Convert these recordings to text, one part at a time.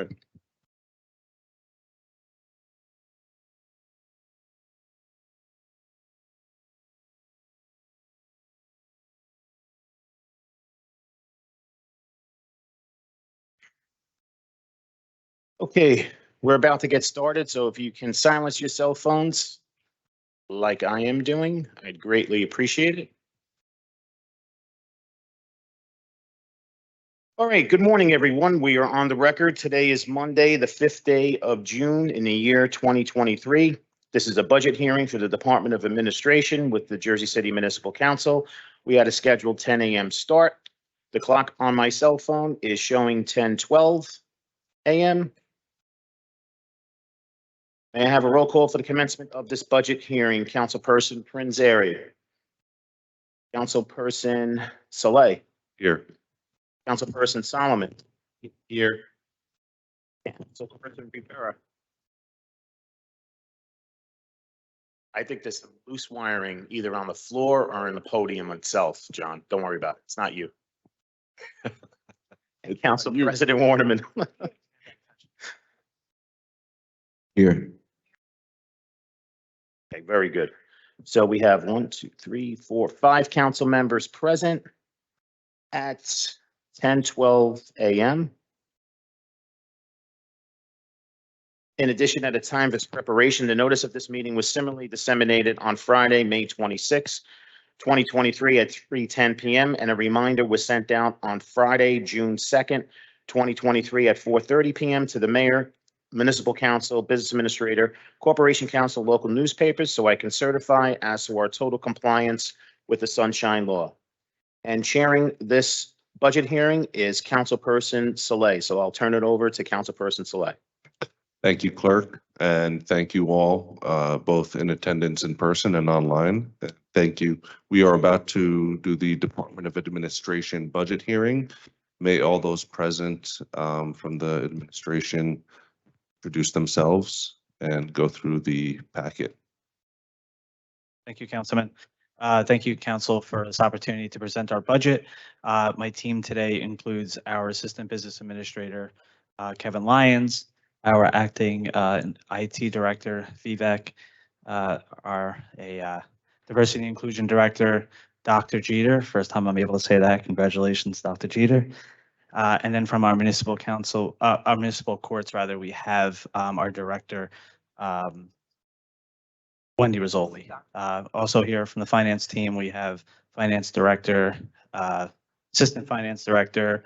start. Okay, we're about to get started, so if you can silence your cell phones like I am doing, I'd greatly appreciate it. All right, good morning, everyone. We are on the record. Today is Monday, the 5th day of June in the year 2023. This is a budget hearing for the Department of Administration with the Jersey City Municipal Council. We had a scheduled 10 a.m. start. The clock on my cell phone is showing 10:12 a.m. May I have a roll call for the commencement of this budget hearing? Councilperson Prinzary. Councilperson Saleh. Here. Councilperson Solomon. Here. Councilperson Rivera. I think there's some loose wiring either on the floor or in the podium itself, John. Don't worry about it. It's not you. And Council President Warnerman. Here. Okay, very good. So we have 5 council members present at 10:12 a.m. In addition, at a time of its preparation, the notice of this meeting was similarly disseminated on Friday, May 26, 2023 at 3:10 p.m. and a reminder was sent out on Friday, June 2nd, 2023 at 4:30 p.m. to the mayor, municipal council, business administrator, corporation council, local newspapers, so I can certify as to our total compliance with the Sunshine Law. And chairing this budget hearing is Councilperson Saleh. So I'll turn it over to Councilperson Saleh. Thank you, clerk, and thank you all, both in attendance in person and online. Thank you. We are about to do the Department of Administration budget hearing. May all those present from the administration introduce themselves and go through the packet. Thank you, Councilman. Thank you, Council, for this opportunity to present our budget. My team today includes our Assistant Business Administrator, Kevin Lyons, our Acting IT Director, Vivek, our Diversity and Inclusion Director, Dr. Jeter. First time I'm able to say that. Congratulations, Dr. Jeter. And then from our municipal council, our municipal courts, rather, we have our Director, Wendy Rizzoli. Also here from the finance team, we have Finance Director, Assistant Finance Director,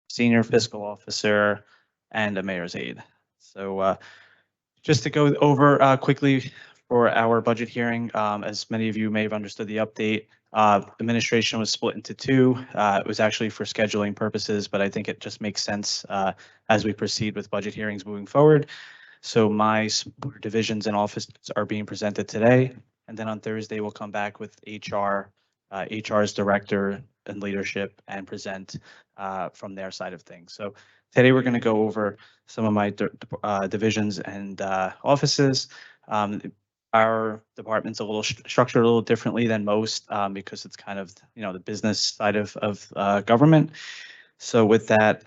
Senior Fiscal Officer, and a Mayor's Aide. So just to go over quickly for our budget hearing, as many of you may have understood the update, administration was split into two. It was actually for scheduling purposes, but I think it just makes sense as we proceed with budget hearings moving forward. So my divisions and offices are being presented today, and then on Thursday we'll come back with HR's director and leadership and present from their side of things. So today we're going to go over some of my divisions and offices. Our department's a little structured a little differently than most because it's kind of, the business side of government. So with that,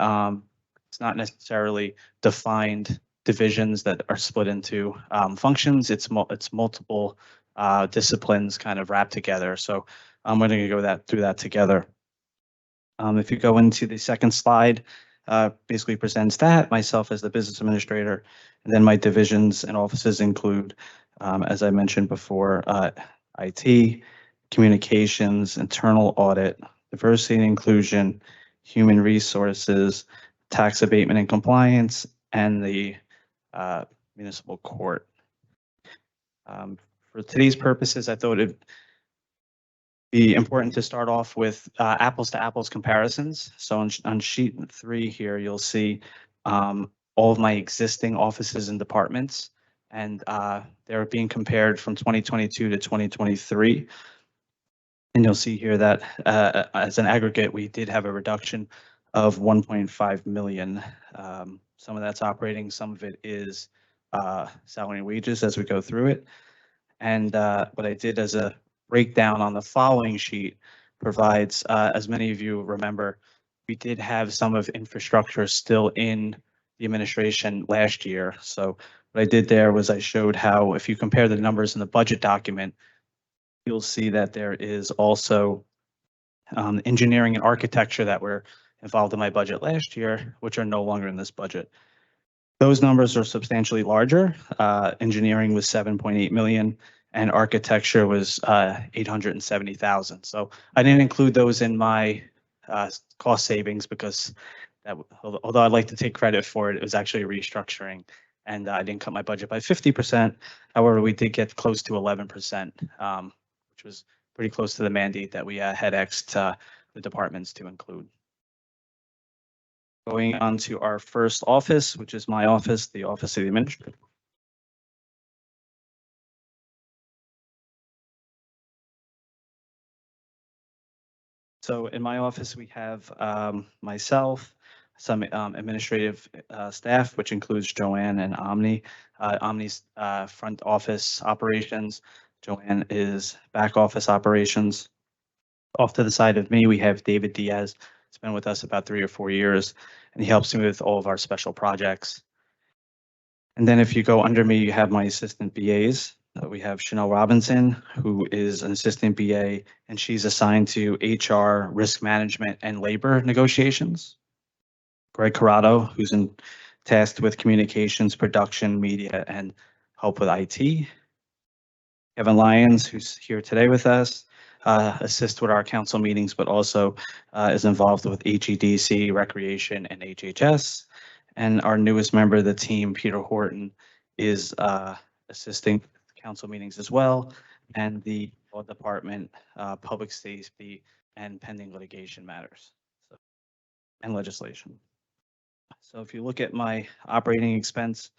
it's not necessarily defined divisions that are split into functions. It's multiple disciplines kind of wrapped together. So I'm going to go through that together. If you go into the second slide, basically presents that, myself as the business administrator, and then my divisions and offices include, as I mentioned before, IT, communications, internal audit, diversity and inclusion, human resources, tax abatement and compliance, and the municipal court. For today's purposes, I thought it'd be important to start off with apples to apples comparisons. So on sheet 3 here, you'll see all of my existing offices and departments, and they're being compared from 2022 to 2023. And you'll see here that as an aggregate, we did have a reduction of 1.5 million. Some of that's operating, some of it is salary and wages as we go through it. And what I did as a breakdown on the following sheet provides, as many of you remember, we did have some of infrastructure still in the administration last year. So what I did there was I showed how if you compare the numbers in the budget document, you'll see that there is also engineering and architecture that were involved in my budget last year, which are no longer in this budget. Those numbers are substantially larger. Engineering was 7.8 million and architecture was 870,000. So I didn't include those in my cost savings because that, although I'd like to take credit for it, it was actually a restructuring and I didn't cut my budget by 50%. However, we did get close to 11%, which was pretty close to the mandate that we had asked the departments to include. Going on to our first office, which is my office, the Office of the Administrator. So in my office, we have myself, some administrative staff, which includes Joanne and Omni. Omni's front office operations. Joanne is back office operations. Off to the side of me, we have David Diaz. He's been with us about 3 or 4 years, and he helps me with all of our special projects. And then if you go under me, you have my assistant BAs. We have Chanel Robinson, who is an assistant BA, and she's assigned to HR, risk management, and labor negotiations. Greg Corrado, who's tasked with communications, production, media, and help with IT. Kevin Lyons, who's here today with us, assists with our council meetings, but also is involved with HEDC, recreation, and HHS. And our newest member of the team, Peter Horton, is assisting council meetings as well, and the law department, public safety, and pending litigation matters, and legislation. So if you look at my operating expense,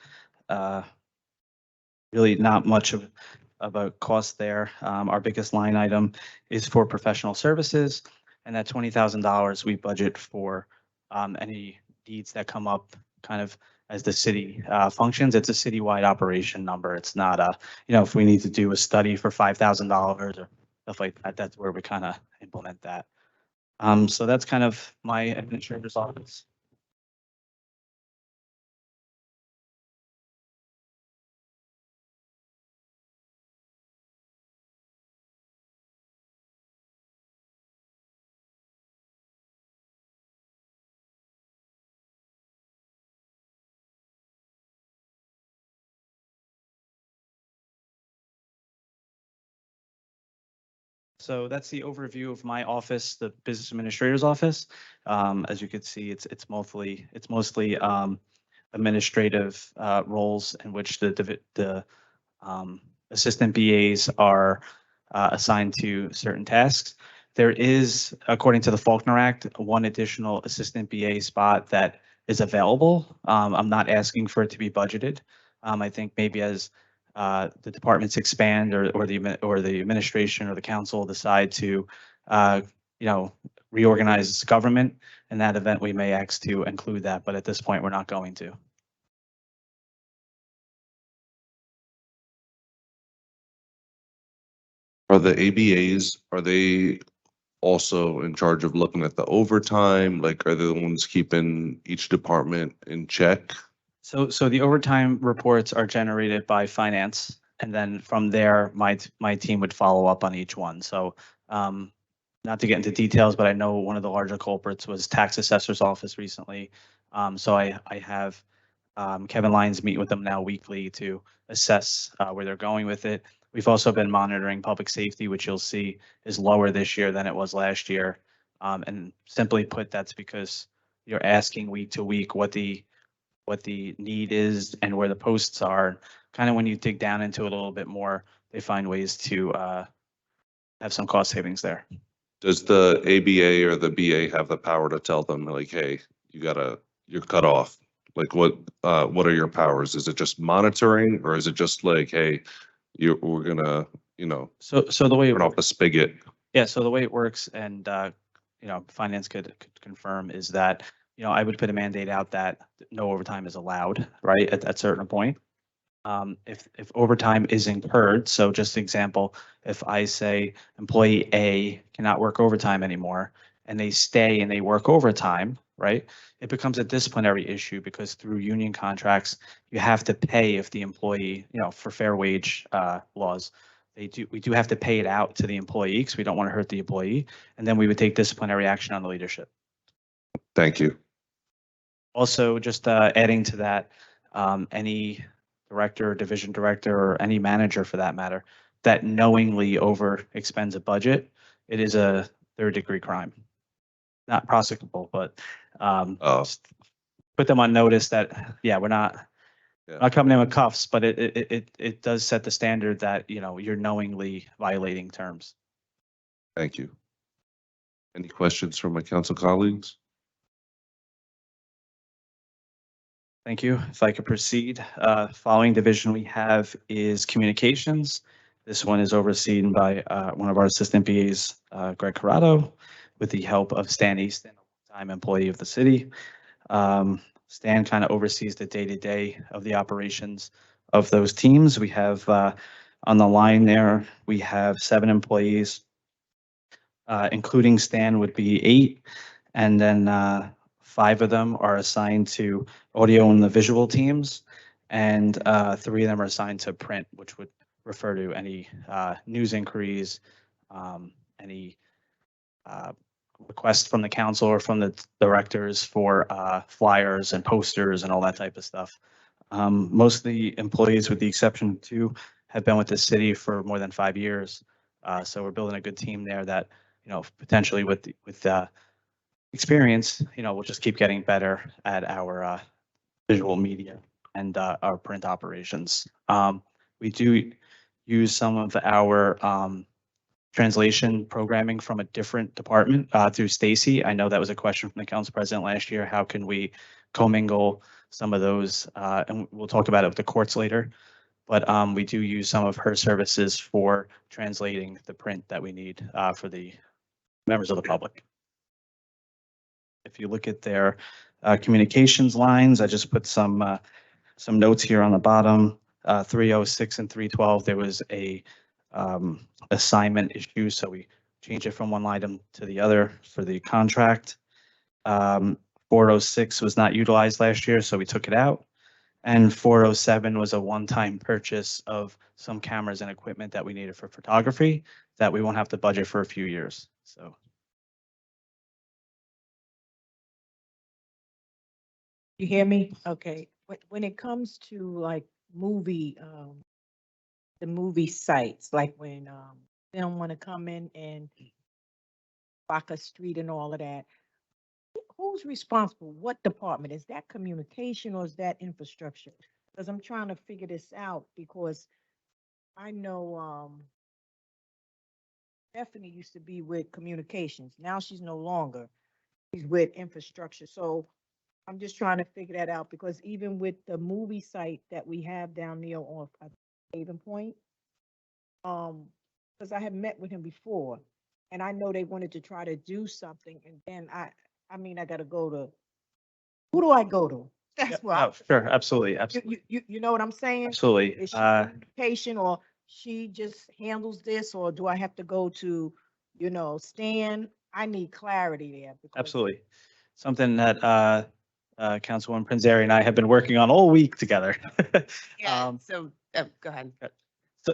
really not much of a cost there. Our biggest line item is for professional services, and that $20,000 we budget for any needs that come up kind of as the city functions. It's a citywide operation number. It's not a, if we need to do a study for $5,000 or stuff like that, that's where we kind of implement that. So that's kind of my administrator's office. So that's the overview of my office, the business administrator's office. As you can see, it's mostly administrative roles in which the assistant BAs are assigned to certain tasks. There is, according to the Faulkner Act, one additional assistant BA spot that is available. I'm not asking for it to be budgeted. I think maybe as the departments expand or the administration or the council decide to, reorganize government, in that event, we may ask to include that, but at this point, we're not going to. Are the ABAs, are they also in charge of looking at the overtime? Like, are they the ones keeping each department in check? So the overtime reports are generated by finance, and then from there, my team would follow up on each one. So not to get into details, but I know one of the larger culprits was tax assessor's office recently. So I have Kevin Lyons meet with them now weekly to assess where they're going with it. We've also been monitoring public safety, which you'll see is lower this year than it was last year. And simply put, that's because you're asking week to week what the need is and where the posts are. Kind of when you dig down into it a little bit more, they find ways to have some cost savings there. Does the ABA or the BA have the power to tell them like, hey, you're cut off? Like what are your powers? Is it just monitoring, or is it just like, hey, we're gonna, So the way turn off the spigot? Yeah, so the way it works, and finance could confirm, is that I would put a mandate out that no overtime is allowed, right, at a certain point. If overtime is incurred, so just example, if I say employee A cannot work overtime anymore and they stay and they work overtime, right? It becomes a disciplinary issue because through union contracts, you have to pay if the employee, for fair wage laws, we do have to pay it out to the employee because we don't want to hurt the employee. And then we would take disciplinary action on the leadership. Thank you. Also, just adding to that, any director, division director, or any manager for that matter, that knowingly over expends a budget, it is a third-degree crime. Not prosecutable, but just put them on notice that, yeah, we're not coming in with cuffs, but it does set the standard that, you're knowingly violating terms. Thank you. Any questions from my council colleagues? Thank you. If I could proceed, following division we have is communications. This one is overseen by one of our assistant BAs, Greg Corrado, with the help of Stan Easton, a longtime employee of the city. Stan kind of oversees the day-to-day of the operations of those teams. We have on the line there, we have 7 employees, including Stan would be 8, and then 5 of them are assigned to audio and the visual teams, and 3 of them are assigned to print, which would refer to any news inquiries, any requests from the council or from the directors for flyers and posters and all that type of stuff. Most of the employees, with the exception of 2, have been with the city for more than 5 years. So we're building a good team there that, potentially with experience, we'll just keep getting better at our visual media and our print operations. We do use some of our translation programming from a different department through Stacy. I know that was a question from the council president last year. How can we commingle some of those? And we'll talk about it with the courts later. But we do use some of her services for translating the print that we need for the members of the public. If you look at their communications lines, I just put some notes here on the bottom. 306 and 312, there was a assignment issue, so we changed it from one item to the other for the contract. 406 was not utilized last year, so we took it out. And 407 was a one-time purchase of some cameras and equipment that we needed for photography that we won't have to budget for a few years. So. You hear me? Okay. When it comes to like movie, the movie sites, like when they don't want to come in and block a street and all of that, who's responsible? What department? Is that communication or is that infrastructure? Because I'm trying to figure this out because I know Stephanie used to be with communications. Now she's no longer. She's with infrastructure. So I'm just trying to figure that out because even with the movie site that we have down there on Haven Point, because I had met with him before, and I know they wanted to try to do something, and then I mean, I got to go to, who do I go to? That's what. Oh, sure, absolutely, absolutely, You know what I'm saying? absolutely. Is she communication or she just handles this, or do I have to go to, Stan? I need clarity there. Absolutely. Something that Councilwoman Prinzary and I have been working on all week together. Yeah, go ahead.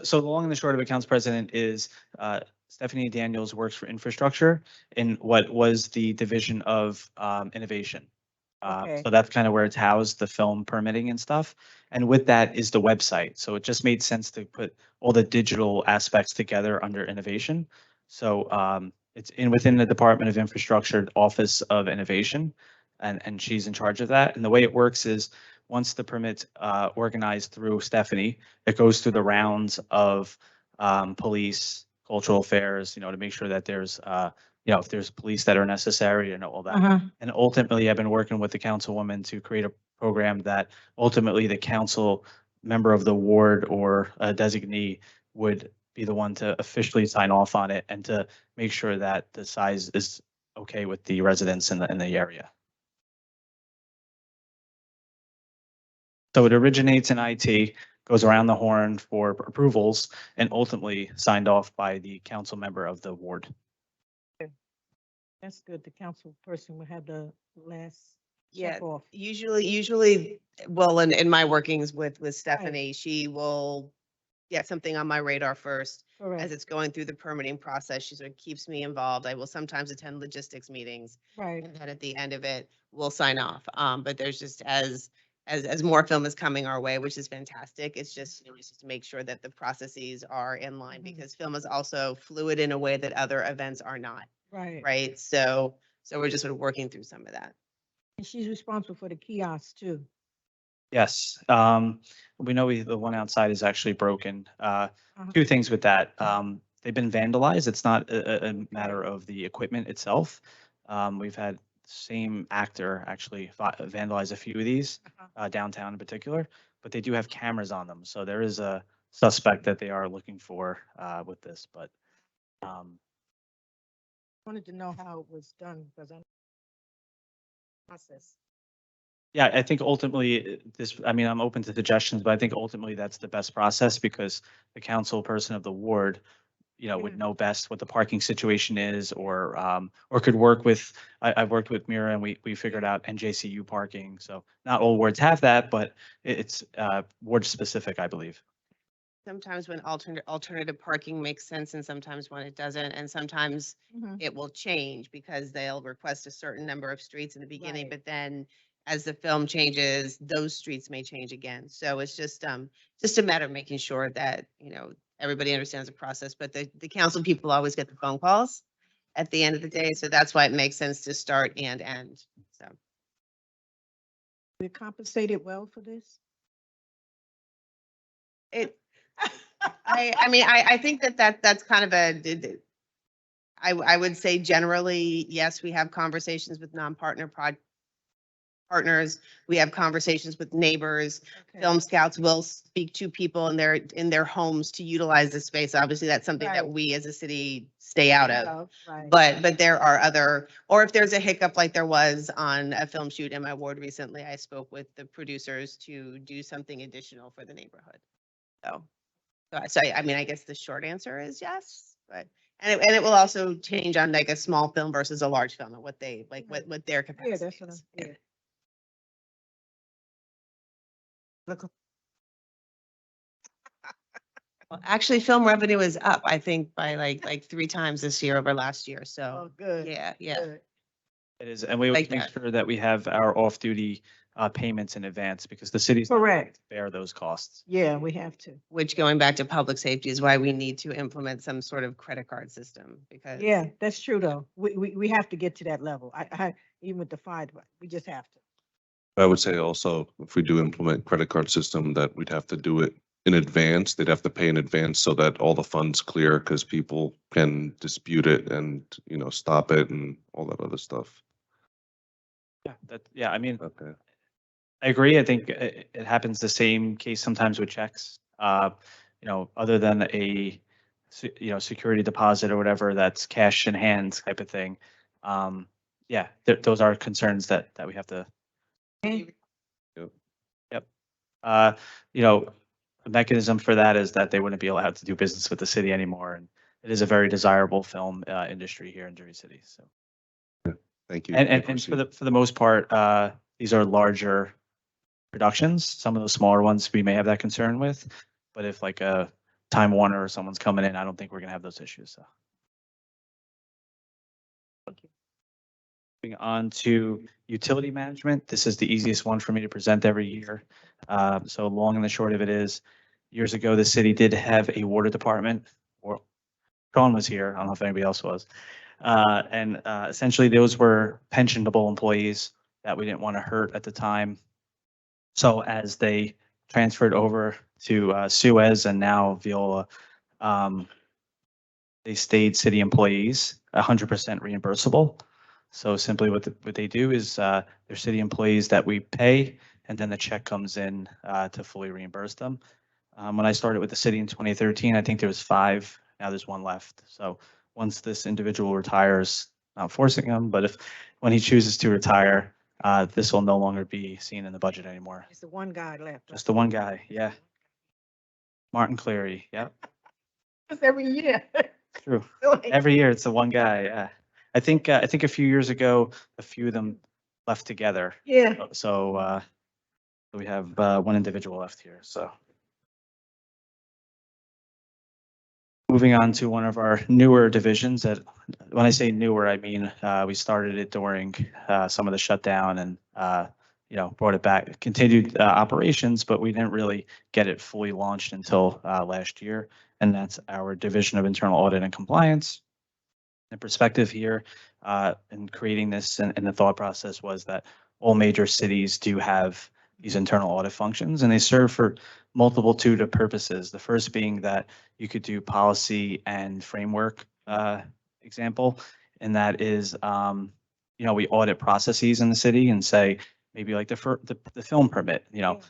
So the long and the short of it, Council President, is Stephanie Daniels works for infrastructure in what was the division of innovation. Okay. So that's kind of where it's housed, the film permitting and stuff. And with that is the website. So it just made sense to put all the digital aspects together under innovation. So it's within the Department of Infrastructure, Office of Innovation, and she's in charge of that. And the way it works is once the permit's organized through Stephanie, it goes through the rounds of police, cultural affairs, to make sure that there's, if there's police that are necessary and all that. And ultimately, I've been working with the councilwoman to create a program that ultimately the council member of the ward or a designee would be the one to officially sign off on it and to make sure that the size is okay with the residents in the area. So it originates in IT, goes around the horn for approvals, and ultimately signed off by the council member of the ward. That's good. The council person would have the less Yeah, check off. usually, well, in my workings with Stephanie, she will get something on my radar first as Correct, it's going through the permitting process. She sort of keeps me involved. I will sometimes attend logistics meetings. right. And then at the end of it, we'll sign off. But there's just as more film is coming our way, which is fantastic. It's just, it's just to make sure that the processes are in line Mhm. because film is also fluid in a way that other events are not, Right. right? So we're just sort of working through some of that. And she's responsible for the kiosks too. Yes, we know the one outside is actually broken. Uh-huh. Two things with that. They've been vandalized. It's not a matter of the equipment itself. We've had same actor actually vandalize a few of these Uh-huh. downtown in particular, but they do have cameras on them. So there is a suspect that they are looking for with this, but Wanted to know how it was done because I process. yeah, I think ultimately this, I mean, I'm open to suggestions, but I think ultimately that's the best process because the council person of the ward, would Yeah. know best what the parking situation is or could work with, I've worked with Mira and we figured out NJCU parking. So not all wards have that, but it's ward specific, I believe. Sometimes when alternative parking makes sense and sometimes when it doesn't, and sometimes Mhm. it will change because they'll request a certain number of streets in the beginning, Right. but then as the film changes, those streets may change again. So it's just a matter of making sure that, everybody understands the process, but the council people always get the phone calls at the end of the day. So that's why it makes sense to start and end. So We're compensated well for this? it, I mean, I think that's kind of I would say generally, yes, we have conversations with non-partner partners. We have conversations with neighbors. Okay. Film Scouts will speak to people in their homes to utilize the space. Obviously, that's something that Right. we as a city stay out of. Right. But there are or if there's a hiccup like there was on a film shoot in my ward recently, I spoke with the producers to do something additional for the neighborhood. So I mean, I guess the short answer is yes, but, and it will also change on like a small film versus a large film and what they, like, what their Yeah, capacity that's what I'm, is. yeah. Well, actually, film revenue is up, I think, by like 3 times this year over last year, Oh, so, good. yeah. Good. It is, and we Like always make that. sure that we have our off-duty payments in advance because the cities Correct. bear those costs. Yeah, we have to. Which, going back to public safety, is why we need to implement some sort of credit card system, because. Yeah, that's true though. We have to get to that level. Even with the fire, department, we just have to. I would say also, if we do implement credit card system, that we'd have to do it in advance. They'd have to pay in advance so that all the funds clear because people can dispute it and, stop it and all that other stuff. Yeah, I mean, Okay. I agree. I think it happens the same case sometimes with checks. Other than security deposit or whatever, that's cash in hand type of thing. Yeah, those are concerns that we have to. Yep. Uh, the mechanism for that is that they wouldn't be allowed to do business with the city anymore, and it is a very desirable film industry here in Jersey City. So. Thank you. And for the most part, these are larger productions. Some of the smaller ones we may have that concern with, but if like a Time Warner or someone's coming in, I don't think we're gonna have those issues. So. Moving on to utility management. This is the easiest one for me to present every year. So long and the short of it is, years ago, the city did have a water department, or Sean was here. I don't know if anybody else was. And essentially those were pensionable employees that we didn't want to hurt at the time. So as they transferred over to Suez and now Viola, they stayed city employees, 100% reimbursable. So simply what they do is they're city employees that we pay, and then the check comes in to fully reimburse them. When I started with the city in 2013, I think there was 5. Now there's 1 left. So once this individual retires, not forcing him, but when he chooses to retire, this will no longer be seen in the budget anymore. It's the one guy left. Just the one guy, yeah. Martin Cleary, yep. Just every year. True. Every year it's the one guy, yeah. I think a few years ago, a few of them left together. Yeah. So we have one individual left here, so. Moving on to one of our newer divisions that, when I say newer, I mean, we started it during some of the shutdown and, brought it back, continued operations, but we didn't really get it fully launched until last year. And that's our Division of Internal Audit and Compliance. The perspective here in creating this and the thought process was that all major cities do have these internal audit functions, and they serve for multitude of purposes. The first being that you could do policy and framework example, and that is, we audit processes in the city and say, maybe like the film permit,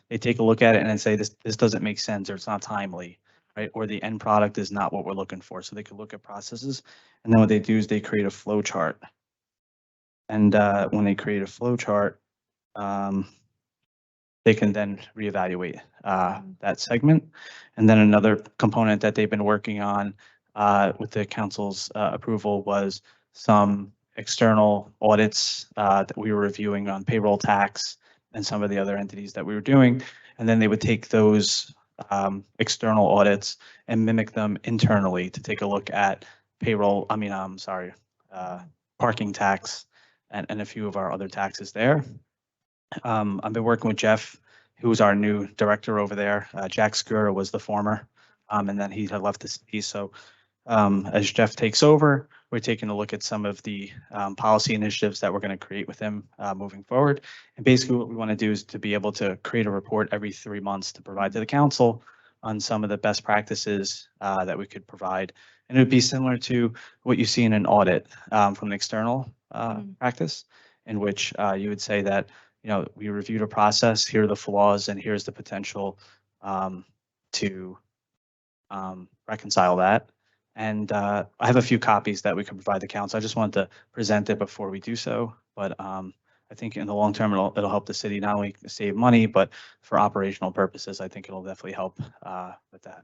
they take a look at it and then say, this doesn't make sense, or it's not timely, right? Or the end product is not what we're looking for. So they could look at processes, and then what they do is they create a flow chart. And when they create a flow chart, they can then reevaluate that segment. And then another component that they've been working on with the council's approval was some external audits that we were reviewing on payroll tax and some of the other entities that we were doing. And then they would take those external audits and mimic them internally to take a look at parking tax and a few of our other taxes there. I've been working with Jeff, who's our new director over there. Jack Skura was the former, and then he had left the city. So as Jeff takes over, we're taking a look at some of the policy initiatives that we're going to create with him moving forward. And basically what we want to do is to be able to create a report every 3 months to provide to the council on some of the best practices that we could provide. And it would be similar to what you see in an audit from the external practice, in which you would say that, we reviewed a process, here are the flaws, and here's the potential to reconcile that. And I have a few copies that we can provide the council. I just wanted to present it before we do so. But I think in the long term, it'll help the city not only save money, but for operational purposes, I think it'll definitely help with that.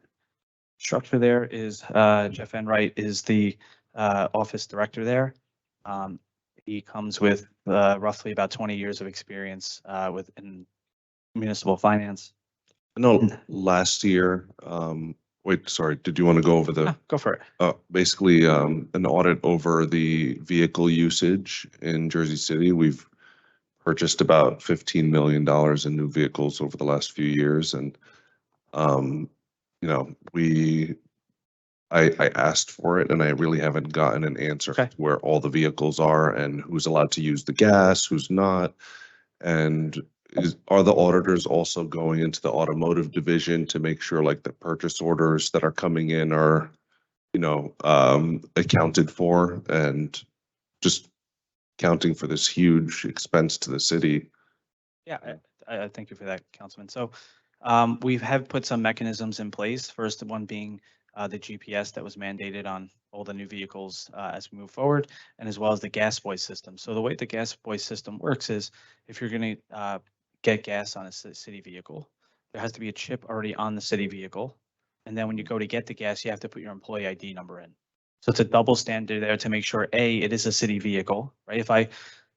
Structure there is Jeff Enright is the office director there. He comes with roughly about 20 years of experience in municipal finance. I know last year, sorry, did you want to go over the? Go for it. Basically, an audit over the vehicle usage in Jersey City. We've purchased about $15 million in new vehicles over the last few years. And, I asked for it and I really haven't gotten an answer Okay. to where all the vehicles are and who's allowed to use the gas, who's not. And are the auditors also going into the automotive division to make sure like the purchase orders that are coming in are, accounted for, and just accounting for this huge expense to the city? Yeah, I thank you for that, Councilman. So we have put some mechanisms in place. First one being the GPS that was mandated on all the new vehicles as we move forward, and as well as the gas buoy system. So the way the gas buoy system works is if you're going to get gas on a city vehicle, there has to be a chip already on the city vehicle. And then when you go to get the gas, you have to put your employee ID number in. So it's a double standard there to make sure, A, it is a city vehicle, right?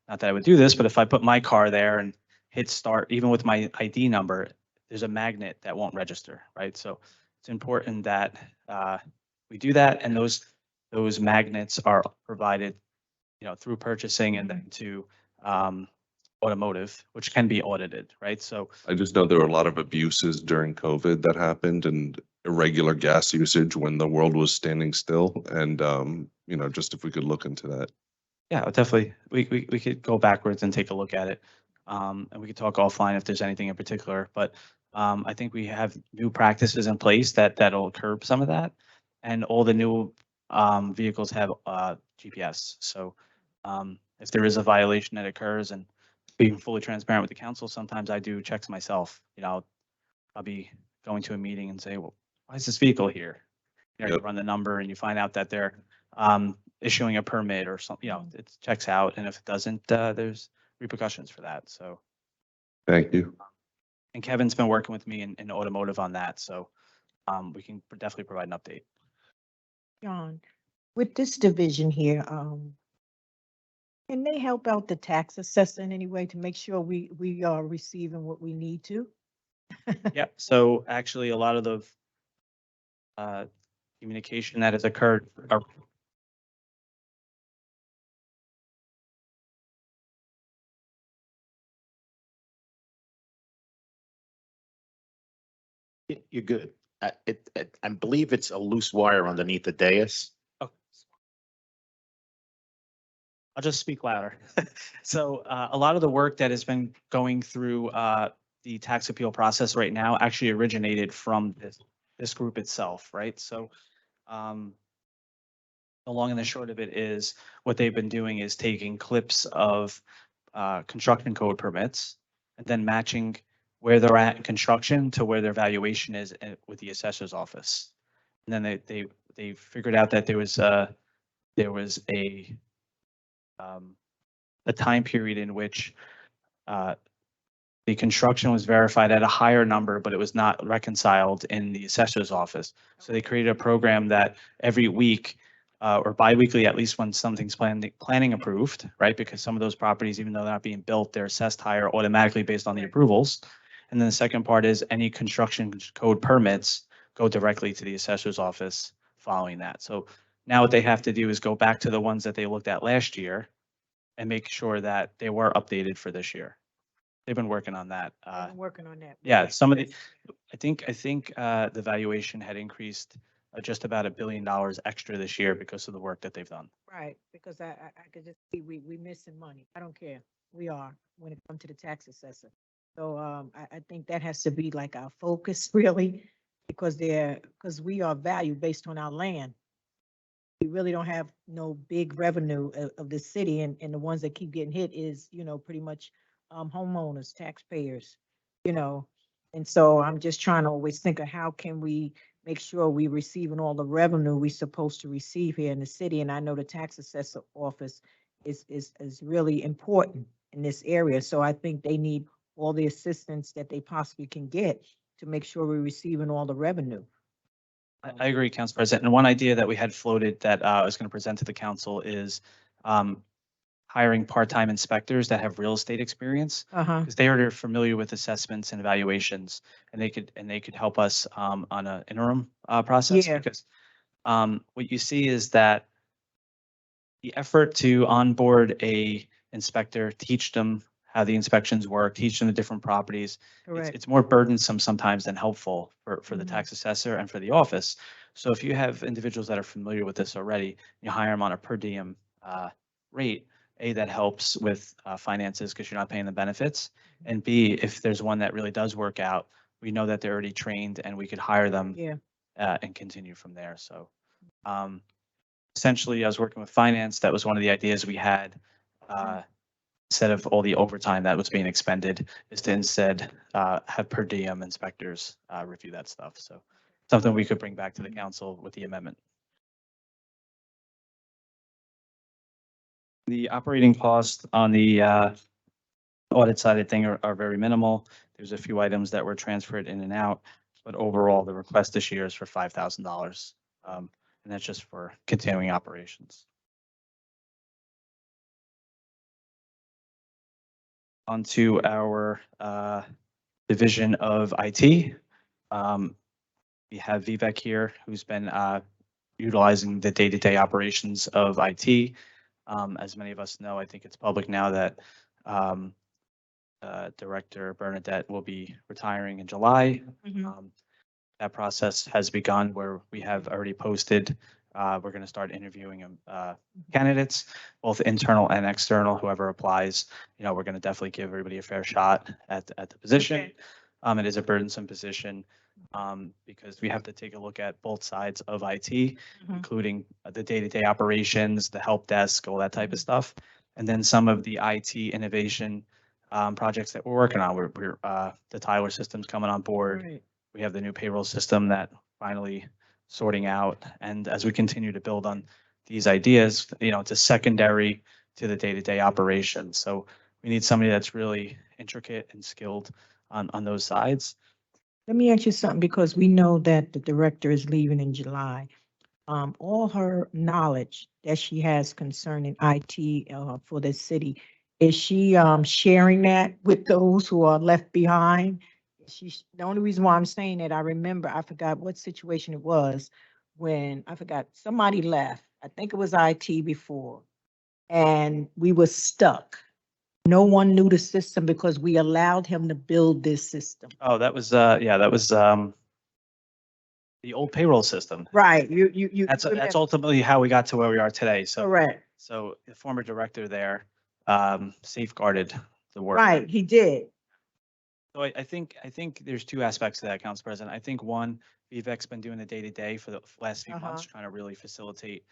Not that I would do this, but if I put my car there and hit start, even with my ID number, there's a magnet that won't register, right? So it's important that we do that, and those magnets are provided, through purchasing and then to automotive, which can be audited, right? So I just know there were a lot of abuses during COVID that happened, and irregular gas usage when the world was standing still. And, just if we could look into that. yeah, definitely, we could go backwards and take a look at it. And we could talk offline if there's anything in particular, but I think we have new practices in place that'll curb some of that. And all the new vehicles have GPS. So if there is a violation that occurs, and being fully transparent with the council, sometimes I do checks myself. I'll be going to a meeting and say, well, why is this vehicle here? You Yep. run the number and you find out that they're issuing a permit or something, it checks out. And if it doesn't, there's repercussions for that. So. Thank you. And Kevin's been working with me in automotive on that. So we can definitely provide an update. John, with this division here, Can they help out the tax assessor in any way to make sure we are receiving what we need to? Yep, so actually a lot of the communication that has occurred are You're good. I believe it's a loose wire underneath the dais. Oh. I'll just speak louder. So a lot of the work that has been going through the tax appeal process right now actually originated from this group itself, right? So the long and the short of it is what they've been doing is taking clips of construction code permits and then matching where they're at in construction to where their valuation is with the assessor's office. And then they figured out that there was a time period in which the construction was verified at a higher number, but it was not reconciled in the assessor's office. So they created a program that every week or biweekly, at least when something's planning approved, right? Because some of those properties, even though they're not being built, they're assessed higher automatically based on the approvals. And then the second part is any construction code permits go directly to the assessor's office following that. So now what they have to do is go back to the ones that they looked at last year and make sure that they were updated for this year. They've been working on that. I'm working on that. Yeah, some of the, I think the valuation had increased just about $1 billion extra this year because of the work that they've done. Right, because I could just see we missing money. I don't care. We are when it comes to the tax assessor. So I think that has to be like our focus really, because because we are valued based on our land. We really don't have no big revenue of the city, and the ones that keep getting hit is, pretty much homeowners, taxpayers, And so I'm just trying to always think of how can we make sure we receiving all the revenue we're supposed to receive here in the city. And I know the tax assessor office is really important in this area. So I think they need all the assistance that they possibly can get to make sure we're receiving all the revenue. I agree, Council President. And one idea that we had floated that I was going to present to the council is hiring part-time inspectors that have real estate experience, because they are familiar with assessments and evaluations, and they could help us on an interim process. Yeah. Because what you see is that the effort to onboard a inspector, teach them how the inspections work, teach them the different properties, Correct. it's more burdensome sometimes than helpful for the Mhm. tax assessor and for the office. So if you have individuals that are familiar with this already, you hire them on a per diem rate, A, that helps with finances because you're not paying the benefits. And B, if there's one that really does work out, we know that they're already trained and we could hire them Yeah. and continue from there. So essentially, I was working with finance. That was one of the ideas we had. Instead of all the overtime that was being expended, is to instead have per diem inspectors review that stuff. So something we could bring back to the council with the amendment. The operating costs on the audit side of thing are very minimal. There's a few items that were transferred in and out, but overall, the request this year is for $5,000. And that's just for continuing operations. Onto our division of IT. We have Vivek here, who's been utilizing the day-to-day operations of IT. As many of us know, I think it's public now that Director Bernadette will be retiring in July. Mhm. That process has begun where we have already posted. We're going to start interviewing candidates, both internal and external, whoever applies. We're going to definitely give everybody a fair shot at the position. Okay. It is a burdensome position because we have to take a look at both sides of IT, including the day-to-day operations, the help desk, all that type of stuff. And then some of the IT innovation projects that we're working on. We're the Tyler system's coming on board. Right. We have the new payroll system that finally sorting out. And as we continue to build on these ideas, it's a secondary to the day-to-day operations. So we need somebody that's really intricate and skilled on those sides. Let me ask you something, because we know that the director is leaving in July. all her knowledge that she has concerning IT, for the city, is she, sharing that with those who are left behind? The only reason why I'm saying that, I remember, I forgot what situation it was when, I forgot, somebody left. I think it was IT before, and we were stuck. No one knew the system because we allowed him to build this system. Oh, that was, yeah, that was, the old payroll system. Right, you. That's remember. ultimately how we got to where we are today. So, Correct, so the former director there, safeguarded the work. right, he did. So I think there's two aspects to that, Council President. I think one, Vivek's been doing the day-to-day for the last few months, trying to really facilitate,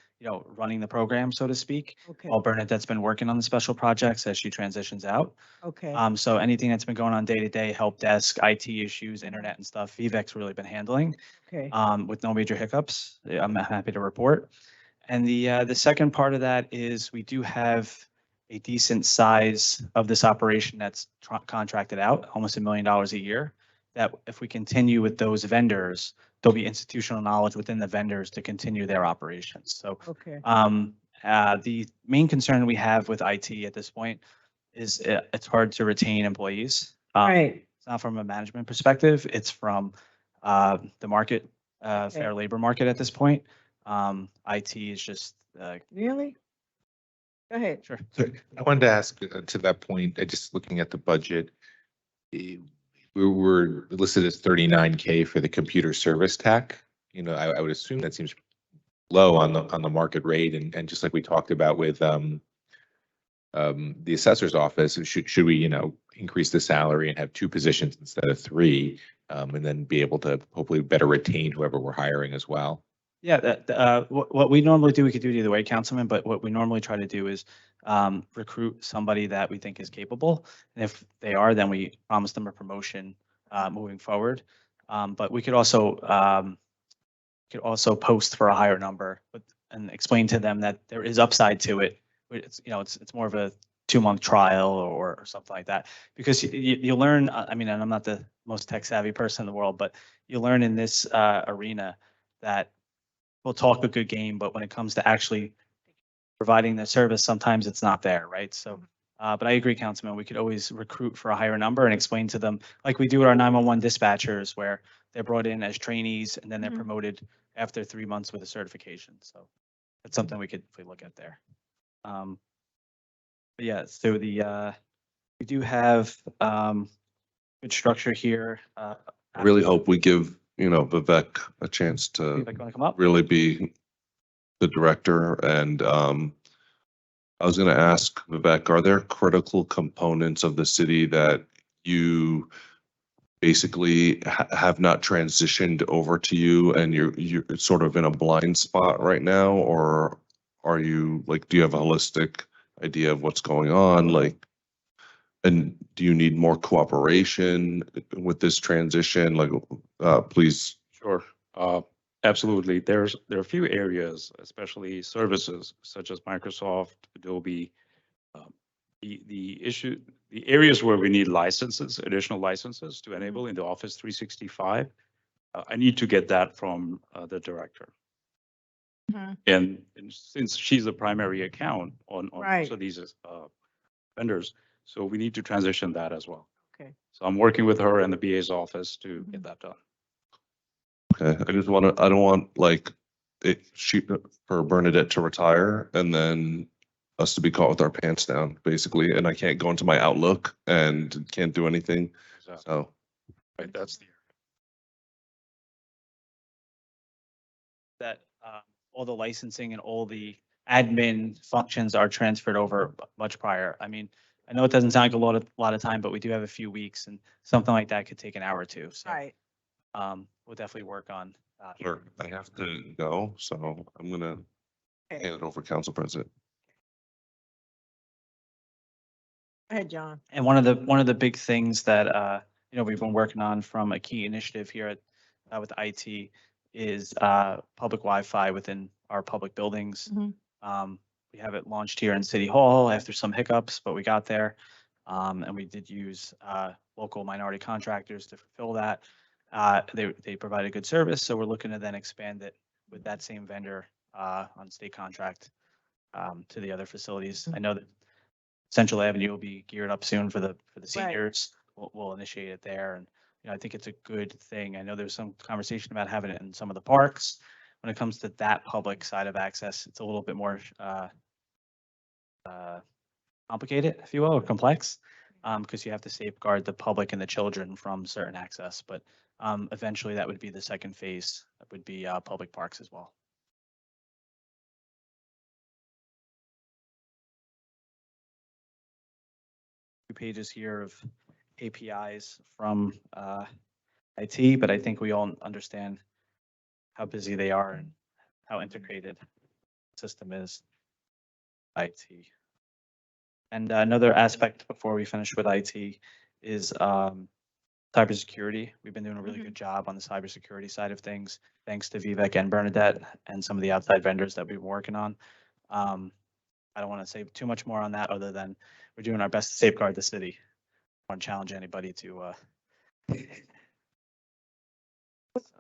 running the program, so to speak. Okay, While Bernadette's been working on the special projects as she transitions out. okay, So anything that's been going on day-to-day, help desk, IT issues, internet and stuff, Vivek's really been handling, okay, with no major hiccups. I'm happy to report. And the second part of that is we do have a decent size of this operation that's contracted out, almost $1 million a year. That if we continue with those vendors, there'll be institutional knowledge within the vendors to continue their operations. So okay, the main concern we have with IT at this point is it's hard to retain employees. right, It's not from a management perspective, it's from the market, fair labor market at this point. IT is just, really? Go ahead. sure. So I wanted to ask to that point, just looking at the budget, we were listed as 39K for the computer service tech. I would assume that seems low on the market rate, and just like we talked about with the assessor's office, should we, increase the salary and have two positions instead of three, and then be able to hopefully better retain whoever we're hiring as well? Yeah, what we normally do, we could do it either way, Councilman, but what we normally try to do is recruit somebody that we think is capable. And if they are, then we promise them a promotion moving forward. But we could also post for a higher number, and explain to them that there is upside to it. It's, it's more of a 2-month trial or something like that. Because you learn, I mean, and I'm not the most tech savvy person in the world, but you learn in this arena that we'll talk a good game, but when it comes to actually providing the service, sometimes it's not there, right? So, but I agree, Councilman, we could always recruit for a higher number and explain to them, like we do with our 911 dispatchers, where they're brought in as trainees and then they're Mhm. promoted after 3 months with a certification. So that's something we look at there. But yeah, so we do have good structure here. I really hope we give, Vivek a chance to Vivek, want to come up? really be the director. And I was going to ask Vivek, are there critical components of the city that you basically have not transitioned over to you, and you're sort of in a blind spot right now? Or are you like, do you have a holistic idea of what's going on? Like, and do you need more cooperation with this transition? Like, please. Sure. Absolutely. There are a few areas, especially services such as Microsoft, Adobe. The areas where we need licenses, additional licenses to enable into Office 365. I need to get that from the director. Mhm. And since she's the primary account on Right. most of these vendors, so we need to transition that as well. Okay. So I'm working with her and the BA's office to get that done. Okay, I don't want like for Bernadette to retire and then us to be caught with our pants down, basically, and I can't go into my Outlook and can't do anything. Exactly. So, Right, that's the. That all the licensing and all the admin functions are transferred over much prior. I mean, I know it doesn't sound like a lot of time, but we do have a few weeks, and something like that could take an hour or two. So Right. we'll definitely work on. sure, I have to go, so I'm gonna hand it over, Council President. Go ahead, John. And one of the big things that we've been working on from a key initiative here at with IT is public Wi-Fi within our public buildings. Mhm. We have it launched here in City Hall after some hiccups, but we got there. And we did use local minority contractors to fulfill that. They provided good service, so we're looking to then expand it with that same vendor on state contract to the other facilities. I know that Central Avenue will be geared up soon for the seniors. We'll initiate it there, and I think it's a good thing. I know there's some conversation about having it in some of the parks. When it comes to that public side of access, it's a little bit more complicated, if you will, or complex, because you have to safeguard the public and the children from certain access. But eventually, that would be the second phase. That would be public parks as well. 2 pages here of APIs from IT, but I think we all understand how busy they are and how integrated the system is. IT. And another aspect before we finish with IT is cybersecurity. We've been doing a really good job on the cybersecurity side of things, thanks to Vivek and Bernadette and some of the outside vendors that we've been working on. I don't want to say too much more on that other than we're doing our best to safeguard the city. I want to challenge anybody to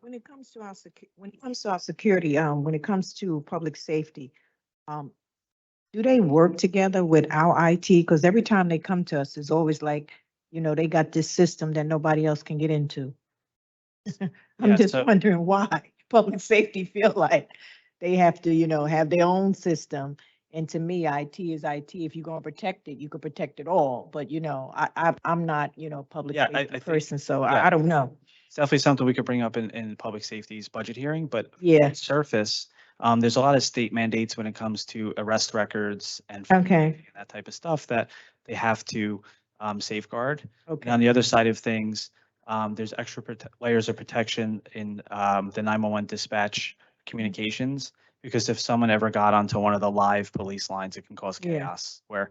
When it comes to our security, when it comes to public safety, do they work together with our IT? Because every time they come to us, it's always like, they got this system that nobody else can get into. I'm Yeah, just so- wondering why public safety feel like they have to, have their own system. And to me, IT is IT. If you're gonna protect it, you could protect it all. But, I'm not, public Yeah, I safety think- person, so yeah. I don't know. It's definitely something we could bring up in public safety's budget hearing, but Yeah, on surface, there's a lot of state mandates when it comes to arrest records and okay, that type of stuff that they have to safeguard. And okay. on the other side of things, there's extra layers of protection in the 911 dispatch communications, because if someone ever got onto one of the live police lines, it can cause Yeah. chaos where,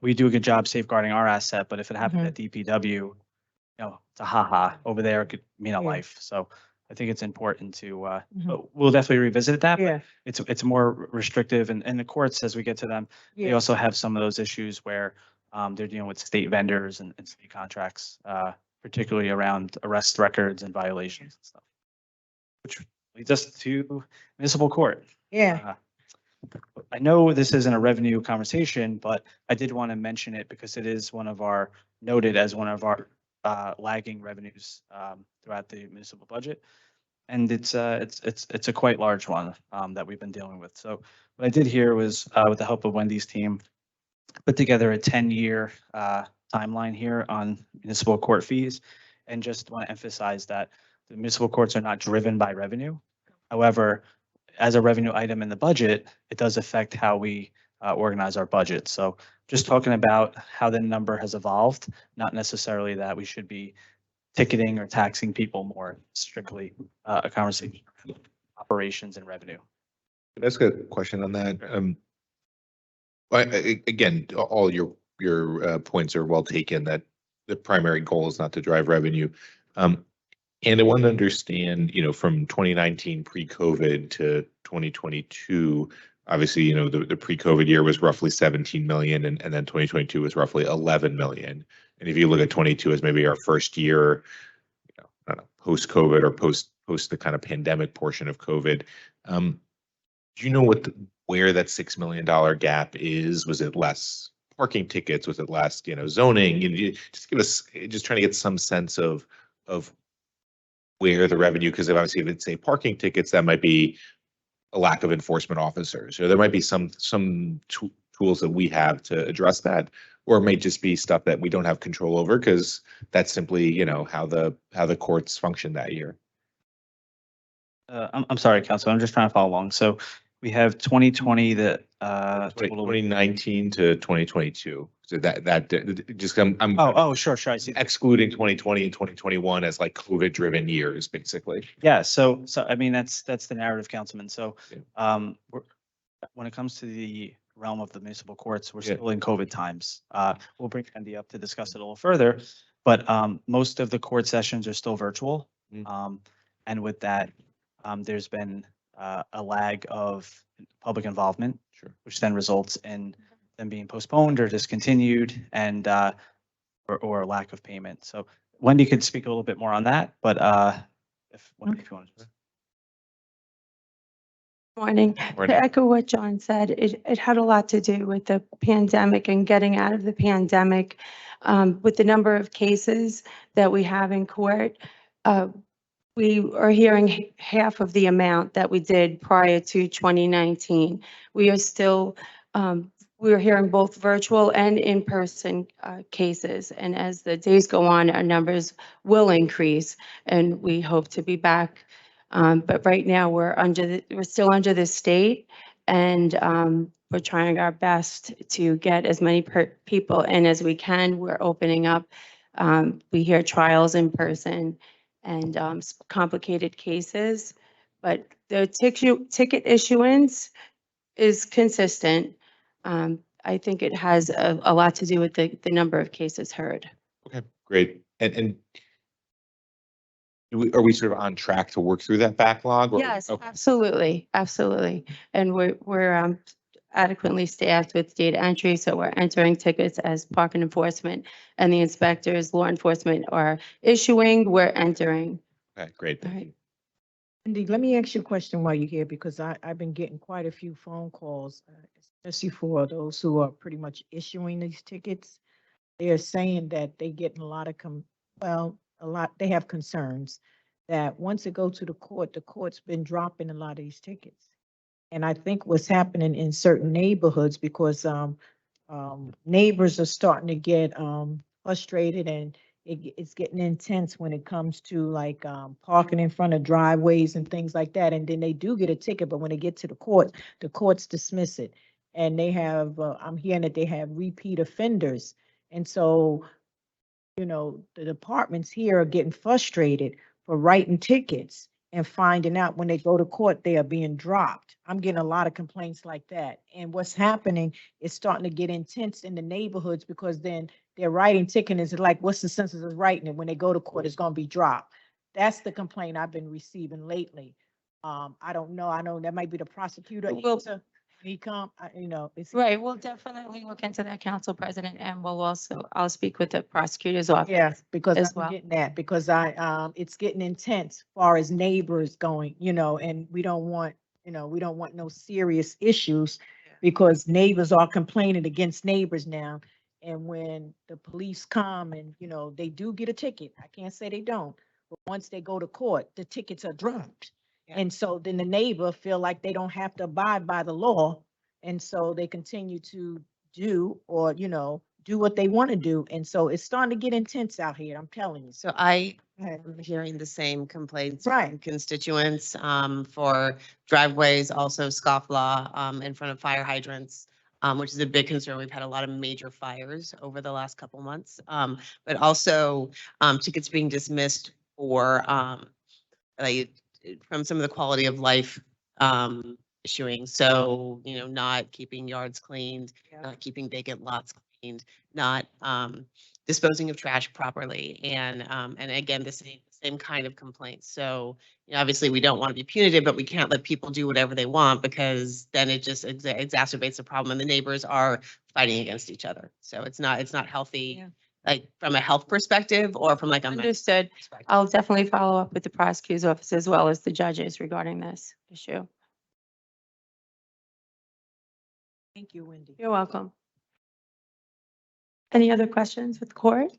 we do a good job safeguarding our asset, but if it happened Mhm. at DPW, it's a ha-ha over there, it could mean a Yeah. life. So I think it's important to, Mhm. but we'll definitely revisit that. but Yeah, It's more restrictive, and the courts, as we get to them, they yeah, also have some of those issues where they're dealing with state vendors and state contracts, particularly around arrest records and violations and stuff. Which leads us to municipal court. yeah. I know this isn't a revenue conversation, but I did want to mention it because it is noted as one of our lagging revenues throughout the municipal budget. And it's a quite large one that we've been dealing with. So what I did here was, with the help of Wendy's team, put together a 10-year timeline here on municipal court fees. And just want to emphasize that the municipal courts are not driven by revenue. However, as a revenue item in the budget, it does affect how we organize our budget. So just talking about how the number has evolved, not necessarily that we should be ticketing or taxing people more, strictly a conversation around operations and revenue. Can I ask a question on that? Again, all your points are well taken, that the primary goal is not to drive revenue. And I want to understand, from 2019 pre-COVID to 2022, obviously, the pre-COVID year was roughly 17 million, and then 2022 was roughly 11 million. And if you look at 22 as maybe our first year, I don't know, post-COVID or post the kind of pandemic portion of COVID, do you know where that $6 million gap is? Was it less parking tickets? Was it less, zoning? Just trying to get some sense of where the revenue, because obviously if it's say parking tickets, that might be a lack of enforcement officers, or there might be some tools that we have to address that, or it may just be stuff that we don't have control over because that's simply, how the courts function that year. I'm sorry, Council, I'm just trying to follow along. So we have 2020 that total. 2019 to 2022. So that just I'm Oh, sure, I see. excluding 2020 and 2021 as like COVID driven years, basically. Yeah, so I mean, that's the narrative, Councilman. So Yeah. when it comes to the realm of the municipal courts, we're Yeah. still in COVID times. We'll bring Andy up to discuss it a little further, but most of the court sessions are still virtual. Mm. And with that, there's been a lag of public involvement, Sure. which then results in them being postponed or discontinued, and or lack of payment. So Wendy could speak a little bit more on that, but if you want to. Morning. Morning. To echo what John said, it had a lot to do with the pandemic and getting out of the pandemic. With the number of cases that we have in court, we are hearing half of the amount that we did prior to 2019. We are still, we are hearing both virtual and in-person cases. And as the days go on, our numbers will increase, and we hope to be back. But right now, we're still under the state, and we're trying our best to get as many people in as we can. We're opening up. We hear trials in person and complicated cases, but the ticket issuance is consistent. I think it has a lot to do with the number of cases heard. Okay, great. And are we sort of on track to work through that backlog? or- Yes, Okay. absolutely, absolutely. And we're adequately staffed with data entry, so we're entering tickets as parking enforcement and the inspectors, law enforcement are issuing, we're entering. Okay, great. All Thank right. you. Cindy, let me ask you a question while you're here, because I've been getting quite a few phone calls, especially for those who are pretty much issuing these tickets. They're saying that they getting a lot of, they have concerns that once it go to the court's been dropping a lot of these tickets. And I think what's happening in certain neighborhoods, because neighbors are starting to get frustrated, and it's getting intense when it comes to like parking in front of driveways and things like that. And then they do get a ticket, but when they get to the courts dismiss it. And they have, I'm hearing that they have repeat offenders. And so, you know, the departments here are getting frustrated for writing tickets and finding out when they go to court, they are being dropped. I'm getting a lot of complaints like that. And what's happening is starting to get intense in the neighborhoods, because then they're writing tickets, is like, what's the sense of writing it? When they go to court, it's going to be dropped. That's the complaint I've been receiving lately. I don't know. I know that might be the prosecutor. Well- answer. He come, you know, it's. Right, we'll definitely look into that, Council President, and I'll speak with the prosecutor's office. Yeah, because as I'm well. getting that, because it's getting intense far as neighbors going, you know, and we don't want, we don't want no serious issues, because neighbors are complaining against neighbors now. And when the police come and, they do get a ticket, I can't say they don't, but once they go to court, the tickets are dropped. Yeah. And so then the neighbor feel like they don't have to abide by the law. And so they continue to do, or, do what they want to do. And so it's starting to get intense out here, I'm telling you. So I Go ahead. am hearing the same complaints Right. from constituents for driveways, also scofflaw in front of fire hydrants, which is a big concern. We've had a lot of major fires over the last couple months, but also tickets being dismissed for like from some of the quality of life issuing. So, not keeping yards cleaned, Yeah. not keeping vacant lots cleaned, not disposing of trash properly. And again, the same kind of complaints. So, obviously we don't want to be punitive, but we can't let people do whatever they want, because then it just exacerbates the problem, and the neighbors are fighting against each other. So it's not healthy, Yeah. like from a health perspective or from like a mental Understood. perspective. I'll definitely follow up with the prosecutor's office as well as the judges regarding this issue. Thank you, Wendy. You're welcome. Any other questions with court?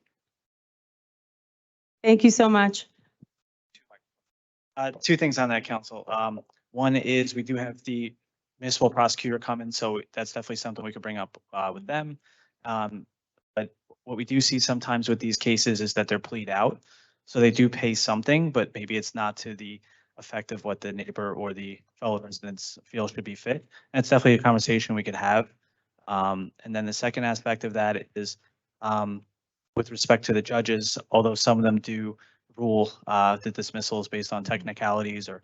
Thank you so much. Two things on that, Council. One is we do have the municipal prosecutor coming, so that's definitely something we could bring up with them. But what we do see sometimes with these cases is that they're plead out. So they do pay something, but maybe it's not to the effect of what the neighbor or the fellow residents feel should be fit. And it's definitely a conversation we could have. And then the second aspect of that is with respect to the judges, although some of them do rule the dismissals based on technicalities, or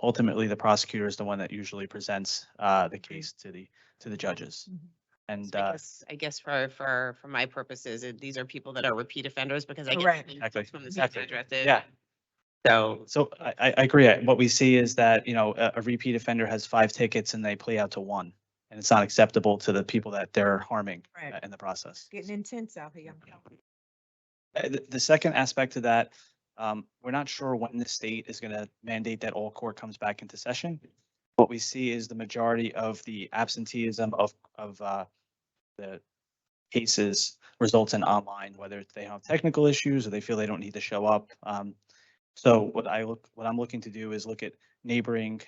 ultimately the prosecutor is the one that usually presents the case to the judges. Mhm. And So I guess for my purposes, these are people that are repeat offenders, because I Correct. get Exactly. from the same Exactly. addresses. yeah, So I agree. What we see is that, a repeat offender has 5 tickets and they plea out to 1. And it's not acceptable to the people that they're harming Right. in the process. Getting intense out here, I'm telling you. The second aspect of that, we're not sure when the state is going to mandate that all court comes back into session. what we see is the majority of the absenteeism of the cases results in online, whether they have technical issues or they feel they don't need to show up. So what I'm looking to do is look at neighboring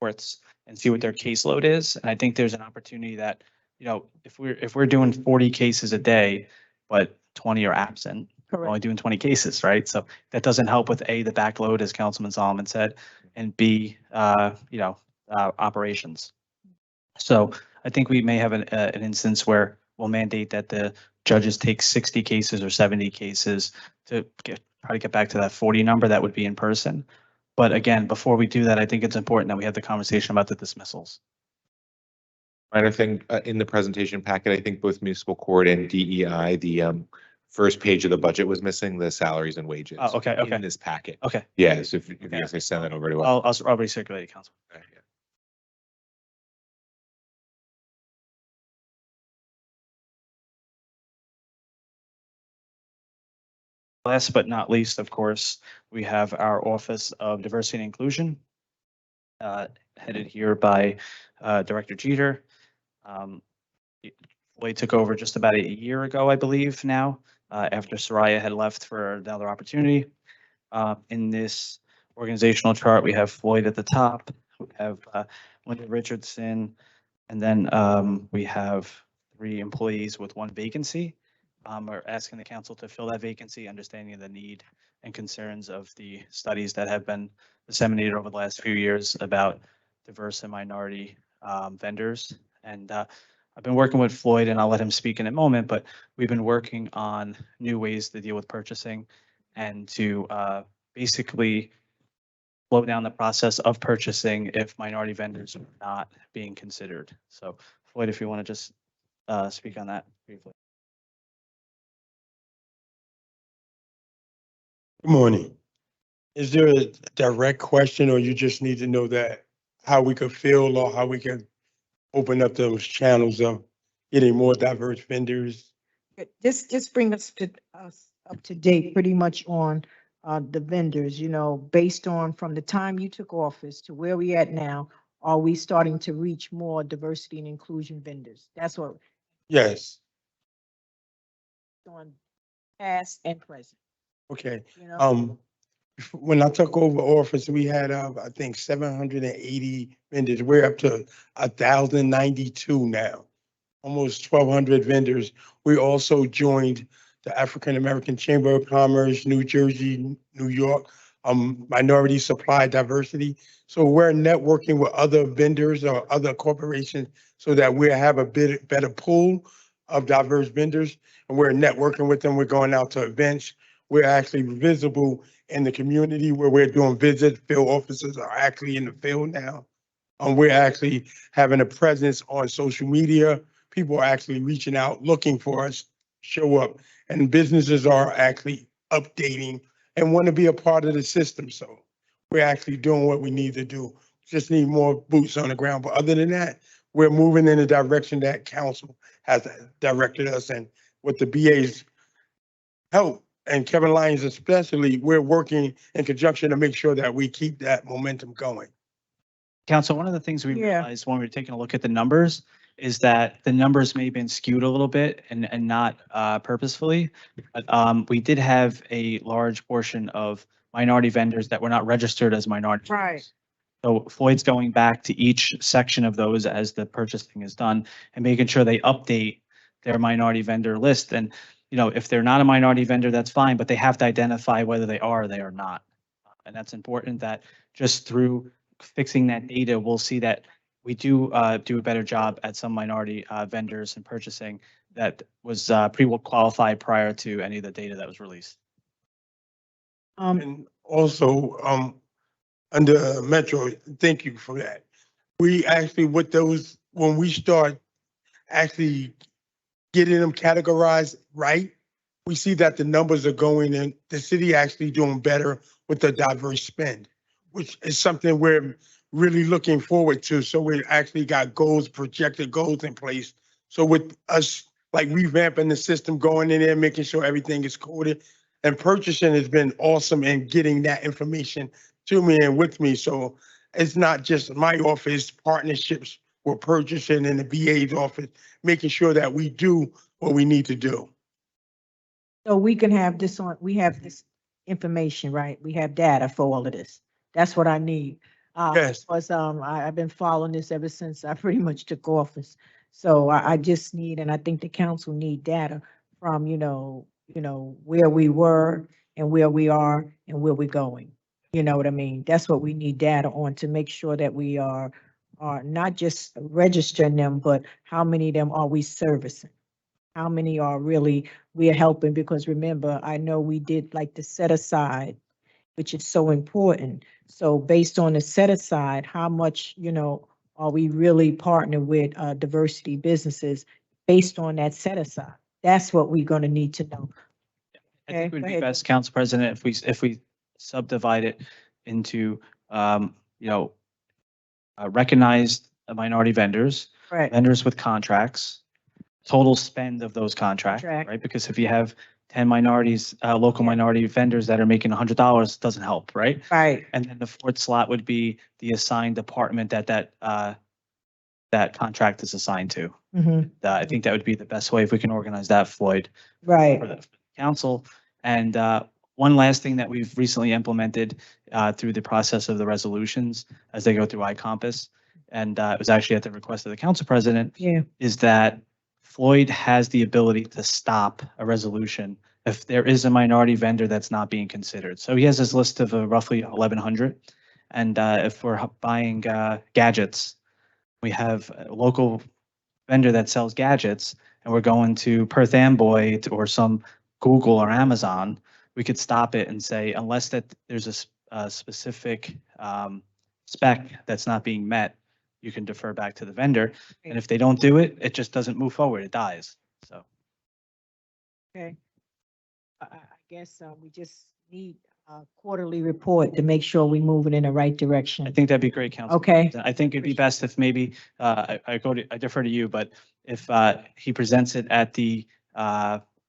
courts and see what their caseload is. And I think there's an opportunity that, you know, if we're doing 40 cases a day, but 20 are absent, we're only doing 20 cases, right? So that doesn't help with A, the backload, as Councilman Solomon said, and B, operations. So I think we may have an instance where we'll mandate that the judges take 60 cases or 70 cases to try to get back to that 40 number that would be in person. But again, before we do that, I think it's important that we have the conversation about the dismissals. Minor thing, in the presentation packet, I think both municipal court and DEI, the first page of the budget was missing, the salaries and wages. Oh, okay, okay. In this packet. Okay, Yeah, so if you guys can send that over to us. I'll recirculate it, Council. Okay, yeah. Last but not least, of course, we have our Office of Diversity and Inclusion, headed here by Director Jeter. Floyd took over just about a year ago, I believe now, after Soraya had left for another opportunity. In this organizational chart, we have Floyd at the top, we have Linda Richardson, and then we have 3 employees with 1 vacancy. We're asking the council to fill that vacancy, understanding the need and concerns of the studies that have been disseminated over the last few years about diverse and minority vendors. And I've been working with Floyd, and I'll let him speak in a moment, but we've been working on new ways to deal with purchasing and to basically slow down the process of purchasing if minority vendors are not being considered. So Floyd, if you want to just speak on that briefly. Good morning. Is there a direct question, or you just need to know that how we could feel or how we can open up those channels of getting more diverse vendors? Just bring us up to date pretty much on the vendors, you know, based on from the time you took office to where we at now, are we starting to reach more diversity and inclusion vendors? That's what Yes. on past and present, Okay. you know? When I took over office, we had, I think, 780 vendors. We're up to 1,092 now, almost 1,200 vendors. We also joined the African American Chamber of Commerce, New Jersey, New York, Minority Supply Diversity. So we're networking with other vendors or other corporations so that we have a bit better pool of diverse vendors. And we're networking with them. We're going out to events. We're actually visible in the community where we're doing visits. Field officers are actually in the field now. We're actually having a presence on social media. People are actually reaching out, looking for us, show up, and businesses are actually updating and want to be a part of the system. So we're actually doing what we need to do. Just need more boots on the ground. But other than that, we're moving in the direction that council has directed us, and with the BA's help, and Kevin Lyons especially, we're working in conjunction to make sure that we keep that momentum going. Council, one of the things we Yeah. realized when we were taking a look at the numbers is that the numbers may have been skewed a little bit and not purposefully. But we did have a large portion of minority vendors that were not registered as minority. Right. So Floyd's going back to each section of those as the purchasing is done and making sure they update their minority vendor list. And, you know, if they're not a minority vendor, that's fine, but they have to identify whether they are or they are not. And that's important that just through fixing that data, we'll see that we do do a better job at some minority vendors and purchasing that was pre-qualified prior to any of the data that was released. And also, under Metro, thank you for that. We actually, with those, when we start actually getting them categorized right, we see that the numbers are going in, the city actually doing better with the diverse spend, which is something we're really looking forward to. So we actually got goals, projected goals in place. So with us like revamping the system, going in there, making sure everything is coded, and purchasing has been awesome in getting that information to me and with me. So it's not just my office, partnerships with purchasing in the VA's office, making sure that we do what we need to do. So we can have this on, we have this information, right? We have data for all of this. That's what I need. Yes. Because, I've been following this ever since I pretty much took office. So I just need, and I think the council need data from, where we were and where we are and where we're going. You know what I mean? That's what we need data on to make sure that we are not just registering them, but how many of them are we servicing? How many are really, we are helping? Because remember, I know we did like the set aside, which is so important. So based on the set aside, how much, are we really partnering with diversity businesses based on that set aside? That's what we're gonna need to know. I Okay, think it would go be ahead. best, Council President, if we subdivide it into, recognized minority vendors, Right, vendors with contracts, total spend of those contracts, Contract. right? Because if you have 10 minorities, local Yeah. minority vendors that are making $100, it doesn't help, right? right. And then the fourth slot would be the assigned department that contract is assigned to. Mhm. I think that would be the best way if we can organize that, Floyd, Right, for the council. And one last thing that we've recently implemented through the process of the resolutions as they go through iCompass, and it was actually at the request of the council president, yeah, is that Floyd has the ability to stop a resolution if there is a minority vendor that's not being considered. So he has this list of roughly 1,100. And if we're buying gadgets, we have a local vendor that sells gadgets, and we're going to Perth Amboy or some Google or Amazon, we could stop it and say, unless that there's a specific spec that's not being met, you can defer back to the vendor. And if they don't do it, it just doesn't move forward. It dies. So okay. I guess we just need a quarterly report to make sure we're moving in the right direction. I think that'd be great, Council. Okay. I think it'd be best if maybe I defer to you, but if he presents it at the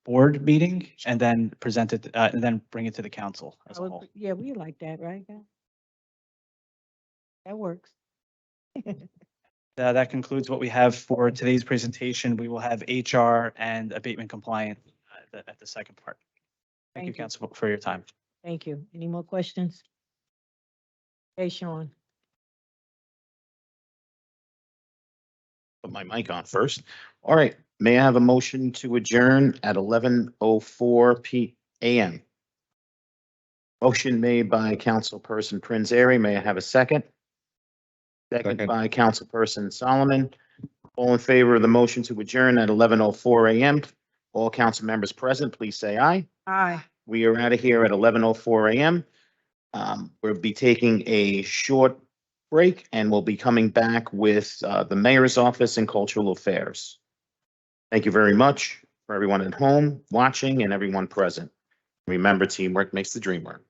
board meeting and then present it and then bring it to the council as a whole. Yeah, we like that, right? guys? That works. That concludes what we have for today's presentation. We will have HR and abatement compliant at the second part. Thank you, Thank you. Council, for your time. Thank you. Any more questions? Hey, Sean. Put my mic on first. All right, may I have a motion to adjourn at 11:04 p.m.? Motion made by Councilperson Prince Airy. May I have a second? Second Second. by Councilperson Solomon. All in favor of the motion to adjourn at 11:04 a.m. All council members present, please say aye. Aye. We are out of here at 11:04 a.m. We'll be taking a short break and we'll be coming back with the mayor's office and cultural affairs. Thank you very much for everyone at home watching and everyone present. Remember, teamwork makes the dream work.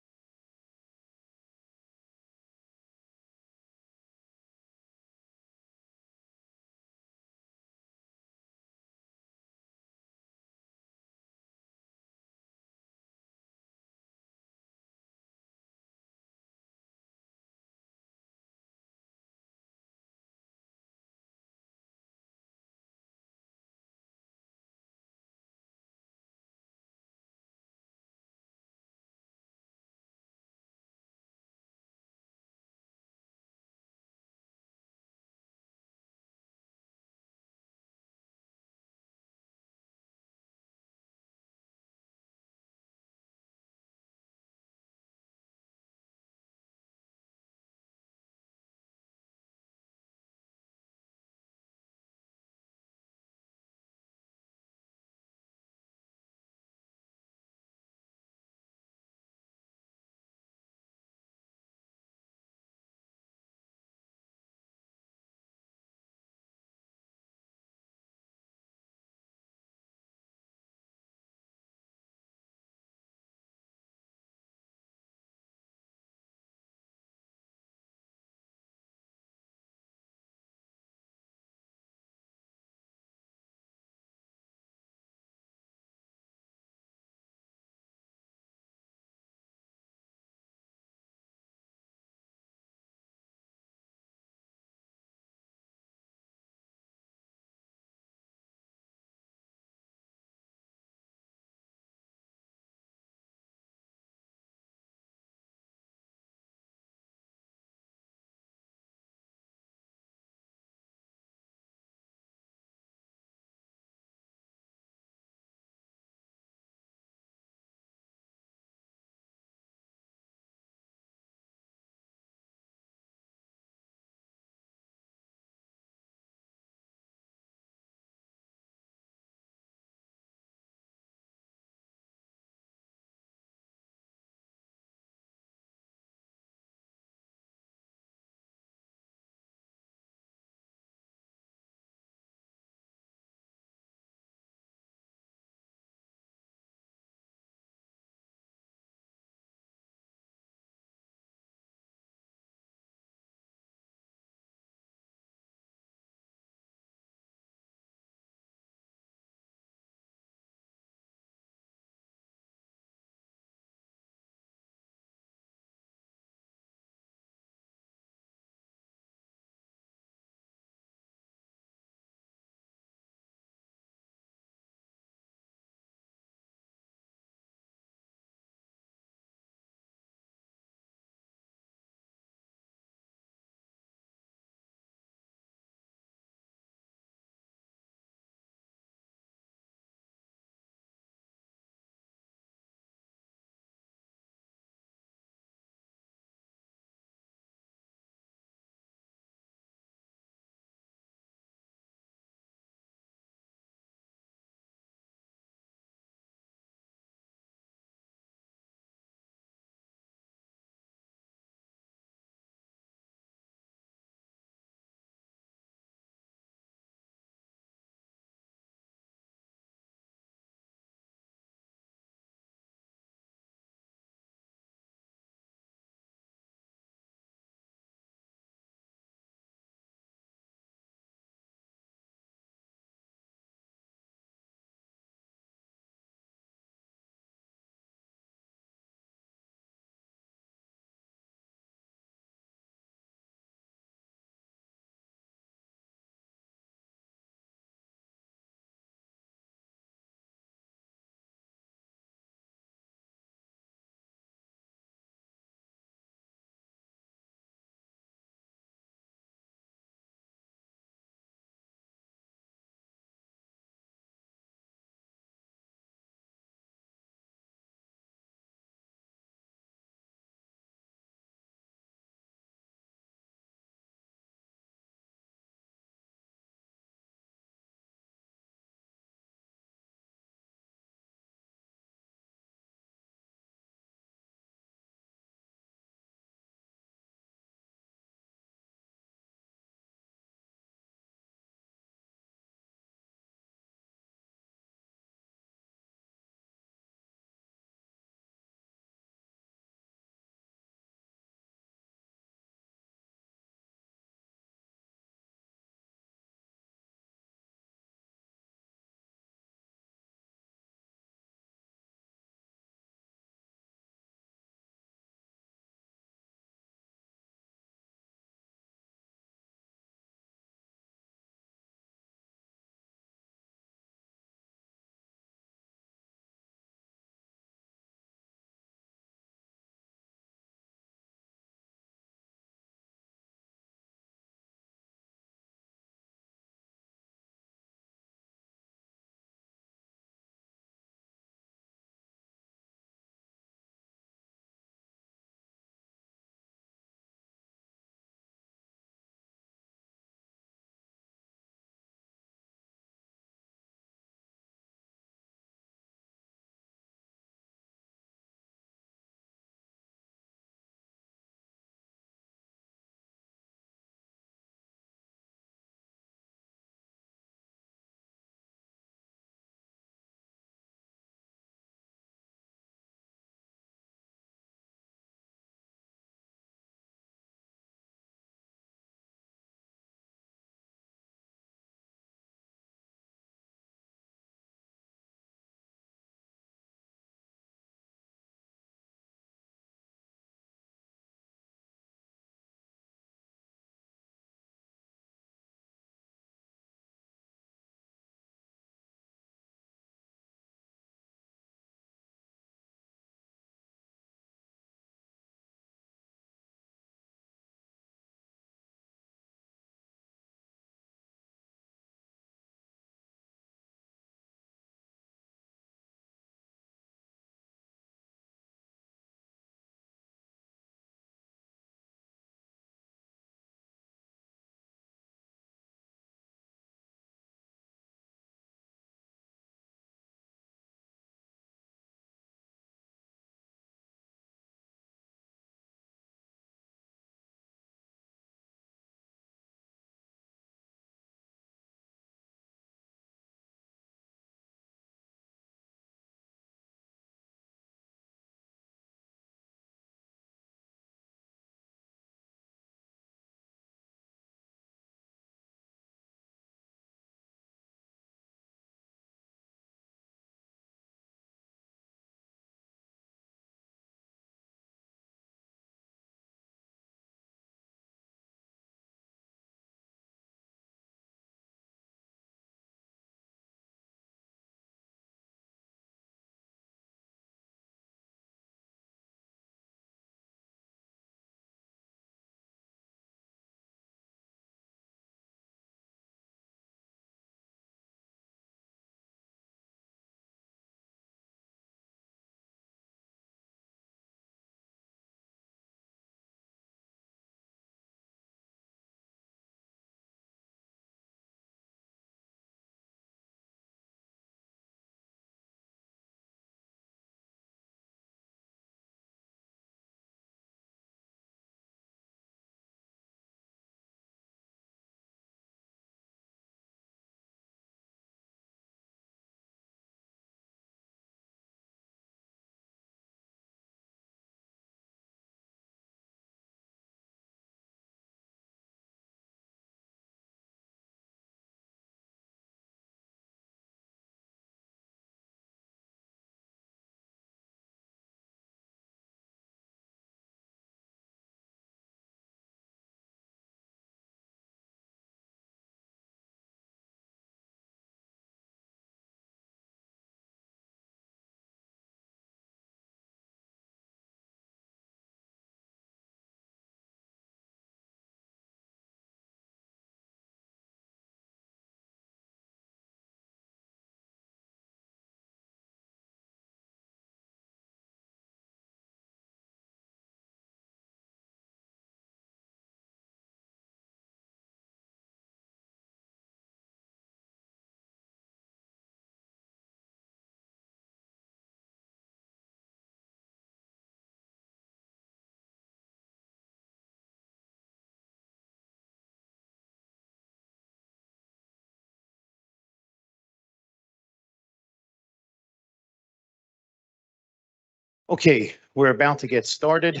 Okay, we're about to get started.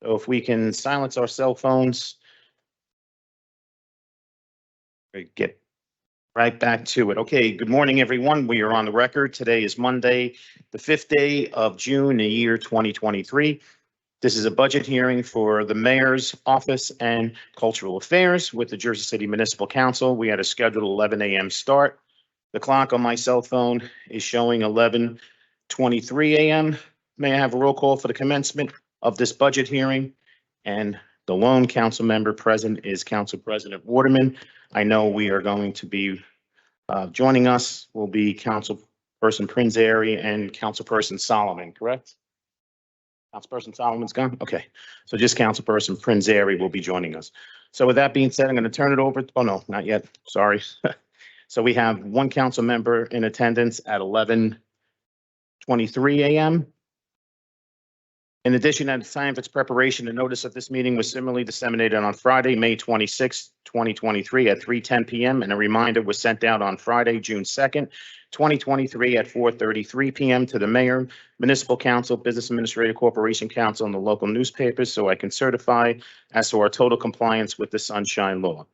So if we can silence our cell phones. We get right back to it. Okay, good morning, everyone. We are on the record. Today is Monday, the 5th day of June, the year 2023. This is a budget hearing for the mayor's office and cultural affairs with the Jersey City Municipal Council. We had a scheduled 11 a.m. start. The clock on my cell phone is showing 11:23 a.m. May I have a roll call for the commencement of this budget hearing? And the lone council member present is Council President Waterman. I know we are going to be joining us will be Councilperson Prinzary and Councilperson Solomon, correct? Councilperson Solomon's gone? Okay. So just Councilperson Prinzary will be joining us. So with that being said, I'm going to turn it over. Oh, no, not yet. Sorry. So we have one council member in attendance at 11:23 a.m. In addition, at the time of its preparation, the notice of this meeting was similarly disseminated on Friday, May 26, 2023 at 3:10 p.m. and a reminder was sent out on Friday, June 2nd, 2023 at 4:33 p.m. to the mayor, municipal council, business administrator, corporation council, and the local newspapers, so I can certify as to our total compliance with the Sunshine Law.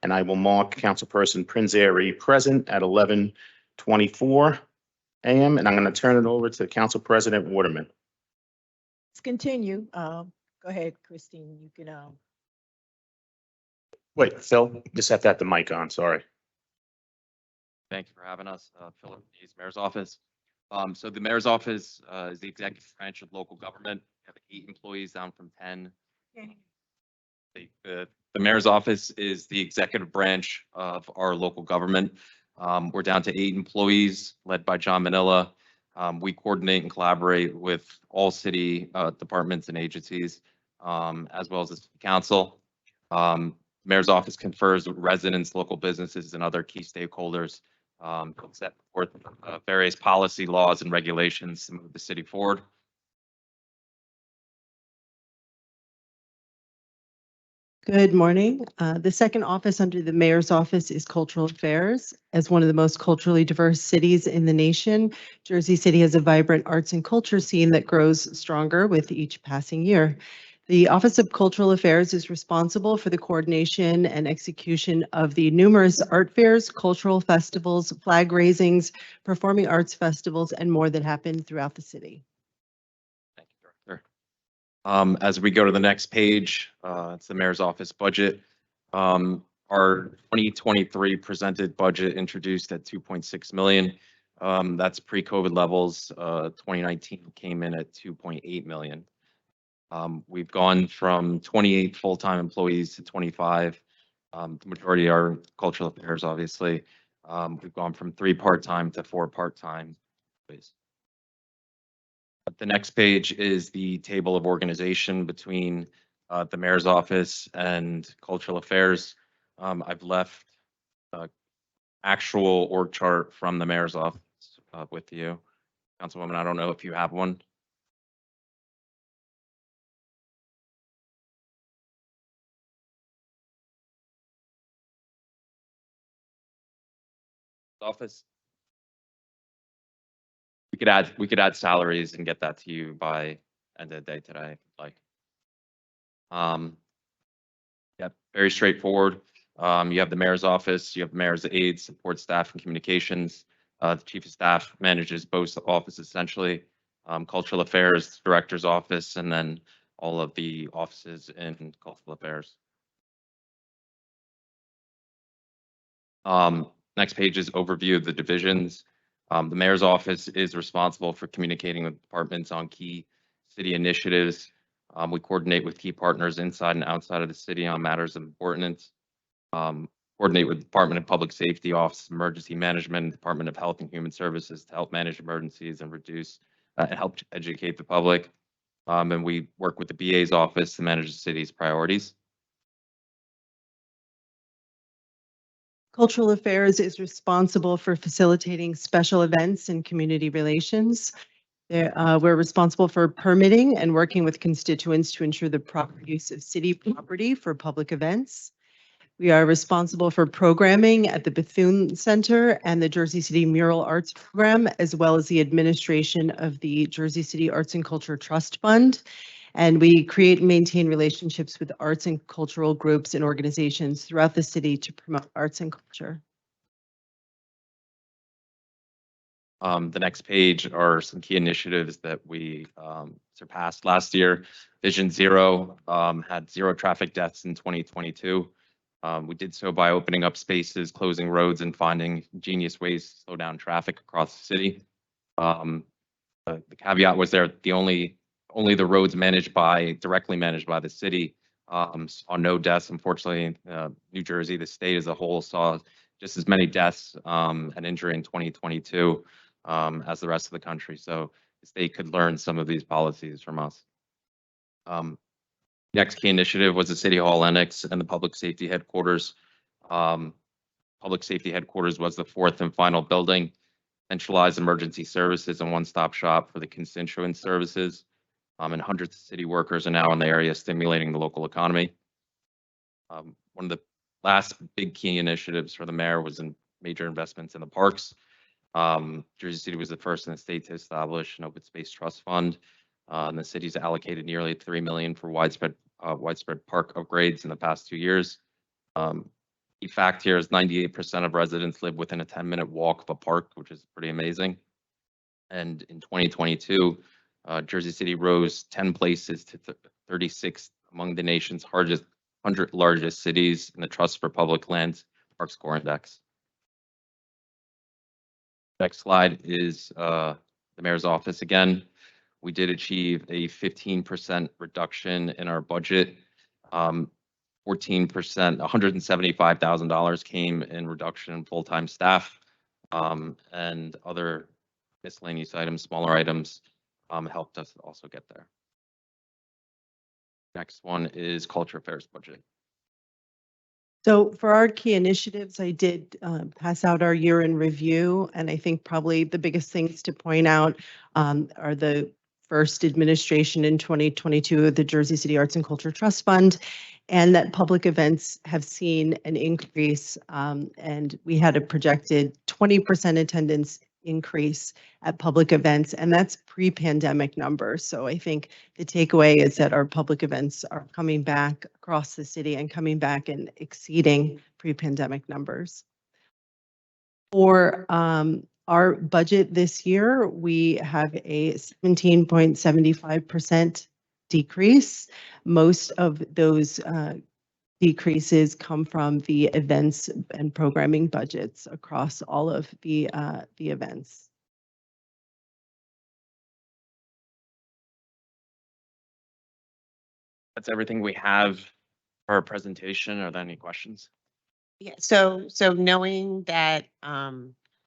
And I will mark Councilperson Prinzary present at 11:24 a.m. And I'm going to turn it over to Council President Waterman. Let's continue. Go ahead, Christine. You can, Wait, Phil, just have to have the mic on, sorry. Thank you for having us, Philip Dees, Mayor's Office. So the Mayor's Office is the executive branch of local government. We have 8 employees down from 10. The Mayor's Office is the executive branch of our local government. We're down to 8 employees led by John Manila. We coordinate and collaborate with all city departments and agencies, as well as the city council. Mayor's Office confers with residents, local businesses, and other key stakeholders to set forth various policy, laws, and regulations to move the city forward. Good morning. The second office under the mayor's office is Cultural Affairs. As one of the most culturally diverse cities in the nation, Jersey City has a vibrant arts and culture scene that grows stronger with each passing year. The Office of Cultural Affairs is responsible for the coordination and execution of the numerous art fairs, cultural festivals, flag raisings, performing arts festivals, and more that happen throughout the city. Thank you, Director. As we go to the next page, it's the Mayor's Office budget. Our 2023 presented budget introduced at 2.6 million. That's pre-COVID levels. 2019 came in at 2.8 million. We've gone from 28 full-time employees to 25. The majority are cultural affairs, obviously. We've gone from 3 part-time to 4 part-time employees. The next page is the table of organization between the mayor's office and cultural affairs. I've left actual org chart from the mayor's office with you. Councilwoman, I don't know if you have one. Office. We could add salaries and get that to you by end of the day today, if you'd like. Yep, very straightforward. You have the mayor's office, you have the mayor's aides, support staff, and communications. The chief of staff manages both offices essentially. Cultural affairs, director's office, and then all of the offices in cultural affairs. Next page is overview of the divisions. The mayor's office is responsible for communicating with departments on key city initiatives. We coordinate with key partners inside and outside of the city on matters of importance. Coordinate with the Department of Public Safety, Office of Emergency Management, Department of Health and Human Services to help manage emergencies and reduce and help educate the public. And we work with the BA's office to manage the city's priorities. Cultural Affairs is responsible for facilitating special events and community relations. We're responsible for permitting and working with constituents to ensure the proper use of city property for public events. We are responsible for programming at the Bethune Center and the Jersey City Mural Arts Program, as well as the administration of the Jersey City Arts and Culture Trust Fund. And we create and maintain relationships with arts and cultural groups and organizations throughout the city to promote arts and culture. The next page are some key initiatives that we surpassed last year. Vision Zero had 0 traffic deaths in 2022. We did so by opening up spaces, closing roads, and finding ingenious ways to slow down traffic across the city. The caveat was there, only the roads directly managed by the city saw no deaths. Unfortunately, New Jersey, the state as a whole, saw just as many deaths and injury in 2022 as the rest of the country. So the state could learn some of these policies from us. Next key initiative was the City Hall Annex and the Public Safety Headquarters. Public Safety Headquarters was the 4th and final building, centralized emergency services and one-stop shop for the constituent services. And hundreds of city workers are now in the area stimulating the local economy. One of the last big key initiatives for the mayor was in major investments in the parks. Jersey City was the first in the state to establish an open space trust fund. And the city's allocated nearly $3 million for widespread park upgrades in the past 2 years. Key fact here is 98% of residents live within a 10-minute walk of a park, which is pretty amazing. And in 2022, Jersey City rose 10 places to 36 among the nation's 100 largest cities in the Trust for Public Lands Park Score Index. Next slide is the mayor's office again. We did achieve a 15% reduction in our budget. 14%, $175,000 came in reduction in full-time staff, and other miscellaneous items, smaller items, helped us also get there. Next one is Culture Affairs budget. So for our key initiatives, I did pass out our year in review, and I think probably the biggest things to point out are the first administration in 2022 of the Jersey City Arts and Culture Trust Fund, and that public events have seen an increase, and we had a projected 20% attendance increase at public events, and that's pre-pandemic numbers. So I think the takeaway is that our public events are coming back across the city and coming back and exceeding pre-pandemic numbers. For our budget this year, we have a 17.75% decrease. Most of those decreases come from the events and programming budgets across all of the events. That's everything we have for our presentation. Are there any questions? Yeah, so knowing that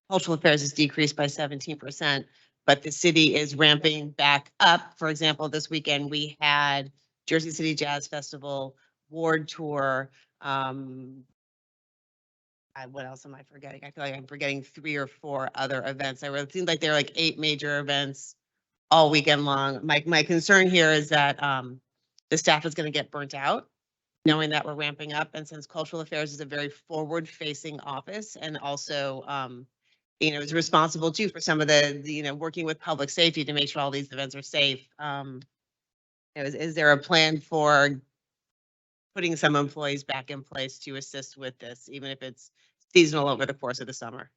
cultural affairs is decreased by 17%, but the city is ramping back up. For example, this weekend we had Jersey City Jazz Festival, Ward Tour. What else am I forgetting? I feel like I'm forgetting 3 or 4 other events. It seems like there are like 8 major events all weekend long. My concern here is that the staff is going to get burnt out, knowing that we're ramping up. And since Cultural Affairs is a very forward-facing office, and also, is responsible too for some of the working with public safety to make sure all these events are safe. Is there a plan for putting some employees back in place to assist with this, even if it's seasonal over the course of the summer?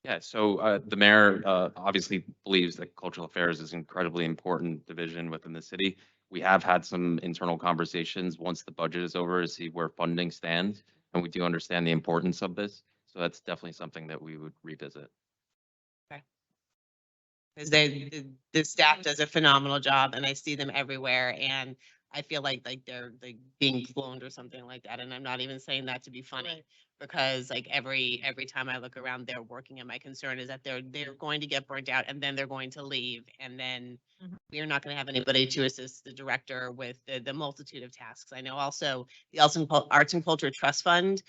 Yeah, so the mayor obviously believes that cultural affairs is an incredibly important division within the city. We have had some internal conversations once the budget is over to see where funding stands, and we do understand the importance of this. So that's definitely something that we would revisit. Okay. Because the staff does a phenomenal job, and I see them everywhere, and I feel like they're being cloned or something like that. And I'm not even saying that to be funny, because like every time I look around, they're working, and my concern is that they're going to get burnt out, and then they're going to leave, and then we're not going to have anybody to assist the director with the multitude of tasks. I know also the Arts and Culture Trust Fund,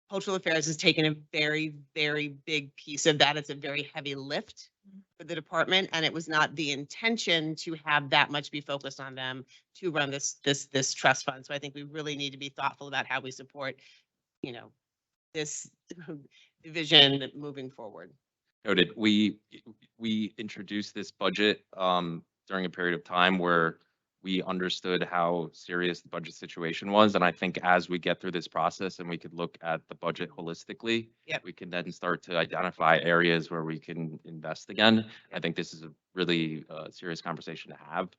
Cultural Affairs has taken a very, very big piece of that. It's a very heavy lift. for the department, and it was not the intention to have that much be focused on them to run this trust fund. So I think we really need to be thoughtful about how we support, you know, this division moving forward. Noted. We introduced this budget during a period of time where we understood how serious the budget situation was. And I think as we get through this process and we could look at the budget holistically, Yep. we can then start to identify areas where we can invest again. I think this is a really serious conversation to have.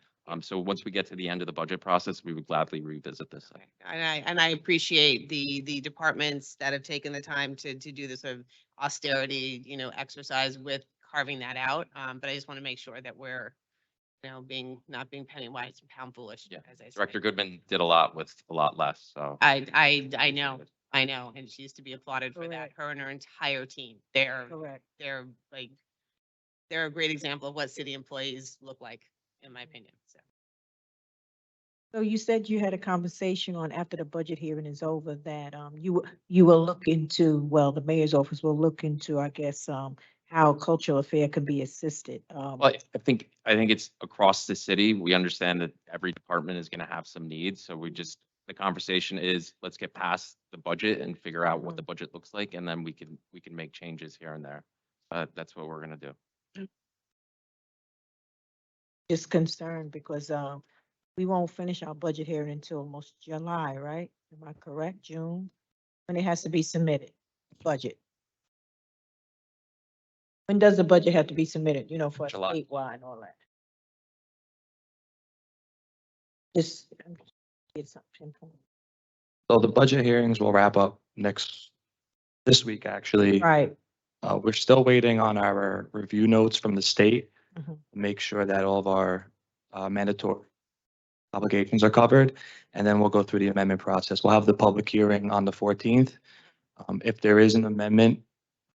So once we get to the end of the budget process, we would gladly revisit this. And I appreciate the departments that have taken the time to do this sort of austerity, you know, exercise with carving that out. But I just want to make sure that we're, you know, not being penny wise and pound foolish, Yeah. as I say. Director Goodman did a lot with a lot less, so. I know, and she's to be applauded for that, Correct. her and her entire team. They're Correct. they're a great example of what city employees look like, in my opinion, so. So you said you had a conversation on after the budget hearing is over that you will look into, well, the mayor's office will look into, I guess, how cultural affair can be assisted. Well, I think it's across the city. We understand that every department is gonna have some needs, so the conversation is, let's get past the budget and figure out what the budget looks like, and then we can make changes here and there. That's what we're gonna do. Just concerned because we won't finish our budget hearing until almost July, right? Am I correct? June? When it has to be submitted, budget. When does the budget have to be submitted, you know, for July. statewide and all that? Just get something. So the budget hearings will wrap up this week, actually. Right. We're still waiting on our review notes from the state. Mhm. Make sure that all of our mandatory obligations are covered, and then we'll go through the amendment process. We'll have the public hearing on the 14th. If there is an amendment,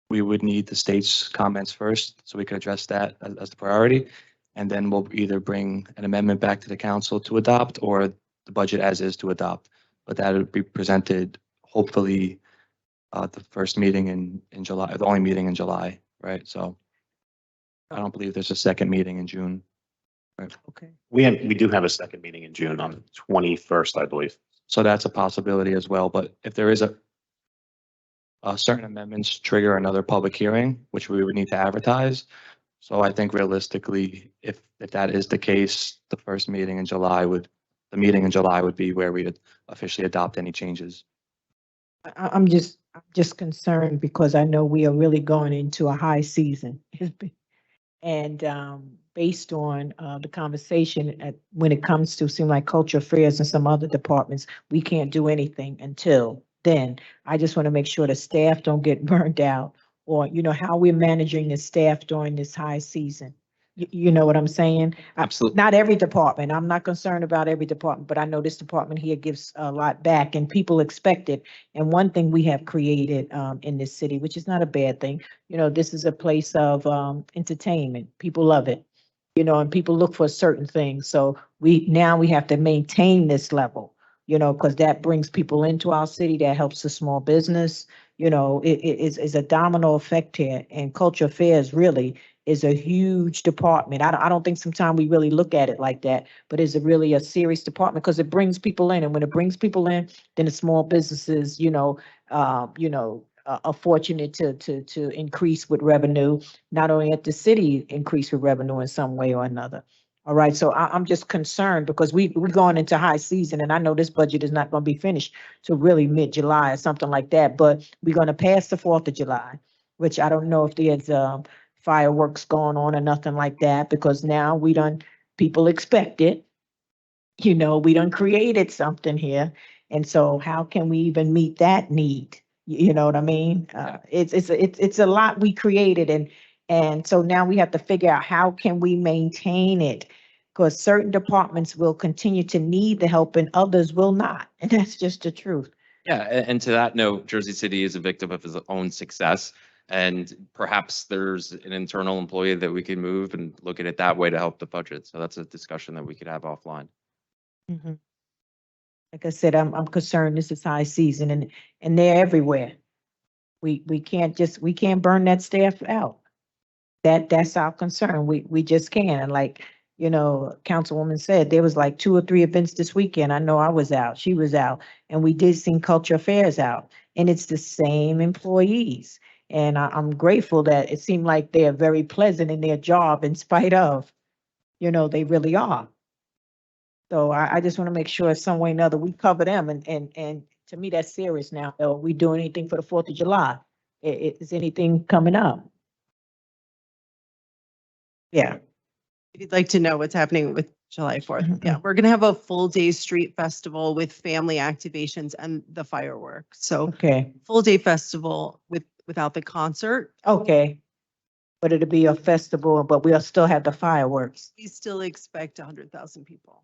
we would need the state's comments first, so we could address that as the priority. And then we'll either bring an amendment back to the council to adopt or the budget as is to adopt. But that would be presented hopefully the first meeting in July, the only meeting in July, right? So I don't believe there's a second meeting in June. Okay. We do have a second meeting in June on the 21st, I believe. So that's a possibility as well. But if there is a certain amendments trigger another public hearing, which we would need to advertise. So I think realistically, if that is the case, the meeting in July would be where we'd officially adopt any changes. I'm just concerned because I know we are really going into a high season. And based on the conversation when it comes to seem like culture affairs and some other departments, we can't do anything until then. I just want to make sure the staff don't get burned out, or, you know, how we're managing the staff during this high season. You know what I'm saying? Absolutely. Not every department. I'm not concerned about every department, but I know this department here gives a lot back and people expect it. And one thing we have created in this city, which is not a bad thing, you know, this is a place of entertainment. People love it, you know, and people look for certain things. So we have to maintain this level, you know, because that brings people into our city, that helps the small business. You know, it is a domino effect here, and culture affairs really is a huge department. I don't think sometimes we really look at it like that, but it's really a serious department because it brings people in, and when it brings people in, then the small businesses, are fortunate to increase with revenue, not only at the city, increase with revenue in some way or another. All right, so I'm just concerned because we're going into high season, and I know this budget is not going to be finished till really mid-July or something like that, but we're going to pass the 4th of July, which I don't know if there's fireworks going on or nothing like that, because now people expect it. You know, we done created something here, and so how can we even meet that need? You know what I mean? It's a lot we created, and so now we have to figure out how can we maintain it, because certain departments will continue to need the help and others will not, and that's just the truth. Yeah, and to that note, Jersey City is a victim of his own success. And perhaps there's an internal employee that we can move and look at it that way to help the budget. So that's a discussion that we could have offline. Mm-hmm. Like I said, I'm concerned this is high season and they're everywhere. We can't burn that staff out. That's our concern. We just can't. And like, you know, Councilwoman said, there was like 2 or 3 events this weekend. I know I was out, she was out, and we did sing Culture Affairs out. And it's the same employees. And I'm grateful that it seemed like they're very pleasant in their job in spite of, you know, they really are. So I just want to make sure some way or another we cover them and to me, that's serious now. Are we doing anything for the 4th of July? Is anything coming up? Yeah. If you'd like to know what's happening with July 4th, Mhm, yeah, we're gonna have a full day street festival with family activations and the fireworks. So Okay, full day festival without the concert. okay. But it'll be a festival, but we'll still have the fireworks. We still expect 100,000 people.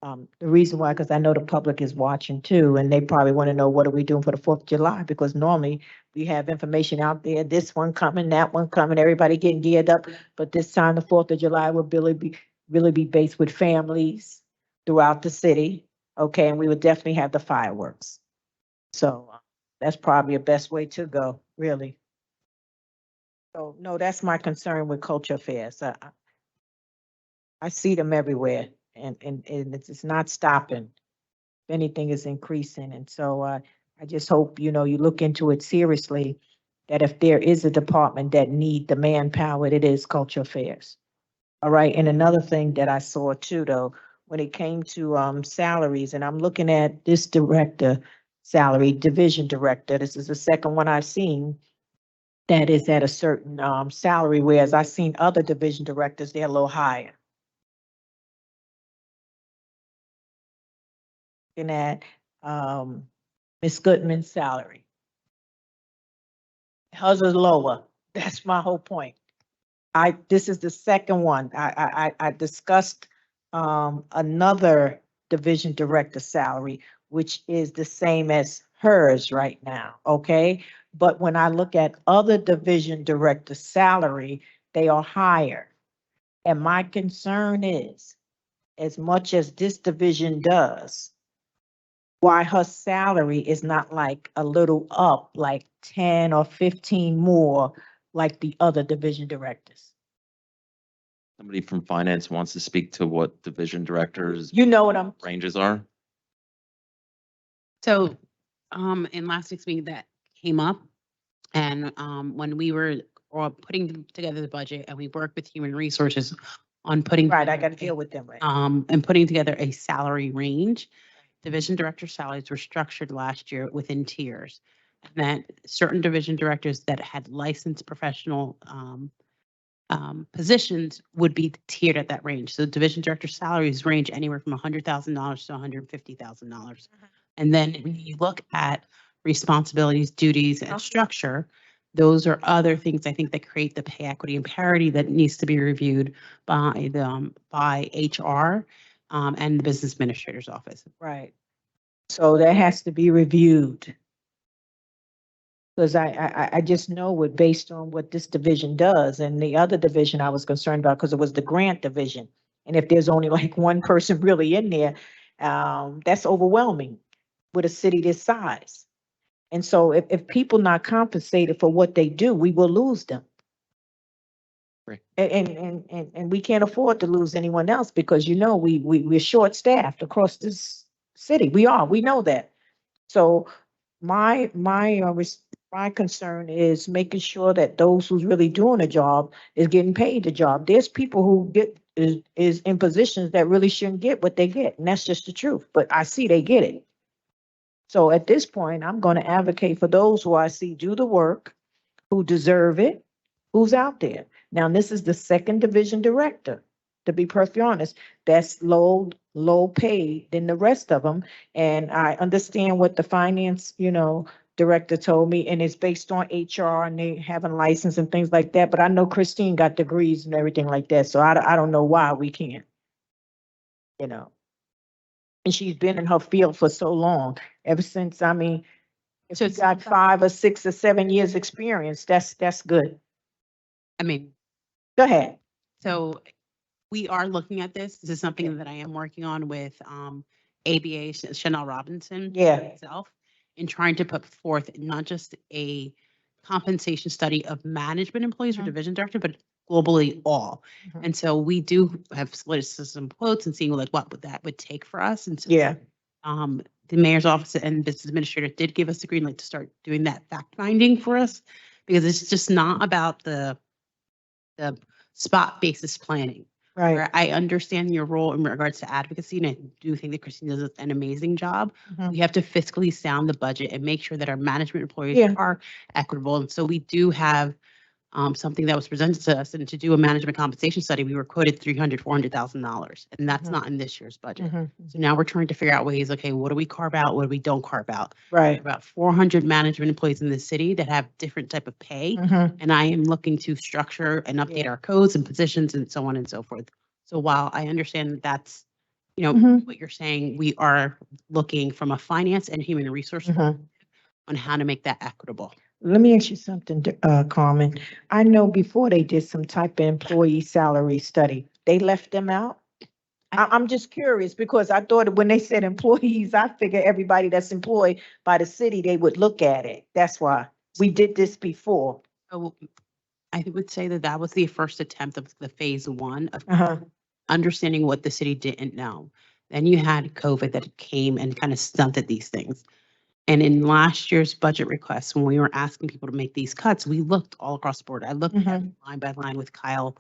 The reason why, because I know the public is watching too, and they probably want to know what are we doing for the 4th of July? Because normally we have information out there, this one coming, that one coming, everybody getting geared up. But this time, the 4th of July will really be based with families throughout the city. Okay, and we would definitely have the fireworks. So that's probably the best way to go, really. So no, that's my concern with Culture Affairs. I see them everywhere and it's not stopping. If anything is increasing. And so I just hope, you know, you look into it seriously, that if there is a department that need the manpower, it is Culture Affairs. All right. And another thing that I saw too, though, when it came to salaries, and I'm looking at this director salary, division director, this is the second one I've seen that is at a certain salary, whereas I've seen other division directors, they're a little higher. Looking at Ms. Goodman's salary. Hers is lower. That's my whole point. This is the second one. I discussed another division director salary, which is the same as hers right now, okay? But when I look at other division director salary, they are higher. And my concern is, as much as this division does, why her salary is not like a little up, like 10 or 15 more like the other division directors. Somebody from finance wants to speak to what division directors' You know what I'm, ranges are? So, in last week's meeting that came up, and, when we were putting together the budget and we worked with human resources on putting. right, I together gotta deal with them, right? And putting together a salary range. Division director salaries were structured last year within tiers. And that certain division directors that had licensed professional, positions would be tiered at that range. So division director salaries range anywhere from $100,000 to $150,000. And then when you look at responsibilities, duties, and structure, those are other things I think that create the pay equity and parity that needs to be reviewed by by HR and the business administrator's office. Right. So that has to be reviewed. Because I just know it based on what this division does, and the other division I was concerned about, because it was the grant division. And if there's only like one person really in there, that's overwhelming with a city this size. And so if people not compensated for what they do, we will lose them. Right. And we can't afford to lose anyone else, because, you know, we're short-staffed across this city. We know that. So my concern is making sure that those who's really doing a job is getting paid the job. There's people who is in positions that really shouldn't get what they get, and that's just the truth. But I see they get it. So at this point, I'm going to advocate for those who I see do the work, who deserve it, who's out there. Now, this is the second division director, to be perfectly honest, that's low paid than the rest of them. And I understand what the finance, you know, director told me, and it's based on HR and they having license and things like that. But I know Christine got degrees and everything like that. So I don't know why we can't, you know. And she's been in her field for so long, ever since, I mean, if So she's it's got 5 or 6 or 7 years experience, that's good. I mean, Go ahead. so we are looking at this. This is something that I am working on with ABA, Chanel Robinson. Yeah. Itself, in trying to put forth not just a compensation study of management employees or Mhm. division director, but globally all. Mhm. And so we do have solicited some quotes and seeing like what would that would take for us. And so Yeah. the mayor's office and business administrator did give us the green light to start doing that fact finding for us, because it's just not about the spot basis planning. Right. Where I understand your role in regards to advocacy, and I do think that Christine does an amazing job. Mhm. We have to fiscally sound the budget and make sure that our management employees Yeah. are equitable. And so we do have something that was presented to us, and to do a management compensation study, we were quoted $400,000, and that's Mhm. not in this year's budget. Mhm. So now we're trying to figure out ways, okay, what do we carve out? What do we don't carve out? Right. About 400 management employees in the city that have different type of pay. Mhm. And I am looking to structure and update Yeah. our codes and positions and so on and so forth. So while I understand that that's, Mhm. what you're saying, we are looking from a finance and human resource Mhm. on how to make that equitable. Let me ask you something, Carmen. I know before they did some type of employee salary study, they left them out. I'm just curious because I thought when they said employees, I figure everybody that's employed by the city, they would look at it. That's why we did this before. So I would say that that was the first attempt of the phase one of Uh-huh. understanding what the city didn't know. Then you had COVID that came and kind of stunted these things. And in last year's budget request, when we were asking people to make these cuts, we looked all across the board. I looked at Mhm. line by line with Kyle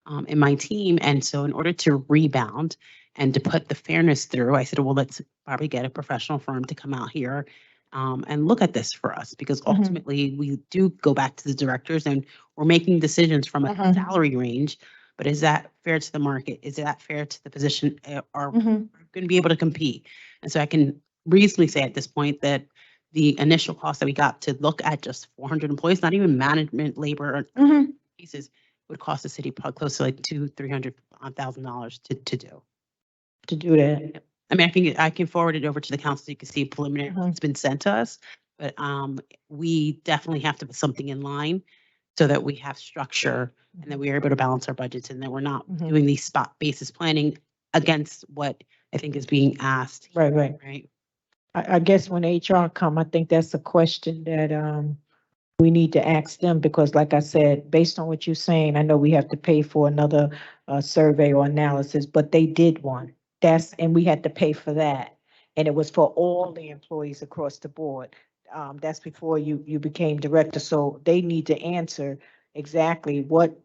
and my team. And so in order to rebound and to put the fairness through, I said, well, let's probably get a professional firm to come out here and look at this for us, because Mhm. ultimately we do go back to the directors and we're making decisions from a Mhm. salary range. But is that fair to the market? Is that fair to the position? Are we Mhm. going to be able to compete? And so I can reasonably say at this point that the initial cost that we got to look at just 400 employees, not even management, labor, or Mhm. pieces, would cost the city probably close to like $300,000 to do. To do that. I mean, I can forward it over to the council so you can see preliminary, Mhm. it's been sent to us. But we definitely have to put something in line so that we have structure and that we are able to balance our budgets, and that we're not Mhm. doing these spot basis planning against what I think is being asked. Right, right. Right. I guess when HR come, I think that's a question that we need to ask them, because like I said, based on what you're saying, I know we have to pay for another survey or analysis, but they did one. And we had to pay for that. And it was for all the employees across the board. That's before you became director, so they need to answer exactly what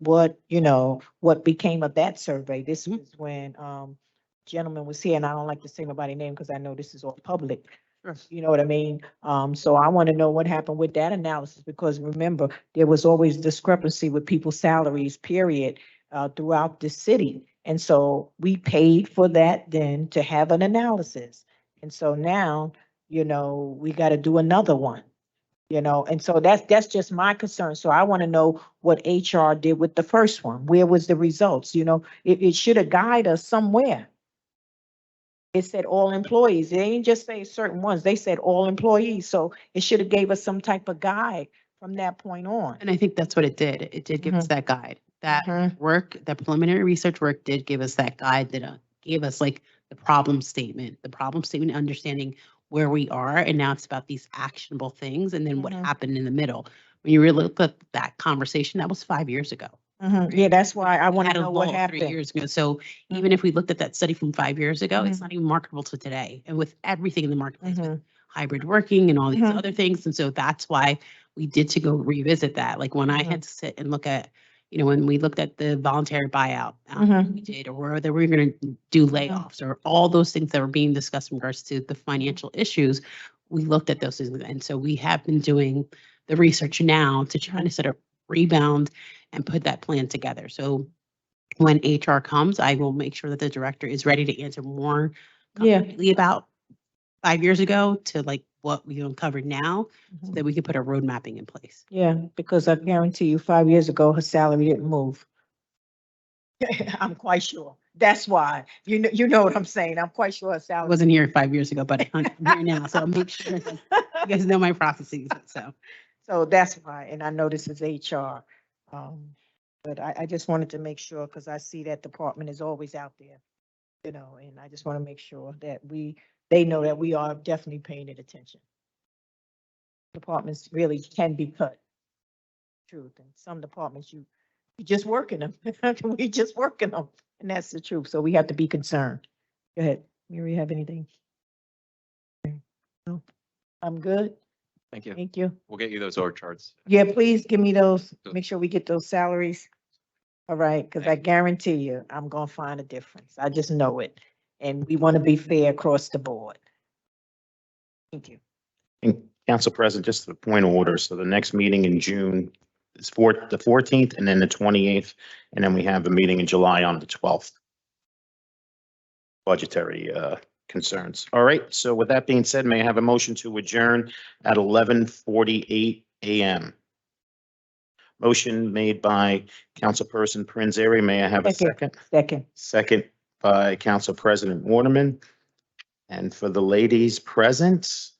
became of that survey. This was when gentleman was here, and I don't like to say nobody's name because I know this is all public. You know what I mean? So I want to know what happened with that analysis, because remember, there was always discrepancy with people's salaries, period, throughout the city. And so we paid for that then to have an analysis. And so now, we got to do another one, and so that's just my concern. So I want to know what HR did with the first one. Where was the results? It should have guided us somewhere. It said all employees. They didn't just say certain ones. They said all employees. So it should have gave us some type of guide from that point on. And I think that's what it did. It did give us that guide. That Mhm. work, that preliminary research work did give us that guide that gave us like the problem statement, understanding where we are. And now it's about these actionable things and then what Mhm. happened in the middle. When you really look at that conversation, that was 5 years ago. Mhm. Yeah, that's why I We want had to a know what lull 3 happened. years ago. So even if we looked at that study from 5 years ago, it's Mhm. not even marketable to today. And with everything in the marketplace, with Mhm. hybrid working and all these Mhm. other things. And so that's why we did to go revisit that. Like when I Mhm. had to sit and look at, when we looked at the voluntary buyout Mhm. we did, or whether we were going to do layoffs, or all those things that were being discussed in regards to the financial issues, we looked at those things. And so we have been doing the research now to try to set a rebound and put that plan together. So when HR comes, I will make sure that the director is ready to answer more Yeah. completely about 5 years ago to like what we uncovered now, so that we can put a road mapping in place. Yeah, because I guarantee you 5 years ago, her salary didn't move. I'm quite sure. That's why. You know what I'm saying. I'm quite sure her I salary. wasn't here 5 years ago, but I'm here now, so I'll make sure that you guys know my processes, so. So that's why, and I know this is HR. But I just wanted to make sure, because I see that department is always out there, and I just want to make sure that they know that we are definitely paying it attention. Departments really can be cut. truth. And some departments, you just working them. We just working them, and that's the truth. So we have to be concerned. Go ahead. Mary, you have anything? No, I'm good. Thank you. Thank you. We'll get you those org charts. Yeah, please give me those. Make sure we get those salaries. All right, because I guarantee you, I'm gonna find a difference. I just know it. And we want to be fair across the board. Thank you. And Council President, just a point of order. So the next meeting in June is the 14th and then the 28th. And then we have a meeting in July on the 12th. Budgetary concerns. All right. So with that being said, may I have a motion to adjourn at 11:48 a.m.? Motion made by Councilperson Prinzary. May I have a second? Second. Second by Council President Waterman. And for the ladies present,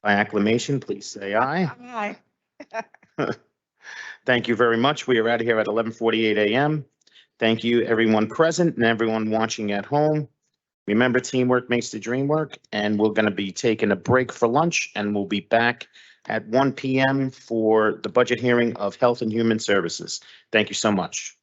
by acclamation, please say aye. Aye. Thank you very much. We are out of here at 11:48 a.m. Thank you, everyone present and everyone watching at home. Remember, teamwork makes the dream work, and we're going to be taking a break for lunch, and we'll be back at 1 p.m. for the budget hearing of Health and Human Services. Thank you so much.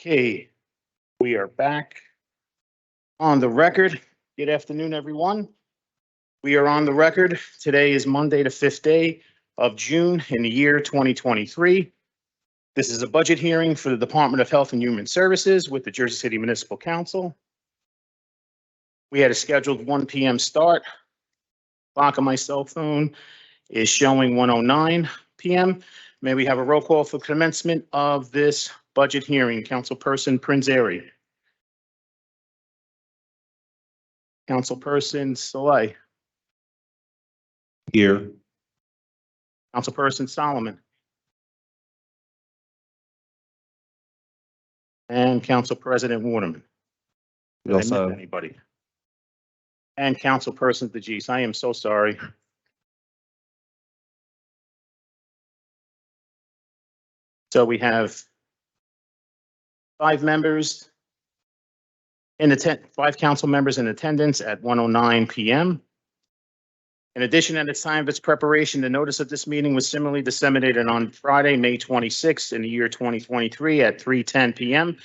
Okay, we are back on the record. Good afternoon, everyone. We are on the record. Today is Monday, the 5th day of June in the year 2023. This is a budget hearing for the Department of Health and Human Services with the Jersey City Municipal Council. We had a scheduled 1 p.m. start. Clock on my cell phone is showing 1:09 p.m. May we have a roll call for commencement of this budget hearing? Councilperson Prinzary. Councilperson Saleh. Here. Councilperson Solomon. And Council President Waterman. We Did I also miss have anybody? And Councilperson DeGise. I am so sorry. So we have 5 members five council members in attendance at 1:09 p.m. In addition, at the time of its preparation, the notice of this meeting was similarly disseminated on Friday, May 26th in the year 2023 at 3:10 p.m.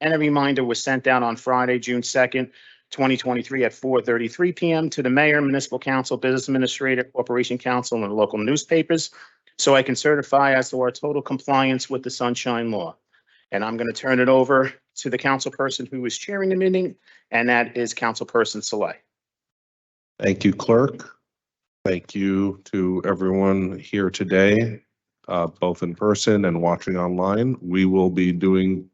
And a reminder was sent out on Friday, June 2nd, 2023 at 4:33 p.m. to the mayor, municipal council, business administrator, corporation council, and local newspapers, so I can certify as to our total compliance with the Sunshine Law. And I'm going to turn it over to the council person who is chairing the meeting, and that is Councilperson Saleh. Thank you, clerk. Thank you to everyone here today, both in person and watching online. We will be doing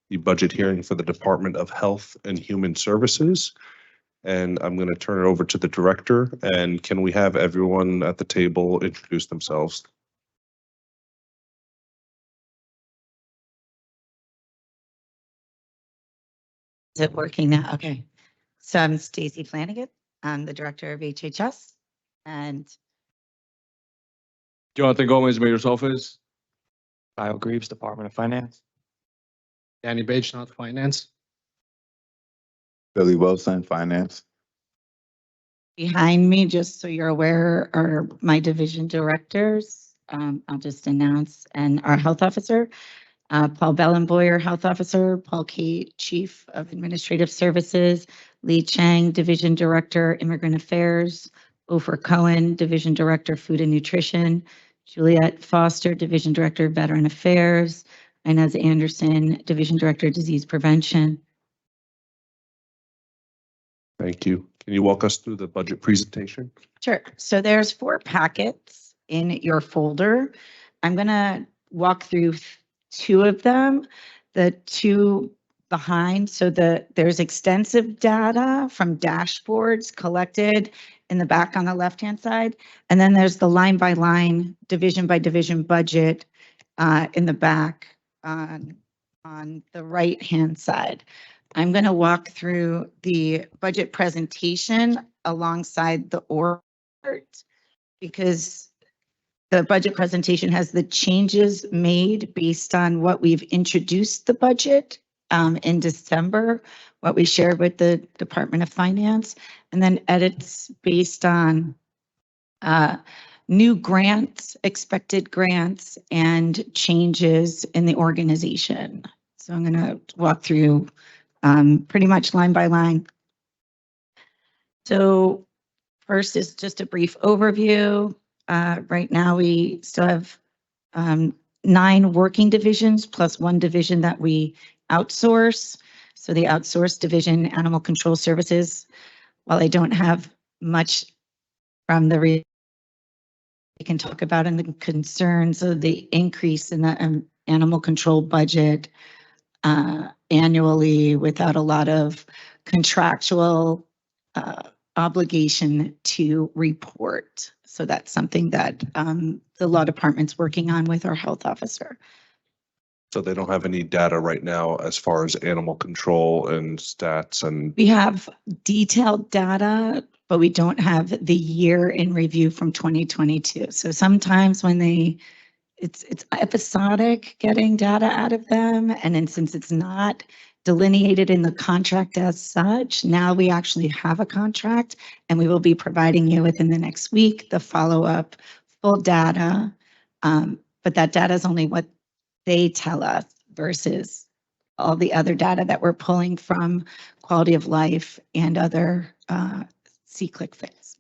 the budget hearing for the Department of Health and Human Services. And I'm going to turn it over to the director. And can we have everyone at the table introduce themselves? Is it working now? Okay. So I'm Stacy Flanagan. I'm the director of HHS, and Jonathan Gomez, Mayor's Office. Kyle Greaves, Department of Finance. Danny Page, not Finance. Billy Wilson, Finance. behind me, just so you're aware, are my division directors. I'll just announce, and our health officer, Paul Bellenboyer, health officer, Paul Kate, Chief of Administrative Services, Lee Chang, Division Director, Immigrant Affairs, Ofer Cohen, Division Director, Food and Nutrition, Juliet Foster, Division Director, Veteran Affairs, Inez Anderson, Division Director, Disease Prevention. Thank you. Can you walk us through the budget presentation? Sure. So there's 4 packets in your folder. I'm going to walk through 2 of them, the 2 behind. So there's extensive data from dashboards collected in the back on the left-hand side. And then there's the line by line, division by division budget in the back on the right-hand side. I'm going to walk through the budget presentation alongside the org because the budget presentation has the changes made based on what we've introduced the budget in December, what we shared with the Department of Finance, and then edits based on new grants, expected grants, and changes in the organization. So I'm going to walk through pretty much line by line. So first is just a brief overview. Right now we still have 9 working divisions plus 1 division that we outsource. So the outsourced division, Animal Control Services, while I don't have much from the we can talk about in the concerns of the increase in the animal control budget annually without a lot of contractual obligation to report. So that's something that the law department's working on with our health officer. So they don't have any data right now as far as animal control and stats and. We have detailed data, but we don't have the year in review from 2022. So sometimes when it's episodic getting data out of them. And then since it's not delineated in the contract as such, now we actually have a contract and we will be providing you within the next week, the follow-up full data. But that data is only what they tell us versus all the other data that we're pulling from quality of life and other C-click things.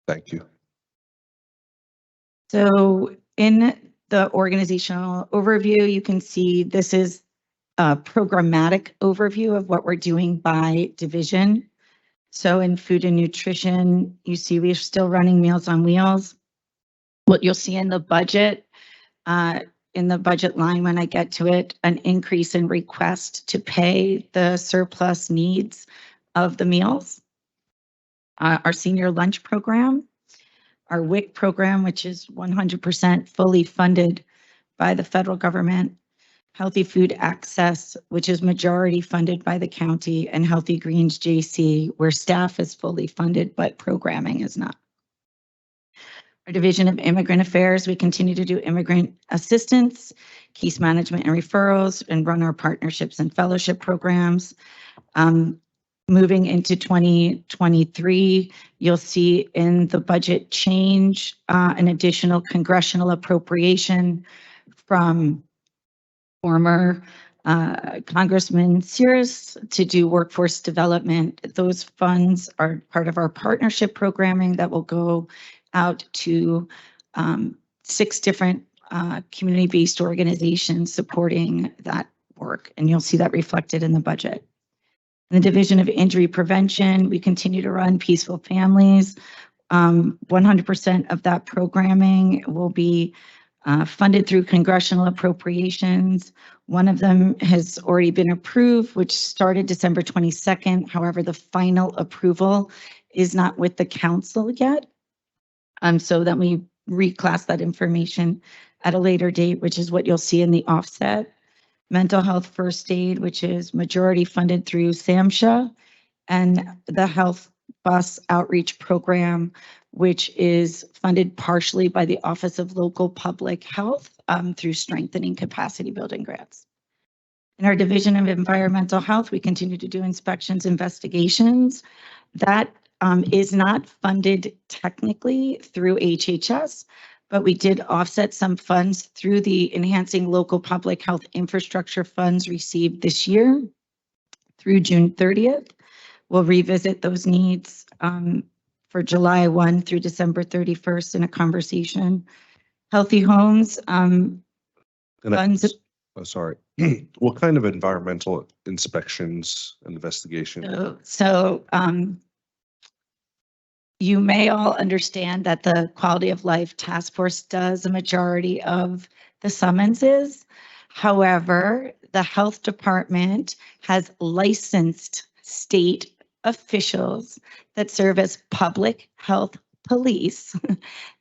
Thank you. So in the organizational overview, you can see this is a programmatic overview of what we're doing by division. So in food and nutrition, you see we're still running Meals on Wheels. What you'll see in the budget line when I get to it, an increase in request to pay the surplus needs of the meals. Our senior lunch program, our WIC program, which is 100% fully funded by the federal government, Healthy Food Access, which is majority funded by the county, and Healthy Greens JC, where staff is fully funded, but programming is not. Our Division of Immigrant Affairs, we continue to do immigrant assistance, case management and referrals, and run our partnerships and fellowship programs. Moving into 2023, you'll see in the budget change an additional congressional appropriation from former Congressman Sears to do workforce development. Those funds are part of our partnership programming that will go out to 6 different community-based organizations supporting that work, and you'll see that reflected in the budget. In the Division of Injury Prevention, we continue to run Peaceful Families. 100% of that programming will be funded through congressional appropriations. One of them has already been approved, which started December 22nd. However, the final approval is not with the council yet. So that we reclass that information at a later date, which is what you'll see in the offset. Mental health first aid, which is majority funded through SAMHSA, and the health bus outreach program, which is funded partially by the Office of Local Public Health through strengthening capacity building grants. In our Division of Environmental Health, we continue to do inspections, investigations. That is not funded technically through HHS, but we did offset some funds through the Enhancing Local Public Health Infrastructure funds received this year through June 30th. We'll revisit those needs for July 1 through December 31st in a conversation. Healthy Homes funds. Oh, sorry. What kind of environmental inspections and investigation? So you may all understand that the Quality of Life Task Force does a majority of the summonses. However, the health department has licensed state officials that serve as public health police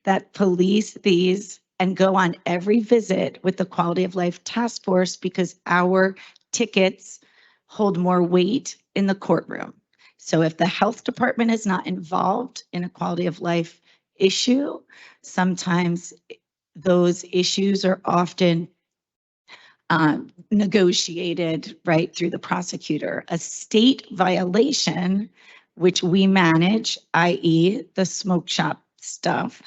that police these and go on every visit with the Quality of Life Task Force because our tickets hold more weight in the courtroom. So if the health department is not involved in a quality of life issue, sometimes those issues are often negotiated right through the prosecutor. A state violation, which we manage, i.e. the smoke shop stuff,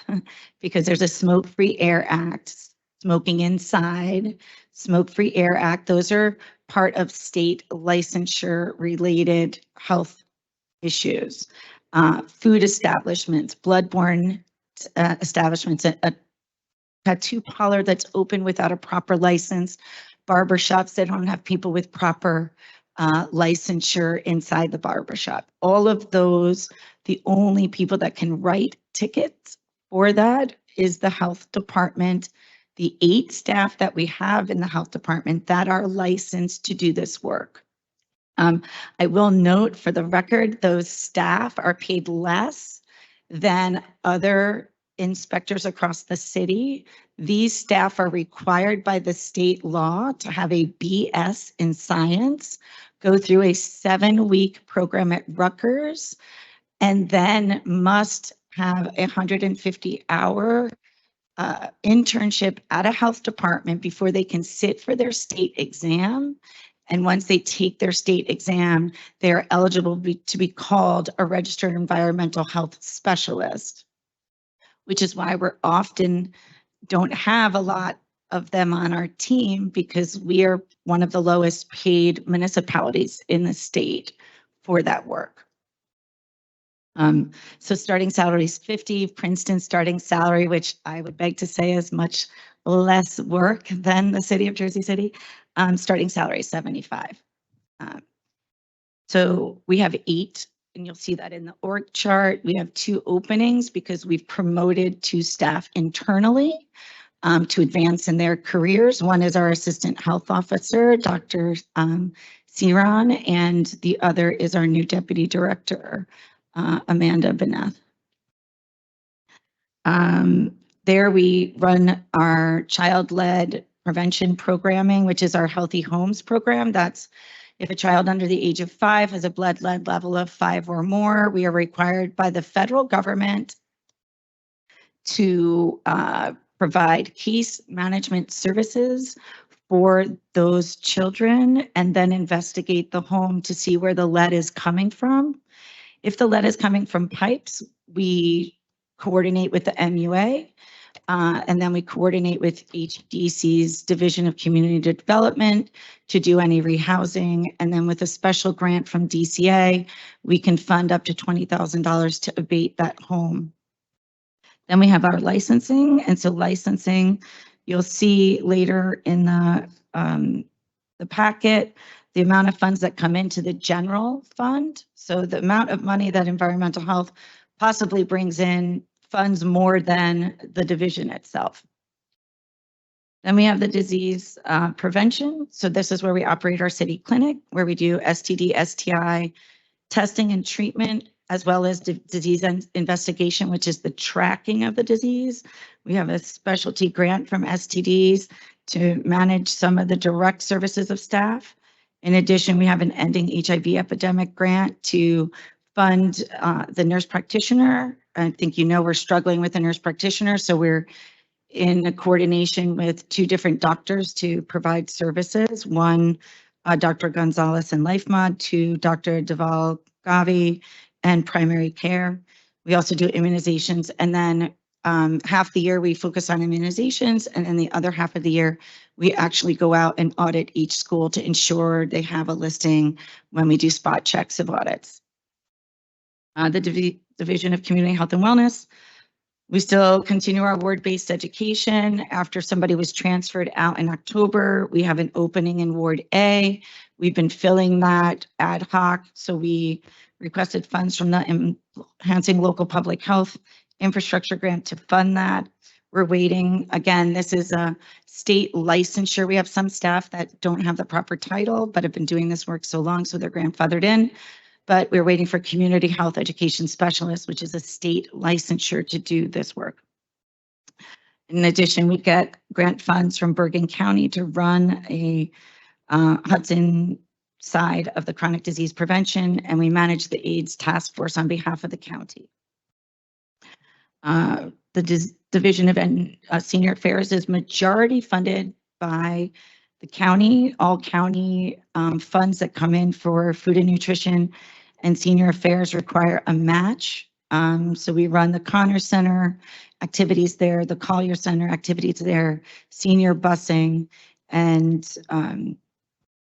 because there's a Smoke-Free Air Act, smoking inside, Smoke-Free Air Act, those are part of state licensure related health issues. Food establishments, bloodborne establishments, a tattoo parlor that's open without a proper license, barbershops that don't have people with proper licensure inside the barbershop. All of those, the only people that can write tickets for that is the health department, the 8 staff that we have in the health department that are licensed to do this work. I will note for the record, those staff are paid less than other inspectors across the city. These staff are required by the state law to have a BS in science, go through a 7-week program at Rutgers, and then must have a 150-hour internship at a health department before they can sit for their state exam. And once they take their state exam, they are eligible to be called a registered environmental health specialist, which is why we're often don't have a lot of them on our team because we are one of the lowest paid municipalities in the state for that work. So starting salary is 50, Princeton starting salary, which I would beg to say is much less work than the city of Jersey City, starting salary is 75. So we have 8, and you'll see that in the org chart. We have 2 openings because we've promoted 2 staff internally to advance in their careers. One is our assistant health officer, Dr. Ciron, and the other is our new deputy director, Amanda Beneth. There we run our child-led prevention programming, which is our Healthy Homes program. That's if a child under the age of 5 has a blood lead level of 5 or more, we are required by the federal government to provide case management services for those children and then investigate the home to see where the lead is coming from. If the lead is coming from pipes, we coordinate with the MUA, and then we coordinate with HDC's Division of Community Development to do any rehousing. And then with a special grant from DCA, we can fund up to $20,000 to abate that home. Then we have our licensing. And so licensing, you'll see later in the packet, the amount of funds that come into the general fund. So the amount of money that environmental health possibly brings in funds more than the division itself. Then we have the disease prevention. So this is where we operate our city clinic, where we do STD, STI testing and treatment, as well as disease investigation, which is the tracking of the disease. We have a specialty grant from STDs to manage some of the direct services of staff. In addition, we have an Ending HIV Epidemic grant to fund the nurse practitioner. I think you know we're struggling with a nurse practitioner, so we're in a coordination with 2 different doctors to provide services. One, Dr. Gonzalez and LifeMod, 2, Dr. Deval Gavi and primary care. We also do immunizations, and then half the year we focus on immunizations, and then the other half of the year we actually go out and audit each school to ensure they have a listing when we do spot checks of audits. The Division of Community Health and Wellness, we still continue our ward-based education. After somebody was transferred out in October, we have an opening in Ward A. We've been filling that ad hoc, so we requested funds from the Enhancing Local Public Health Infrastructure Grant to fund that. We're waiting. Again, this is a state licensure. We have some staff that don't have the proper title, but have been doing this work so long, so they're grandfathered in. But we're waiting for community health education specialists, which is a state licensure to do this work. In addition, we get grant funds from Bergen County to run a Hudson side of the chronic disease prevention, and we manage the AIDS task force on behalf of the county. The Division of Senior Affairs is majority funded by the county. All county funds that come in for food and nutrition and senior affairs require a match. So we run the Connor Center activities there, the Collier Center activities there, senior busing, and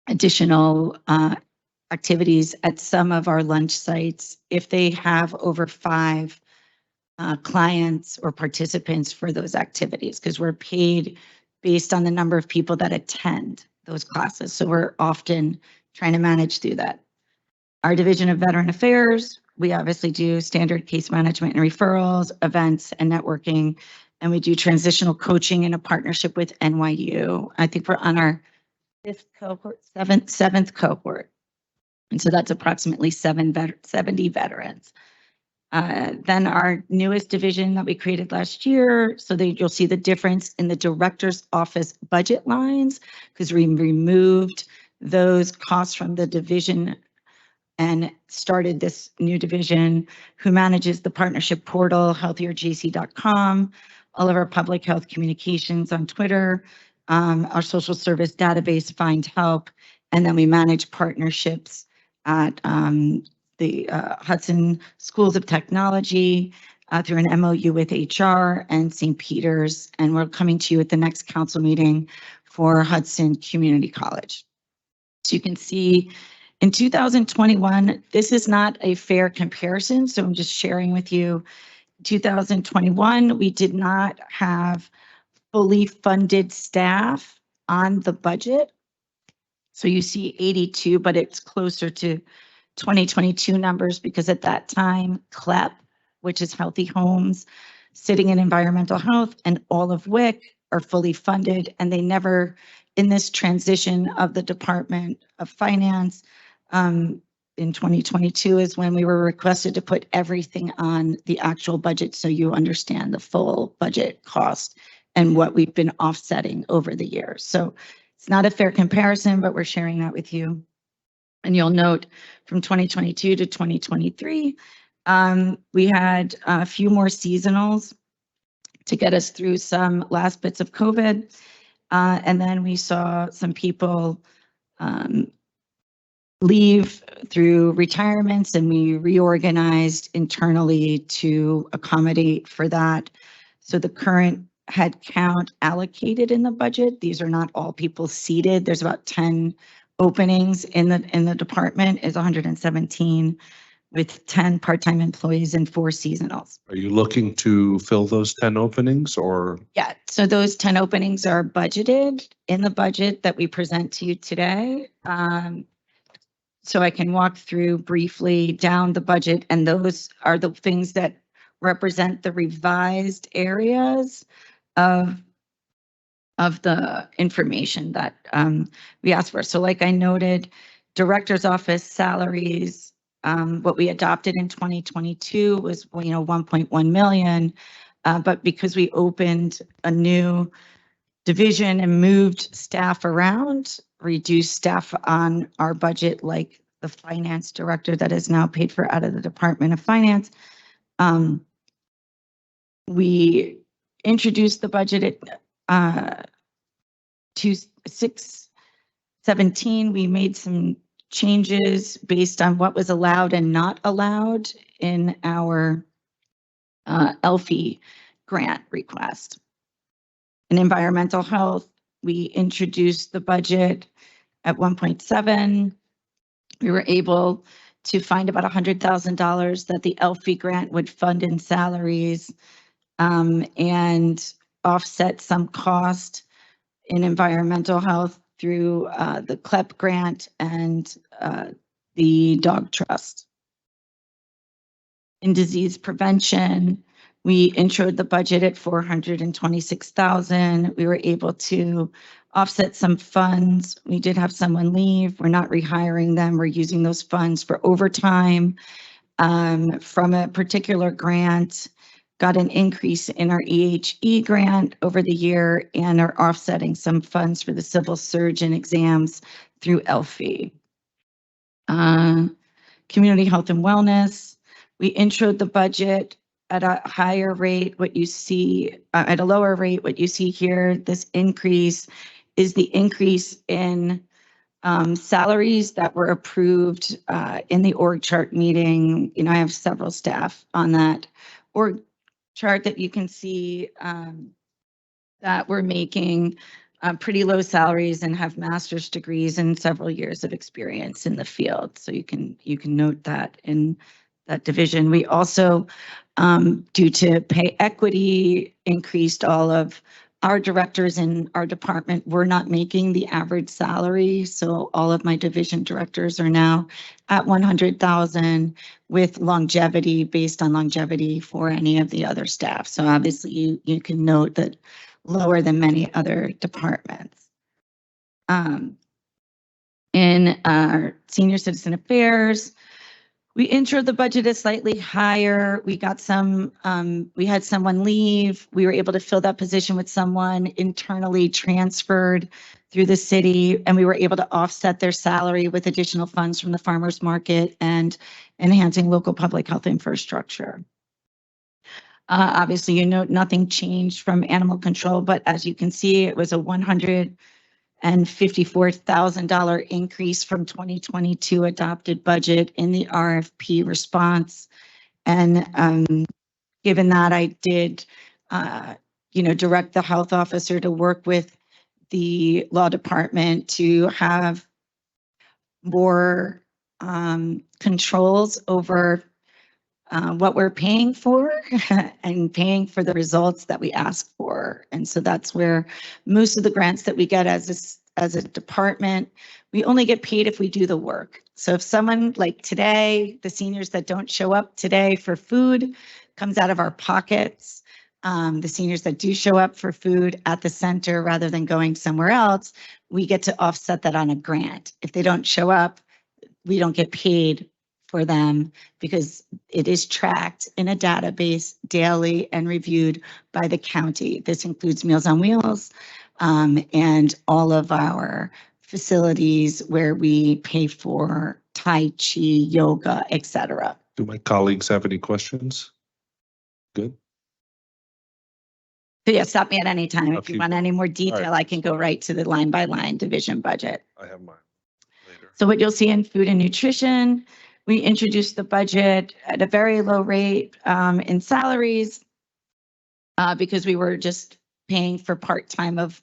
additional activities at some of our lunch sites if they have over 5 clients or participants for those activities, because we're paid based on the number of people that attend those classes. So we're often trying to manage through that. Our Division of Veteran Affairs, we obviously do standard case management and referrals, events and networking, and we do transitional coaching in a partnership with NYU. I think we're on our 5th cohort, seventh cohort. And so that's approximately 70 veterans. Then our newest division that we created last year, so that you'll see the difference in the director's office budget lines, because we removed those costs from the division and started this new division who manages the partnership portal, healthierjc.com, all of our public health communications on Twitter, our social service database, Find Help, and then we manage partnerships at the Hudson Schools of Technology, through an MOU with HR and St. Peter's, and we're coming to you at the next council meeting for Hudson Community College. So you can see in 2021, this is not a fair comparison, so I'm just sharing with you. 2021, we did not have fully funded staff on the budget. So you see 82, but it's closer to 2022 numbers because at that time, CLEP, which is Healthy Homes, Sitting in Environmental Health, and all of WIC are fully funded, and they never, in this transition of the Department of Finance, in 2022 is when we were requested to put everything on the actual budget so you understand the full budget cost and what we've been offsetting over the years. So it's not a fair comparison, but we're sharing that with you. And you'll note from 2022 to 2023, we had a few more seasonals to get us through some last bits of COVID. And then we saw some people leave through retirements, and we reorganized internally to accommodate for that. So the current head count allocated in the budget, these are not all people seated. There's about 10 openings in the department, is 117 with 10 part-time employees and 4 seasonals. Are you looking to fill those 10 openings or? Yeah, so those 10 openings are budgeted in the budget that we present to you today. So I can walk through briefly down the budget, and those are the things that represent the revised areas of the information that we asked for. So like I noted, director's office salaries, what we adopted in 2022 was, 1.1 million. But because we opened a new division and moved staff around, reduced staff on our budget, like the finance director that is now paid for out of the Department of Finance. We introduced the budget at 617. We made some changes based on what was allowed and not allowed in our ELFI grant request. In environmental health, we introduced the budget at 1.7. We were able to find about $100,000 that the ELFI grant would fund in salaries and offset some cost in environmental health through the CLEP grant and the dog trust. In disease prevention, we introed the budget at $426,000. We were able to offset some funds. We did have someone leave. We're not rehiring them. We're using those funds for overtime from a particular grant. Got an increase in our EHE grant over the year and are offsetting some funds for the civil surgeon exams through ELFI. Community health and wellness, we introed the budget at a higher rate. What you see at a lower rate, what you see here, this increase is the increase in salaries that were approved in the org chart meeting. I have several staff on that org chart that you can see that we're making pretty low salaries and have master's degrees and several years of experience in the field. So you can note that in that division. We also, due to pay equity, increased all of our directors in our department. We're not making the average salary, so all of my division directors are now at 100,000 with longevity, based on longevity for any of the other staff. So obviously you can note that lower than many other departments. In our senior citizen affairs, we introed the budget is slightly higher. We got some, we had someone leave. We were able to fill that position with someone internally transferred through the city, and we were able to offset their salary with additional funds from the farmers market and enhancing local public health infrastructure. Obviously, nothing changed from animal control, but as you can see, it was a $154,000 increase from 2022 adopted budget in the RFP response. And given that I did, direct the health officer to work with the law department to have more controls over what we're paying for and paying for the results that we ask for. And so that's where most of the grants that we get as a department, we only get paid if we do the work. So if someone like today, the seniors that don't show up today for food comes out of our pockets, the seniors that do show up for food at the center rather than going somewhere else, we get to offset that on a grant. If they don't show up, we don't get paid for them because it is tracked in a database daily and reviewed by the county. This includes Meals on Wheels and all of our facilities where we pay for Tai Chi, yoga, etc. Do my colleagues have any questions? Good. So yeah, stop me at any time. I'll If you keep want any more detail, I can go right to the line by line division budget. I have mine later. So what you'll see in food and nutrition, we introduced the budget at a very low rate in salaries because we were just paying for part-time of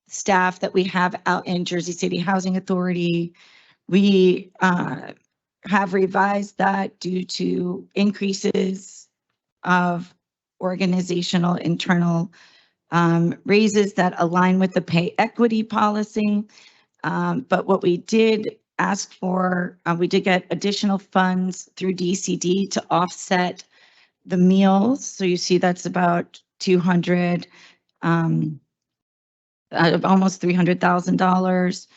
staff that we have out in Jersey City Housing Authority. We have revised that due to increases of organizational internal raises that align with the pay equity policy. But what we did ask for, we did get additional funds through DCD to offset the meals. So you see that's about 200, almost $300,000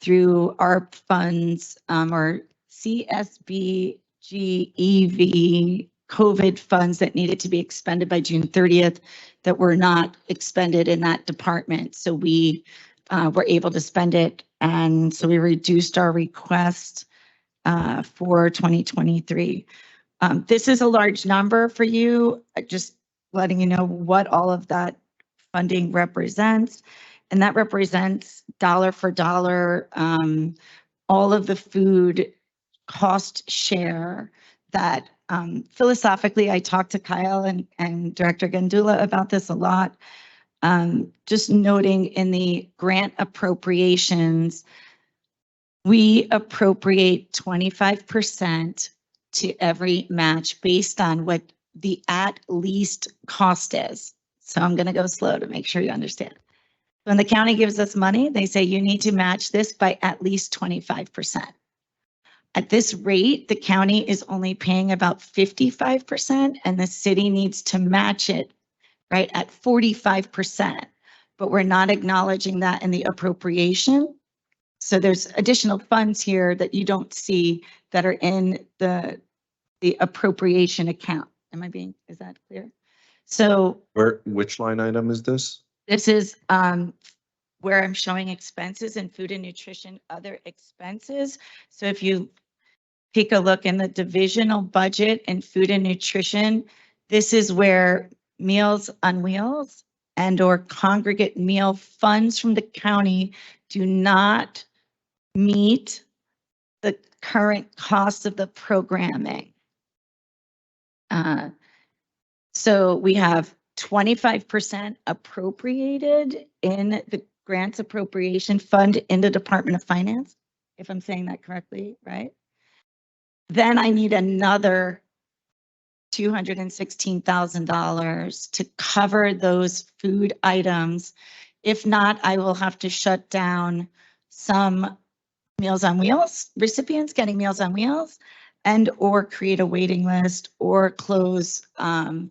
through ARP funds or CSBGEV COVID funds that needed to be expended by June 30th that were not expended in that department. So we were able to spend it. And so we reduced our request for 2023. This is a large number for you, just letting you know what all of that funding represents. And that represents dollar for dollar, all of the food cost share that philosophically, I talked to Kyle and Director Gandula about this a lot. Just noting in the grant appropriations, we appropriate 25% to every match based on what the at least cost is. So I'm going to go slow to make sure you understand. When the county gives us money, they say you need to match this by at least 25%. At this rate, the county is only paying about 55% and the city needs to match it, right, at 45%. But we're not acknowledging that in the appropriation. So there's additional funds here that you don't see that are in the appropriation account. Is that clear? So Which line item is this? this is where I'm showing expenses in food and nutrition, other expenses. So if you take a look in the divisional budget in food and nutrition, this is where Meals on Wheels and or congregate meal funds from the county do not meet the current cost of the programming. So we have 25% appropriated in the grants appropriation fund in the Department of Finance, if I'm saying that correctly, right? Then I need another $216,000 to cover those food items. If not, I will have to shut down some Meals on Wheels, recipients getting Meals on Wheels, and or create a waiting list or close. How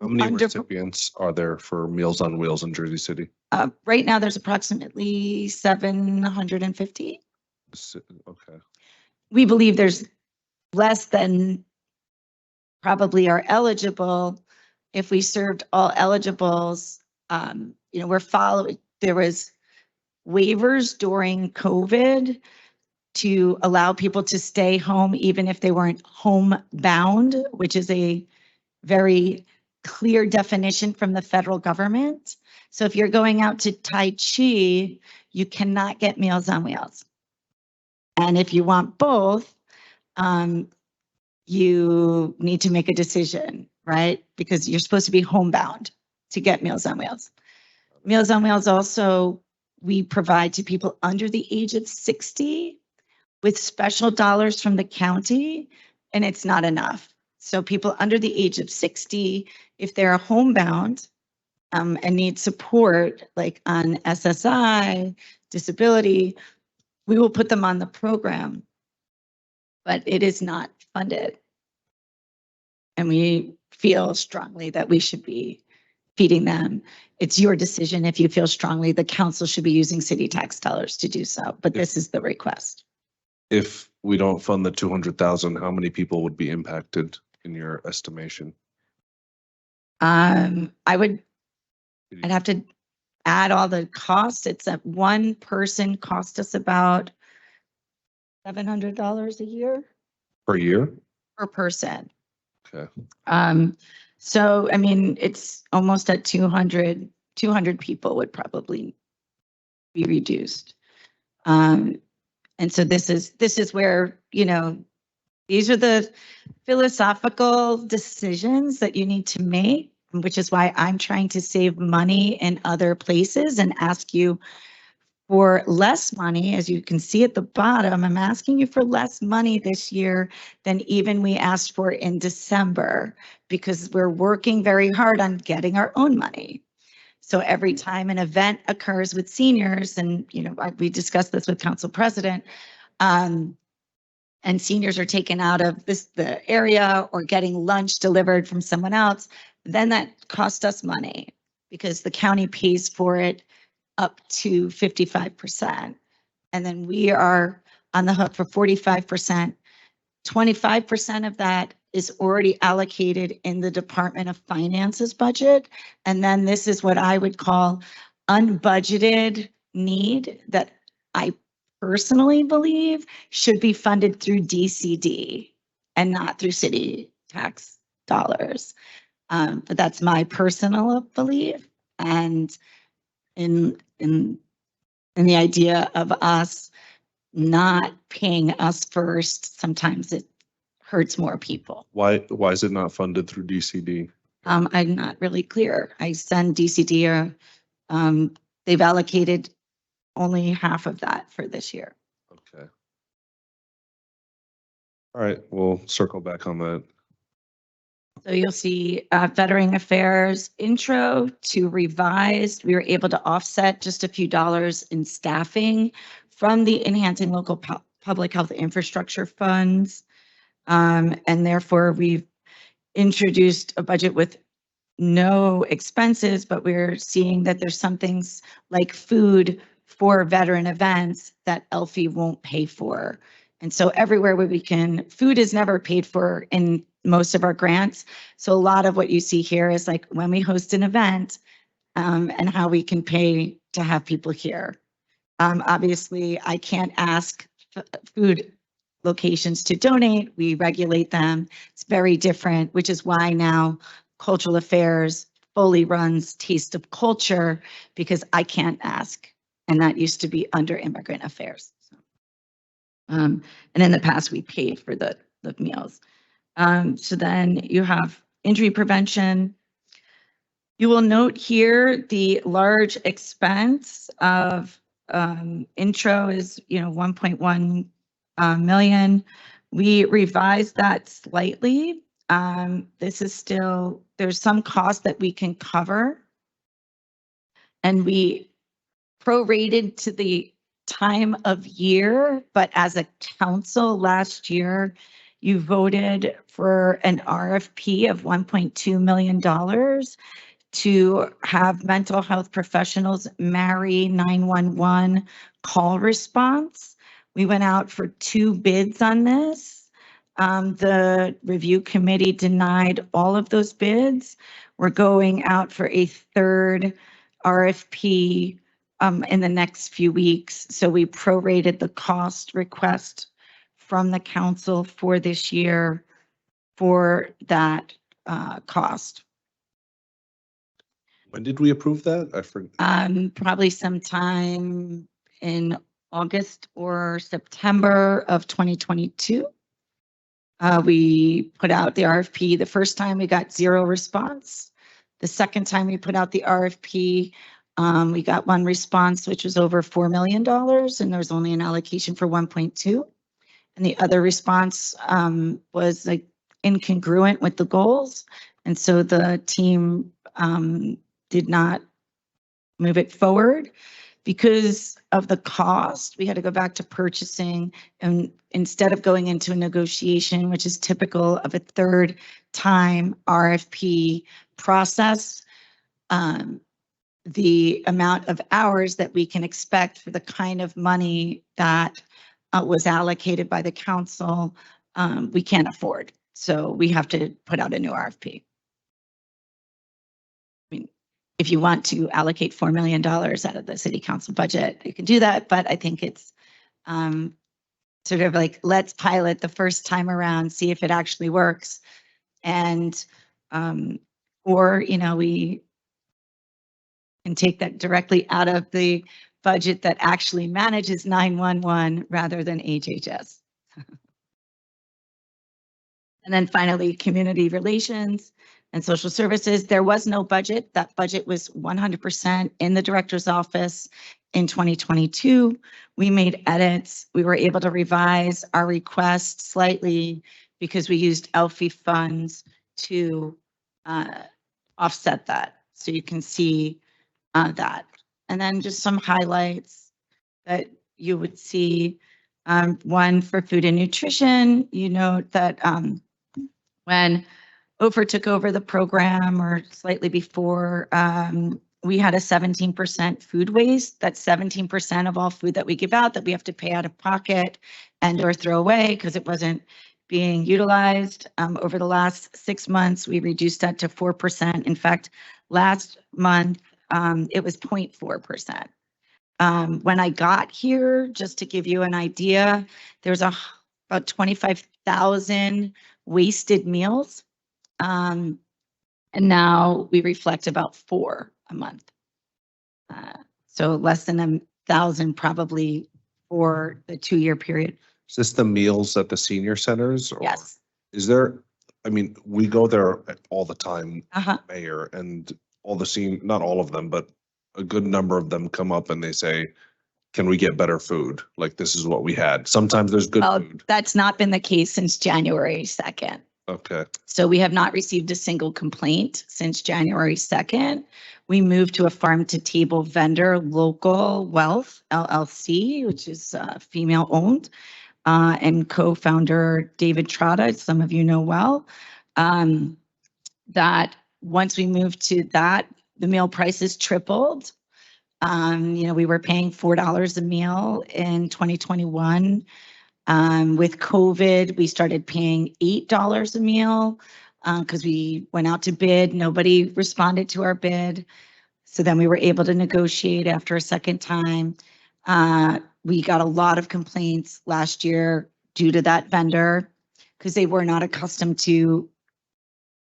many recipients are there for Meals on Wheels in Jersey City? Right now, there's approximately 750. Okay. We believe there's less than probably are eligible. If we served all eligibles, we're following, there was waivers during COVID to allow people to stay home even if they weren't homebound, which is a very clear definition from the federal government. So if you're going out to Tai Chi, you cannot get Meals on Wheels. And if you want both, you need to make a decision. right? Because you're supposed to be homebound to get Meals on Wheels. Meals on Wheels also, we provide to people under the age of 60 with special dollars from the county, and it's not enough. So people under the age of 60, if they're homebound and need support, like on SSI, disability, we will put them on the program, but it is not funded. And we feel strongly that we should be feeding them. It's your decision if you feel strongly the council should be using city tax dollars to do so, but this is the request. If we don't fund the 200,000, how many people would be impacted in your estimation? I'd have to add all the costs. It's that one person cost us about $700 a year Per year? per person. Okay. So, I mean, it's almost at 200 people would probably be reduced. And so this is where, you know, these are the philosophical decisions that you need to make, which is why I'm trying to save money in other places and ask you for less money. As you can see at the bottom, I'm asking you for less money this year than even we asked for in December, because we're working very hard on getting our own money. So every time an event occurs with seniors, and you know, we discussed this with council president, and seniors are taken out of the area or getting lunch delivered from someone else, then that costs us money because the county pays for it up to 55%. And then we are on the hook for 45%. 25% of that is already allocated in the Department of Finance's budget. And then this is what I would call unbudgeted need that I personally believe should be funded through DCD and not through city tax dollars. But that's my personal belief. And in the idea of us not paying us first, sometimes it hurts more people. Why is it not funded through DCD? I'm not really clear. I send DCD, they've allocated only half of that for this year. Okay. All right, we'll circle back on that. So you'll see Veteran Affairs intro to revised. We were able to offset just a few dollars in staffing from the Enhancing Local Public Health Infrastructure Funds. And therefore, we've introduced a budget with no expenses, but we're seeing that there's some things like food for veteran events that ELFI won't pay for. And so everywhere where we can, food is never paid for in most of our grants. So a lot of what you see here is like when we host an event and how we can pay to have people here. Obviously, I can't ask food locations to donate. We regulate them. It's very different, which is why now Cultural Affairs fully runs Taste of Culture, because I can't ask. And that used to be under Immigrant Affairs. So, and in the past, we paid for the meals. So then you have injury prevention. You will note here the large expense of intro is, 1.1 million. We revised that slightly. This is still, there's some cost that we can cover. And we prorated to the time of year, but as a council last year, you voted for an RFP of $1.2 million to have mental health professionals marry 911 call response. We went out for 2 bids on this. The review committee denied all of those bids. We're going out for a 3rd RFP in the next few weeks. So we prorated the cost request from the council for this year for that cost. When did we approve that? I forgot. Probably sometime in August or September of 2022. We put out the RFP. The first time we got 0 response. The second time we put out the RFP, we got 1 response, which was over $4 million, and there was only an allocation for 1.2. And the other response was like incongruent with the goals. And so the team did not move it forward. Because of the cost, we had to go back to purchasing, and instead of going into a negotiation, which is typical of a third time RFP process, the amount of hours that we can expect for the kind of money that was allocated by the council, we can't afford. So we have to put out a new RFP. I mean, if you want to allocate $4 million out of the city council budget, you can do that, but I think it's sort of like, let's pilot the first time around, see if it actually works. And, or, you know, we can take that directly out of the budget that actually manages 911 rather than HHS. And then finally, community relations and social services. There was no budget. That budget was 100% in the director's office in 2022. We made edits. We were able to revise our request slightly because we used ELFI funds to offset that. So you can see that. And then just some highlights that you would see. One for food and nutrition. You note that when Ofer took over the program, or slightly before, we had a 17% food waste. That's 17% of all food that we give out that we have to pay out of pocket and or throw away because it wasn't being utilized. Over the last 6 months, we reduced that to 4%. In fact, last month, it was 0.4%. When I got here, just to give you an idea, there's about 25,000 wasted meals. And now we reflect about 4 a month. So less than 1,000 probably for the 2-year period. Is this the meals at the senior centers? Or Yes. is there, I mean, we go there all the time, Uh-huh. Mayor, and all the not all of them, but a good number of them come up and they say, can we get better food? Like, this is what we had. Sometimes there's good Well, food. that's not been the case since January 2nd. Okay. So we have not received a single complaint since January 2nd. We moved to a farm to table vendor, Local Wealth LLC, which is female owned, and co-founder David Trotta, some of you know well, that once we moved to that, the meal prices tripled. You know, we were paying $4 a meal in 2021. With COVID, we started paying $8 a meal because we went out to bid. Nobody responded to our bid. So then we were able to negotiate after a second time. We got a lot of complaints last year due to that vendor because they were not accustomed to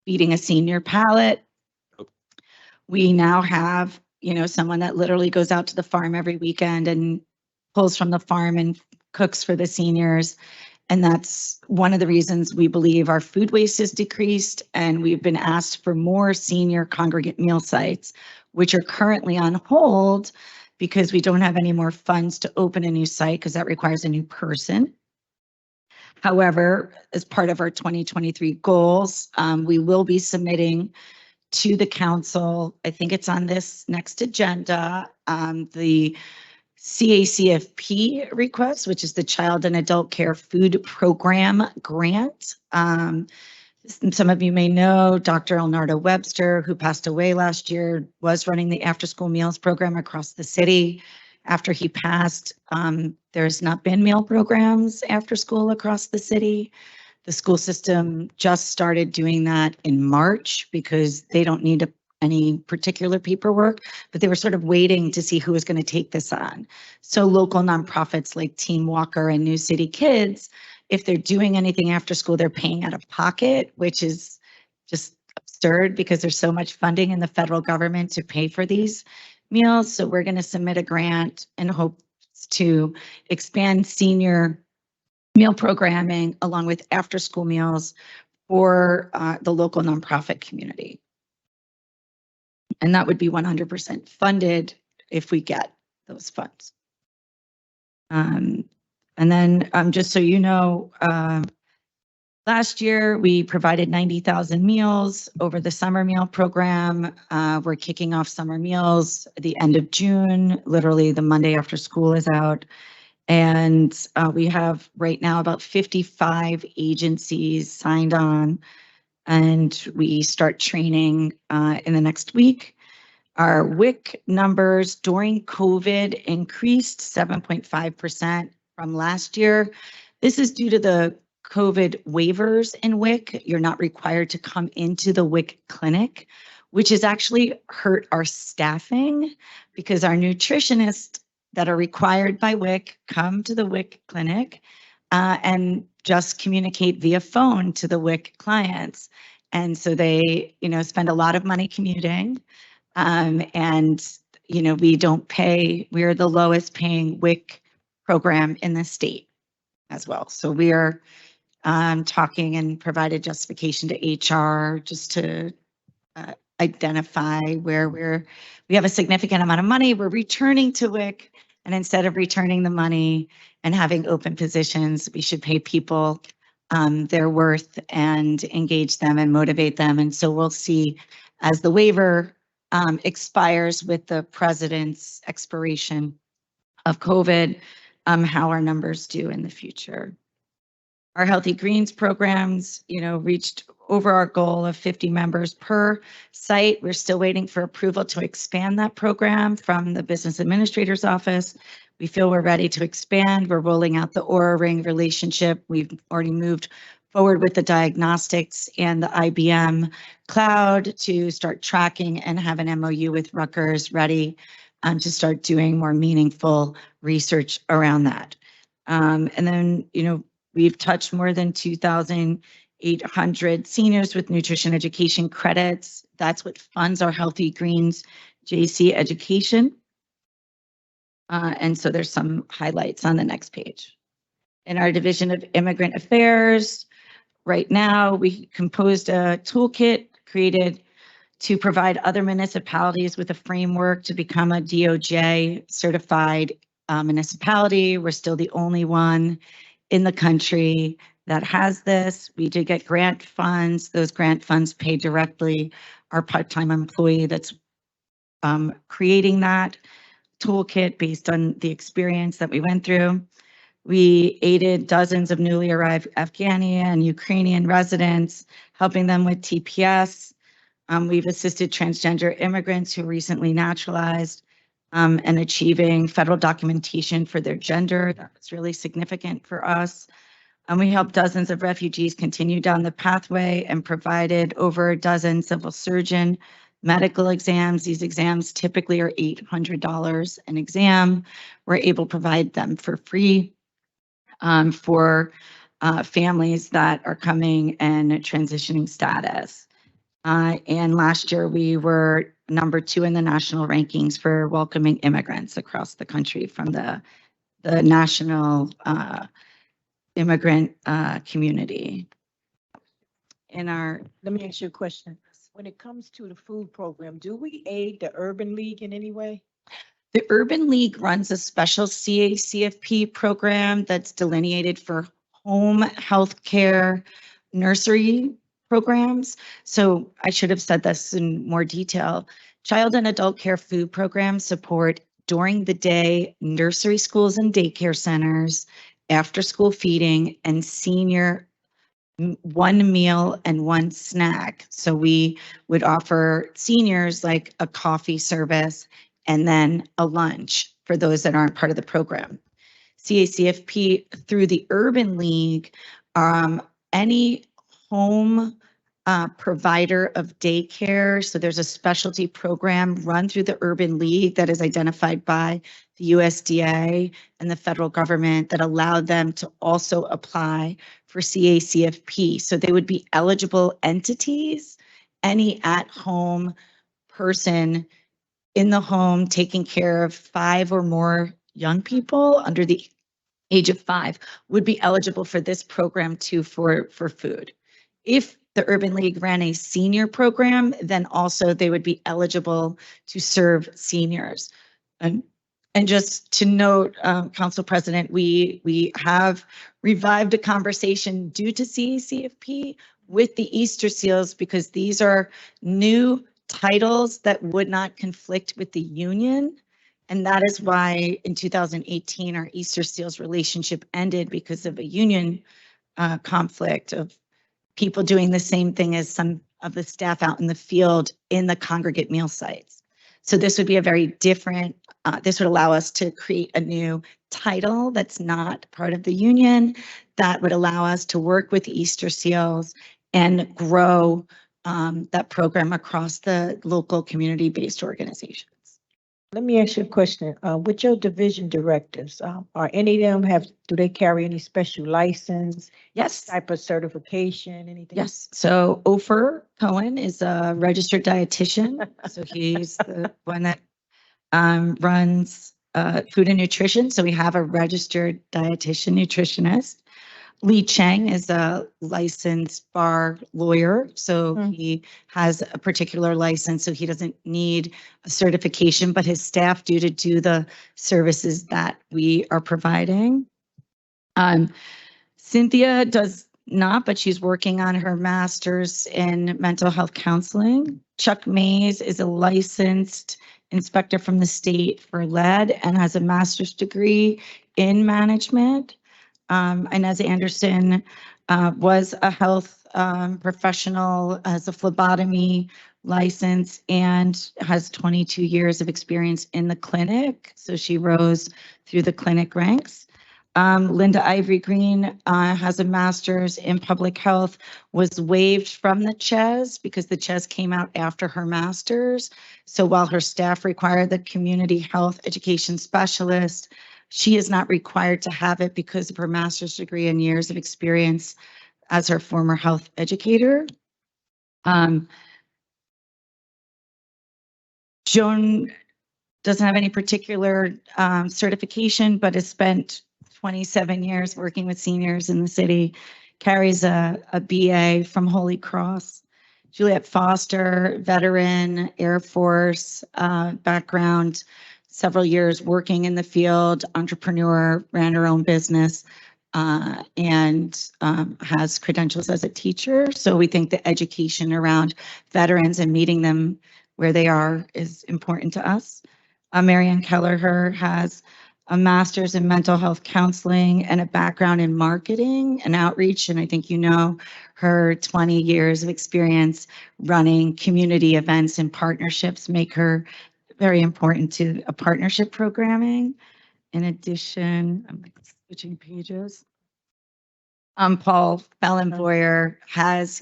feeding a senior pallet. We now have, you know, someone that literally goes out to the farm every weekend and pulls from the farm and cooks for the seniors. And that's one of the reasons we believe our food waste has decreased. And we've been asked for more senior congregate meal sites, which are currently on hold because we don't have any more funds to open a new site because that requires a new person. However, as part of our 2023 goals, we will be submitting to the council, I think it's on this next agenda, the CACFP request, which is the Child and Adult Care Food Program Grant. Some of you may know Dr. Elnardo Webster, who passed away last year, was running the after-school meals program across the city. After he passed, there's not been meal programs after school across the city. The school system just started doing that in March because they don't need any particular paperwork, but they were sort of waiting to see who was going to take this on. So local nonprofits like Team Walker and New City Kids, if they're doing anything after school, they're paying out of pocket, which is just absurd because there's so much funding in the federal government to pay for these meals. So we're going to submit a grant and hope to expand senior meal programming along with after-school meals for the local nonprofit community. And that would be 100% funded if we get those funds. And then just so you know, last year we provided 90,000 meals over the summer meal program. We're kicking off summer meals at the end of June, literally the Monday after school is out. And we have right now about 55 agencies signed on, and we start training in the next week. Our WIC numbers during COVID increased 7.5% from last year. This is due to the COVID waivers in WIC. You're not required to come into the WIC clinic, which has actually hurt our staffing because our nutritionists that are required by WIC come to the WIC clinic and just communicate via phone to the WIC clients. And so they, spend a lot of money commuting. And, we don't pay, we're the lowest paying WIC program in the state as well. So we are talking and provided justification to HR just to identify where we have a significant amount of money. We're returning to WIC, and instead of returning the money and having open positions, we should pay people their worth and engage them and motivate them. And so we'll see as the waiver expires with the president's expiration of COVID, how our numbers do in the future. Our Healthy Greens programs, reached over our goal of 50 members per site. We're still waiting for approval to expand that program from the Business Administrator's Office. We feel we're ready to expand. We're rolling out the Oura Ring relationship. We've already moved forward with the diagnostics and the IBM cloud to start tracking and have an MOU with Rutgers ready to start doing more meaningful research around that. And then, we've touched more than 2,800 seniors with nutrition education credits. That's what funds our Healthy Greens JC education. And so there's some highlights on the next page. In our Division of Immigrant Affairs, right now we composed a toolkit created to provide other municipalities with a framework to become a DOJ certified municipality. We're still the only one in the country that has this. We did get grant funds. Those grant funds pay directly our part-time employee that's creating that toolkit based on the experience that we went through. We aided dozens of newly arrived Afghani and Ukrainian residents, helping them with TPS. We've assisted transgender immigrants who recently naturalized and achieving federal documentation for their gender. That's really significant for us. And we helped dozens of refugees continue down the pathway and provided over a dozen civil surgeon medical exams. These exams typically are $800 an exam. We're able to provide them for free for families that are coming and transitioning status. And last year we were number 2 in the national rankings for welcoming immigrants across the country from the national immigrant community. Let me ask you a question. When it comes to the food program, do we aid the Urban League in any way? The Urban League runs a special CACFP program that's delineated for home health care nursery programs. So I should have said this in more detail. Child and adult care food programs support during the day nursery schools and daycare centers, after school feeding, and senior one meal and one snack. So we would offer seniors like a coffee service and then a lunch for those that aren't part of the program. CACFP through the Urban League, any home provider of daycare. So there's a specialty program run through the Urban League that is identified by the USDA and the federal government that allowed them to also apply for CACFP. So they would be eligible entities, any at-home person in the home taking care of 5 or more young people under the age of 5 would be eligible for this program too for food. If the Urban League ran a senior program, then also they would be eligible to serve seniors. And just to note, Council President, we have revived a conversation due to CACFP with the Easter Seals because these are new titles that would not conflict with the union. And that is why in 2018, our Easter Seals relationship ended because of a union conflict of people doing the same thing as some of the staff out in the field in the congregate meal sites. So this would be a very different, this would allow us to create a new title that's not part of the union, that would allow us to work with Easter Seals and grow that program across the local community-based organizations. Let me ask you a question. With your division directors, are any of them do they carry any special license? Yes. Type of certification, anything? Yes. So Ofer Cohen is a registered dietitian. So he's the one that runs food and nutrition. So we have a registered dietitian nutritionist. Lee Cheng is a licensed bar lawyer, so he has a particular license, so he doesn't need a certification, but his staff do to do the services that we are providing. Cynthia does not, but she's working on her master's in mental health counseling. Chuck Mays is a licensed inspector from the state for lead and has a master's degree in management. Inez Anderson was a health professional, has a phlebotomy license and has 22 years of experience in the clinic. So she rose through the clinic ranks. Linda Ivory Green has a master's in public health, was waived from the CHES because the CHES came out after her master's. So while her staff required the community health education specialist, she is not required to have it because of her master's degree and years of experience as her former health educator. Joan doesn't have any particular certification, but has spent 27 years working with seniors in the city, carries a BA from Holy Cross. Juliet Foster, veteran, Air Force background, several years working in the field, entrepreneur, ran her own business, and has credentials as a teacher. So we think the education around veterans and meeting them where they are is important to us. Marianne Kelleher has a master's in mental health counseling and a background in marketing and outreach. And I think you know her 20 years of experience running community events and partnerships make her very important to a partnership programming. In addition, I'm switching pages. Paul Fellenboyer has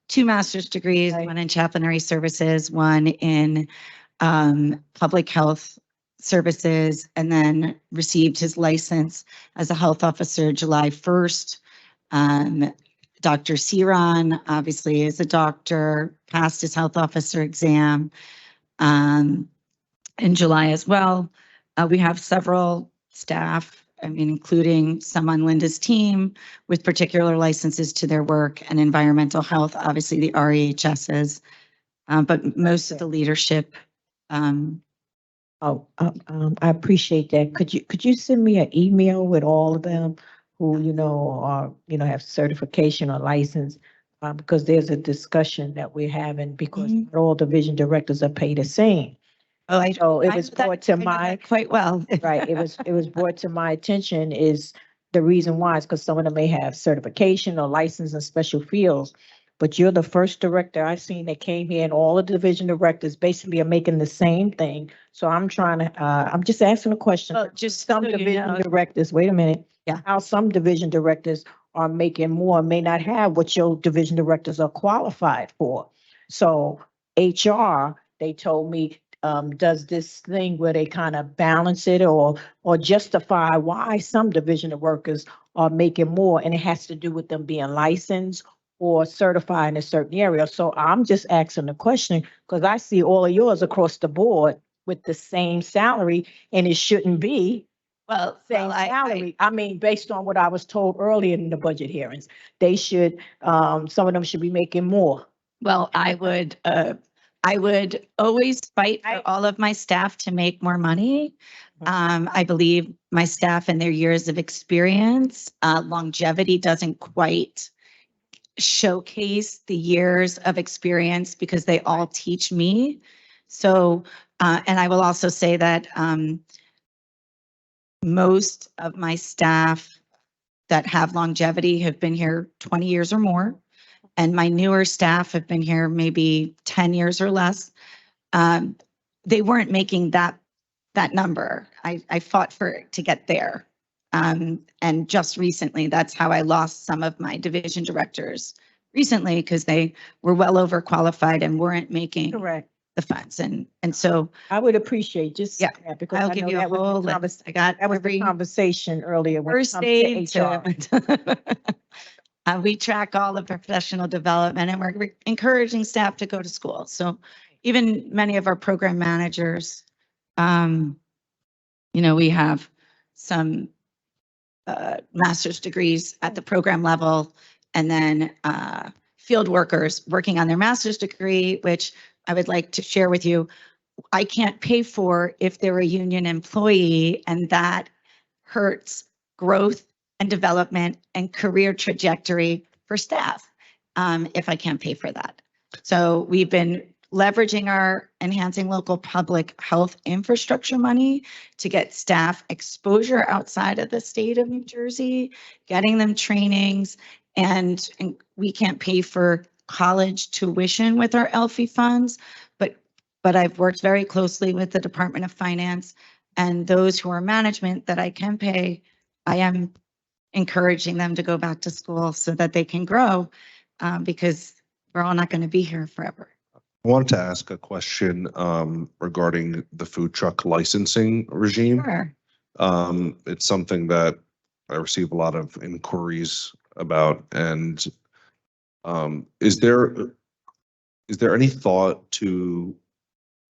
2 master's degrees, one in chaplainary services, one in public health services, and then received his license as a health officer July 1st. Dr. Ciron obviously is a doctor, passed his health officer exam in July as well. We have several staff, I mean, including some on Linda's team with particular licenses to their work and environmental health, obviously the REHSs, but most of the leadership. I appreciate that. Could you send me an email with all of them who, are, have certification or license? Because there's a discussion that we're having because not all division directors are paid the same. Oh, So it was brought to my quite well. right. It was brought to my attention is the reason why is because some of them may have certification or license in special fields. But you're the first director I've seen that came here and all the division directors basically are making the same thing. So I'm trying to, I'm just asking a question. Well, just Some so you division know- directors, wait a minute. Yeah. How some division directors are making more, may not have what your division directors are qualified for. So HR, they told me, does this thing where they kind of balance it or justify why some division of workers are making more, and it has to do with them being licensed or certified in a certain area. So I'm just asking the question because I see all of yours across the board with the same salary, and it shouldn't be Well, same I- salary. I mean, based on what I was told earlier in the budget hearings, they should, some of them should be making more. Well, I would always fight for all of my staff to make more money. I believe my staff and their years of experience, longevity doesn't quite showcase the years of experience because they all teach me. So, and I will also say that, most of my staff that have longevity have been here 20 years or more. And my newer staff have been here maybe 10 years or less. They weren't making that number. I fought to get there. And just recently, that's how I lost some of my division directors recently, because they were well overqualified and weren't making Correct. the funds. And so I would appreciate just Yeah, that, because I'll I give know you a that was the whole list. I got that was the every conversation earlier when it first comes aid to HR. to we track all the professional development, and we're encouraging staff to go to school. So even many of our program managers, we have some master's degrees at the program level, and then field workers working on their master's degree, which I would like to share with you. I can't pay for if they're a union employee, and that hurts growth and development and career trajectory for staff, if I can't pay for that. So we've been leveraging our enhancing local public health infrastructure money to get staff exposure outside of the state of New Jersey, getting them trainings, and we can't pay for college tuition with our ELFI funds, but I've worked very closely with the Department of Finance and those who are management that I can pay. I am encouraging them to go back to school so that they can grow, because we're all not going to be here forever. I wanted to ask a question regarding the food truck licensing regime. Sure. It's something that I receive a lot of inquiries about, and is there any thought to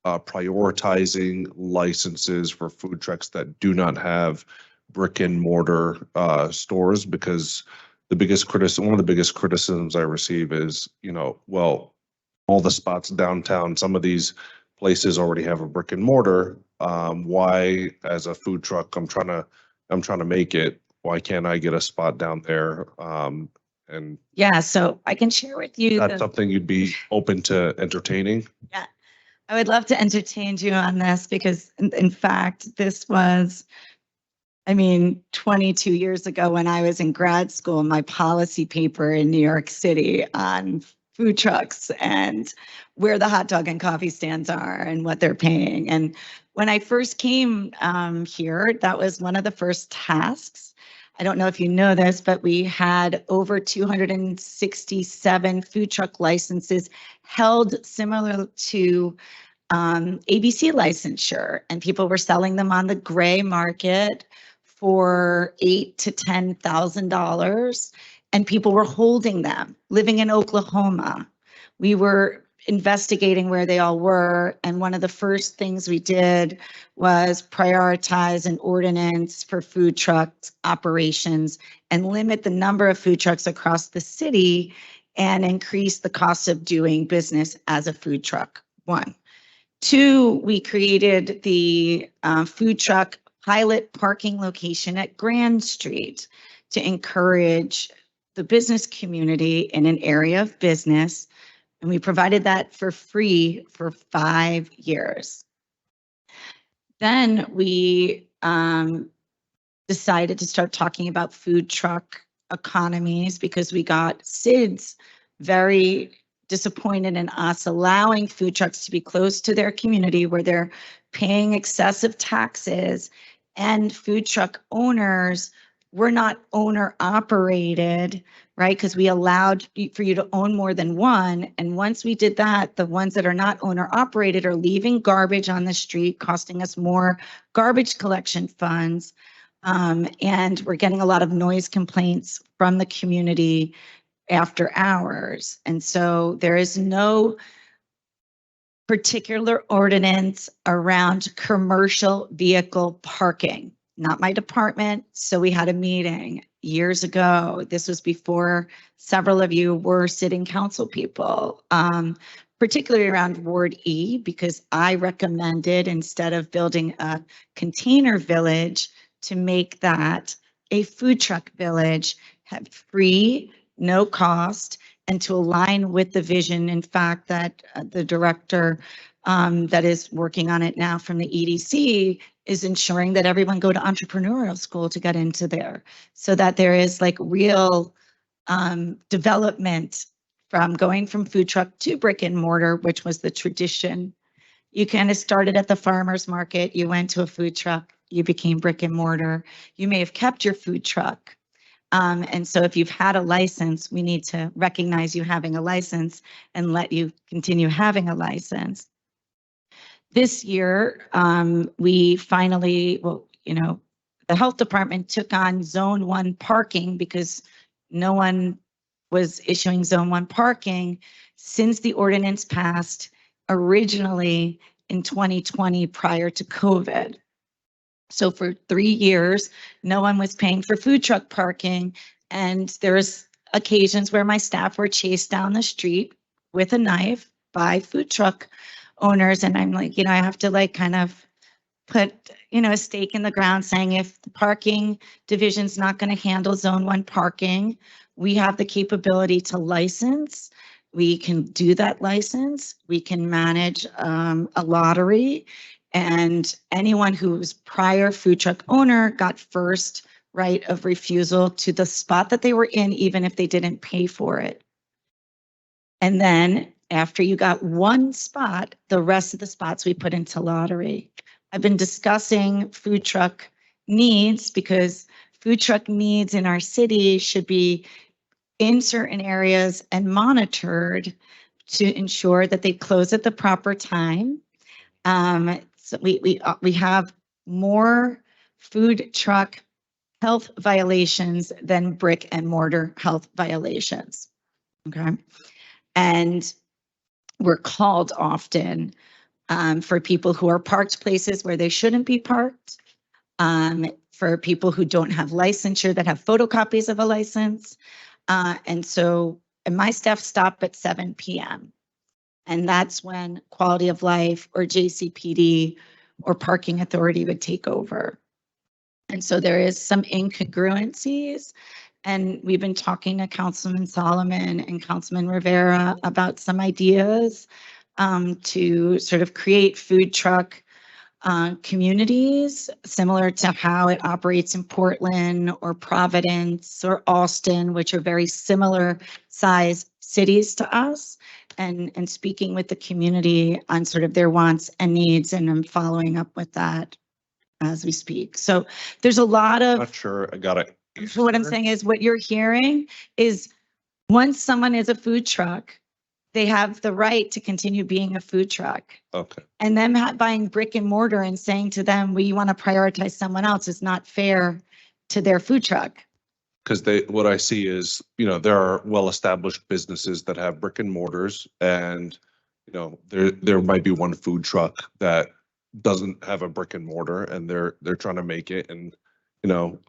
prioritizing licenses for food trucks that do not have brick and mortar stores? Because one of the biggest criticisms I receive is, well, all the spots downtown, some of these places already have a brick and mortar. Why, as a food truck, I'm trying to make it, why can't I get a spot down there? And Yeah, so I can share with you. that's something you'd be open to entertaining? Yeah, I would love to entertain you on this, because in fact, this was, 22 years ago when I was in grad school, my policy paper in New York City on food trucks and where the hot dog and coffee stands are and what they're paying. And when I first came here, that was one of the first tasks. I don't know if you know this, but we had over 267 food truck licenses held similar to ABC licensure, and people were selling them on the gray market for $8,000 to $10,000, and people were holding them, living in Oklahoma. We were investigating where they all were, and one of the first things we did was prioritize an ordinance for food truck operations and limit the number of food trucks across the city and increase the cost of doing business as a food truck. 1. 2, we created the food truck pilot parking location at Grand Street to encourage the business community in an area of business. And we provided that for free for 5 years. Then we decided to start talking about food truck economies, because we got SIDS very disappointed in us allowing food trucks to be close to their community where they're paying excessive taxes, and food truck owners were not owner operated, right? Because we allowed for you to own more than one. And once we did that, the ones that are not owner operated are leaving garbage on the street, costing us more garbage collection funds. And we're getting a lot of noise complaints from the community after hours. And so there is no particular ordinance around commercial vehicle parking. not my department. So we had a meeting years ago. This was before several of you were sitting council people, particularly around Ward E, because I recommended, instead of building a container village, to make that a food truck village, have free, no cost, and to align with the vision, in fact, that the director that is working on it now from the EDC is ensuring that everyone go to entrepreneurial school to get into there, so that there is like real development from going from food truck to brick and mortar, which was the tradition. You kind of started at the farmer's market, you went to a food truck, you became brick and mortar. You may have kept your food truck. And so if you've had a license, we need to recognize you having a license and let you continue having a license. This year, we finally, the health department took on zone 1 parking because no one was issuing zone 1 parking since the ordinance passed originally in 2020 prior to COVID. So for 3 years, no one was paying for food truck parking. And there's occasions where my staff were chased down the street with a knife by food truck owners. And I'm like, I have to like kind of put, a stake in the ground saying, if the parking division's not going to handle zone 1 parking, we have the capability to license. We can do that license. We can manage a lottery. And anyone who's prior food truck owner got first right of refusal to the spot that they were in, even if they didn't pay for it. And then after you got one spot, the rest of the spots we put into lottery. I've been discussing food truck needs because food truck needs in our city should be in certain areas and monitored to ensure that they close at the proper time. So we have more food truck health violations than brick and mortar health violations. Okay. And we're called often for people who are parked places where they shouldn't be parked, for people who don't have licensure that have photocopies of a license. And my staff stop at 7 p.m. And that's when Quality of Life or JCPD or Parking Authority would take over. And so there is some incongruencies. And we've been talking to Councilman Solomon and Councilman Rivera about some ideas to sort of create food truck communities similar to how it operates in Portland or Providence or Austin, which are very similar size cities to us, and speaking with the community on sort of their wants and needs, and I'm following up with that as we speak. So there's a lot of. Not sure I got it. So what I'm saying is what you're hearing is once someone is a food truck, they have the right to continue being a food truck. Okay. And them buying brick and mortar and saying to them, we want to prioritize someone else is not fair to their food truck. Because what I see is, there are well-established businesses that have brick and mortars, and, there might be one food truck that doesn't have a brick and mortar, and they're trying to make it. And,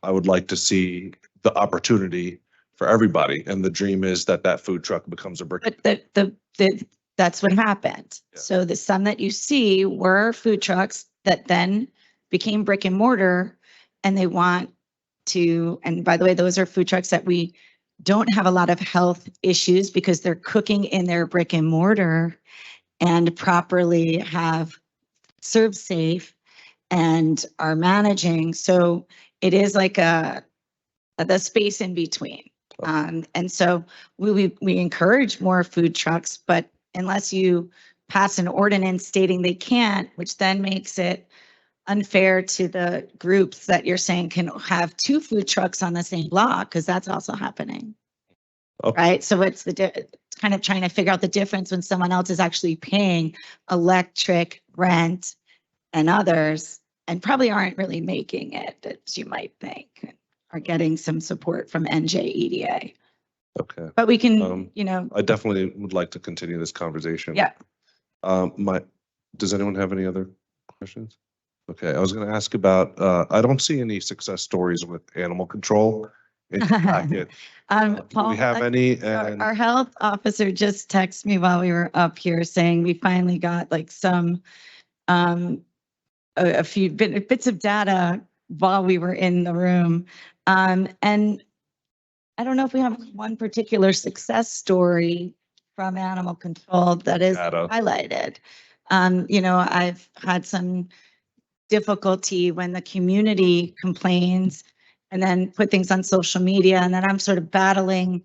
I would like to see the opportunity for everybody. And the dream is that food truck becomes a brick. But that's what happened. Yeah. So the some that you see were food trucks that then became brick and mortar, and they want to, and by the way, those are food trucks that we don't have a lot of health issues because they're cooking in their brick and mortar and properly have served safe and are managing. So it is like the space in between. And so we encourage more food trucks, but unless you pass an ordinance stating they can't, which then makes it unfair to the groups that you're saying can have 2 food trucks on the same block, because that's also happening. Okay. Right. So it's kind of trying to figure out the difference when someone else is actually paying electric, rent, and others, and probably aren't really making it, as you might think, are getting some support from NJEDA. Okay. But we can, I definitely would like to continue this conversation. Yeah. Does anyone have any other questions? Okay, I was gonna ask about, I don't see any success stories with animal control in the packet. Do Paul, we have any? Our And our health officer just texted me while we were up here saying we finally got like some, a few bits of data while we were in the room. And I don't know if we have one particular success story from animal control that is Data. highlighted. I've had some difficulty when the community complains and then put things on social media, and then I'm sort of battling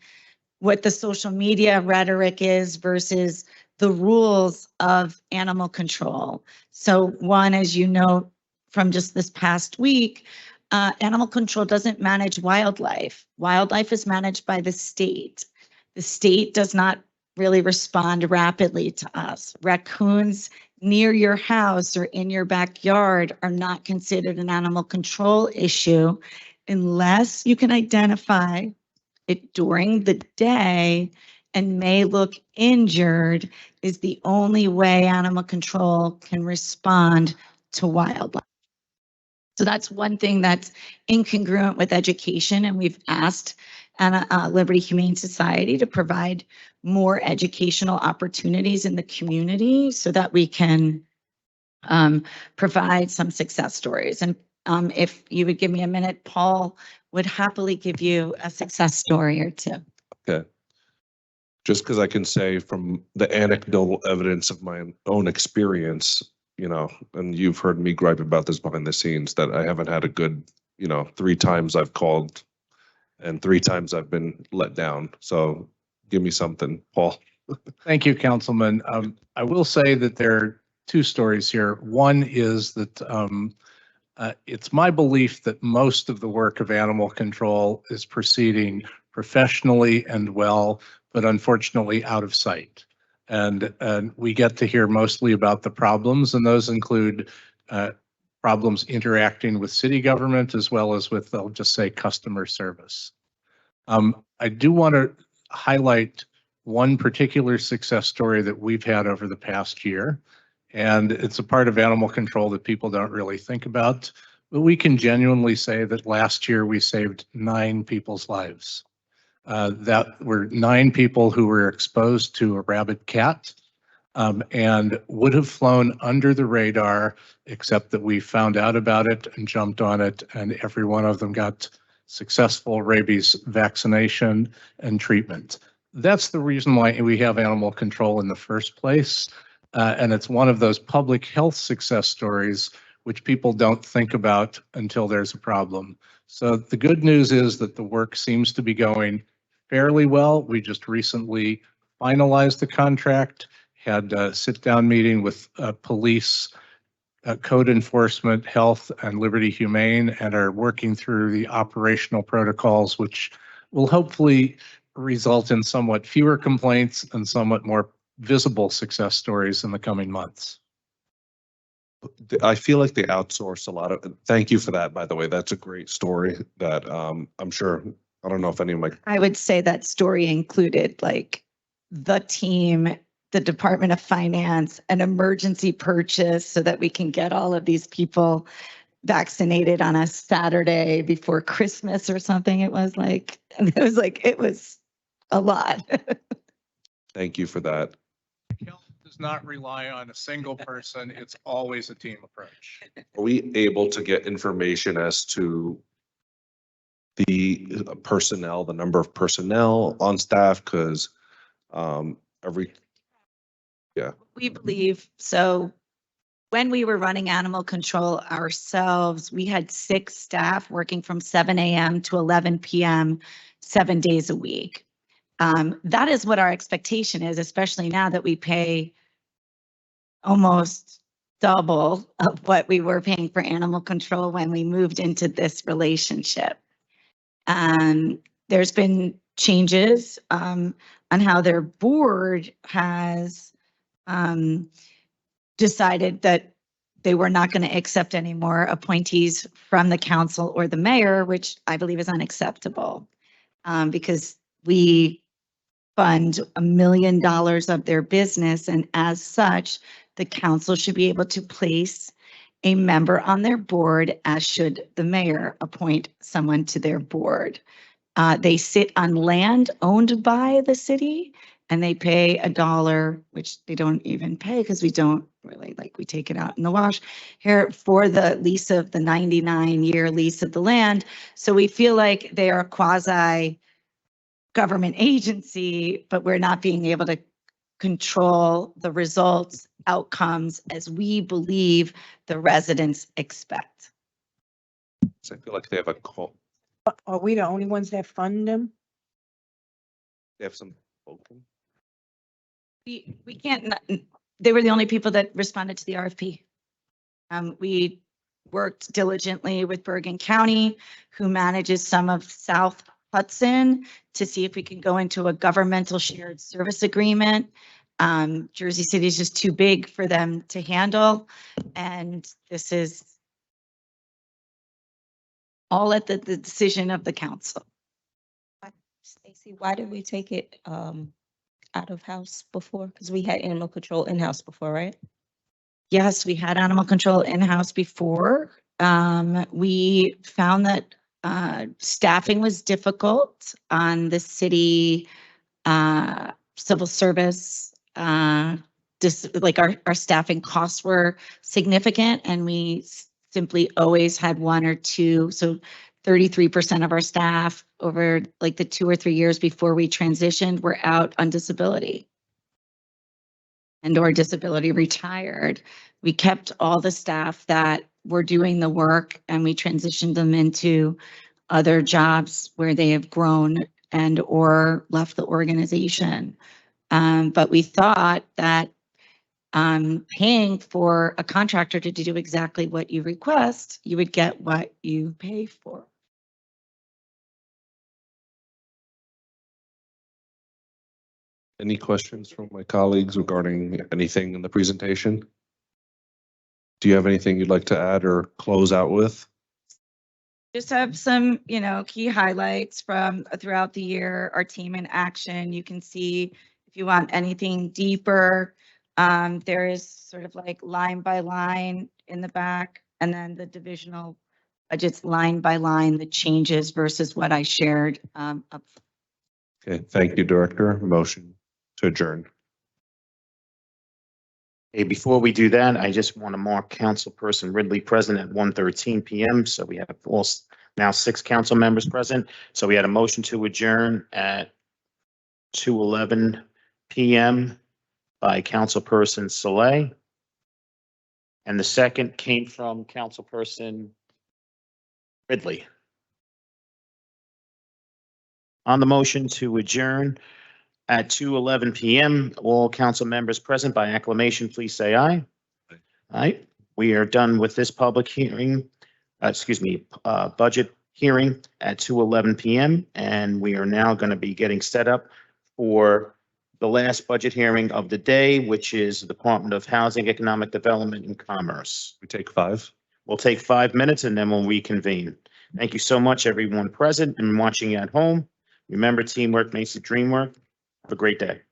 what the social media rhetoric is versus the rules of animal control. So one, as you know, from just this past week, animal control doesn't manage wildlife. Wildlife is managed by the state. The state does not really respond rapidly to us. Raccoons near your house or in your backyard are not considered an animal control issue unless you can identify it during the day and may look injured is the only way animal control can respond to wildlife. So that's one thing that's incongruent with education, and we've asked Liberty Humane Society to provide more educational opportunities in the community so that we can provide some success stories. And if you would give me a minute, Paul would happily give you a success story or two. Okay. Just because I can say from the anecdotal evidence of my own experience, and you've heard me gripe about this behind the scenes, that I haven't had a good, 3 times I've called and 3 times I've been let down. So give me something, Paul. Thank you, Councilman. I will say that there are 2 stories here. One is that it's my belief that most of the work of animal control is proceeding professionally and well, but unfortunately out of sight. And we get to hear mostly about the problems, and those include problems interacting with city government as well as with, I'll just say, customer service. I do want to highlight one particular success story that we've had over the past year, and it's a part of animal control that people don't really think about, but we can genuinely say that last year we saved 9 people's lives. That were 9 people who were exposed to a rabid cat and would have flown under the radar, except that we found out about it and jumped on it, and every one of them got successful rabies vaccination and treatment. That's the reason why we have animal control in the first place. And it's one of those public health success stories which people don't think about until there's a problem. So the good news is that the work seems to be going fairly well. We just recently finalized the contract, had a sit-down meeting with police, code enforcement, health, and Liberty Humane, and are working through the operational protocols, which will hopefully result in somewhat fewer complaints and somewhat more visible success stories in the coming months. I feel like they outsource a lot of, thank you for that, by the way. That's a great story that I'm sure, I don't know if any of my, I would say that story included like the team, the Department of Finance, an emergency purchase so that we can get all of these people vaccinated on a Saturday before Christmas or something. It was a lot. thank you for that. Health does not rely on a single person. It's always a team approach. Are we able to get information as to the personnel, the number of personnel on staff? Because We believe so. When we were running animal control ourselves, we had 6 staff working from 7 a.m. to 11 p.m. 7 days a week. That is what our expectation is, especially now that we pay almost double of what we were paying for animal control when we moved into this relationship. There's been changes on how their board has decided that they were not going to accept any more appointees from the council or the mayor, which I believe is unacceptable because we fund $1 million of their business, and as such, the council should be able to place a member on their board, as should the mayor appoint someone to their board. They sit on land owned by the city and they pay $1, which they don't even pay because we don't really we take it out in the wash here for the lease of the 99-year lease of the land. So we feel like they are a quasi government agency, but we're not being able to control the results, outcomes as we believe the residents expect. So I feel like they have a call, Are we the only ones that fund them? they have some open. We can't, they were the only people that responded to the RFP. We worked diligently with Bergen County, who manages some of South Hudson, to see if we can go into a governmental shared service agreement. Jersey City is just too big for them to handle. And this is all at the decision of the council. Stacy, why did we take it out of house before? Because we had animal control in-house before, right? Yes, we had animal control in-house before. We found that staffing was difficult on the city civil service. Like our staffing costs were significant, and we simply always had one or two. So 33% of our staff over like the 2 or 3 years before we transitioned were out on disability and or disability retired. We kept all the staff that were doing the work and we transitioned them into other jobs where they have grown and or left the organization. But we thought that paying for a contractor to do exactly what you request, you would get what you pay for. Any questions from my colleagues regarding anything in the presentation? Do you have anything you'd like to add or close out with? Just have some, key highlights from throughout the year, our team in action. You can see if you want anything deeper, there is sort of like line by line in the back, and then the divisional budgets line by line, the changes versus what I shared up. Okay, thank you, Director. Motion to adjourn. Hey, before we do that, I just want to mark Councilperson Ridley present at 1:13 PM. So we have now 6 council members present. So we had a motion to adjourn at 2:11 PM by Councilperson Saleh. And the second came from Councilperson Ridley. On the motion to adjourn at 2:11 PM, all council members present by acclamation, please say aye. Aye. We are done with this public hearing, budget hearing at 2:11 PM. And we are now going to be getting set up for the last budget hearing of the day, which is the Department of Housing, Economic Development and Commerce. We take 5. We'll take 5 minutes and then we'll reconvene. Thank you so much, everyone present and watching at home. Remember, teamwork makes the dream work. Have a great day.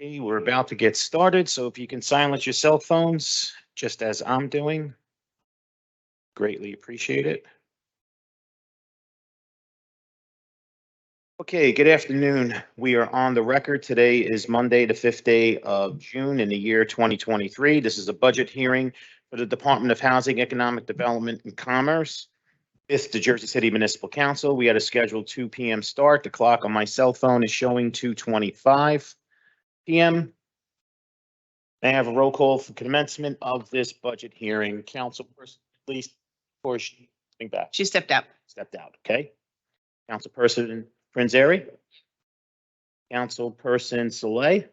Okay, we're about to get started, so if you can silence your cell phones, just as I'm doing, greatly appreciate it. Okay, good afternoon. We are on the record. Today is Monday, the 5th day of June in the year 2023. This is a budget hearing for the Department of Housing, Economic Development and Commerce. It's the Jersey City Municipal Council. We had a scheduled 2 p.m. start. The clock on my cell phone is showing 2:25 p.m. May I have a roll call for commencement of this budget hearing? Councilperson, please, or she, back. She stepped out. Stepped out, okay? Councilperson Prinzary? Councilperson Saleh?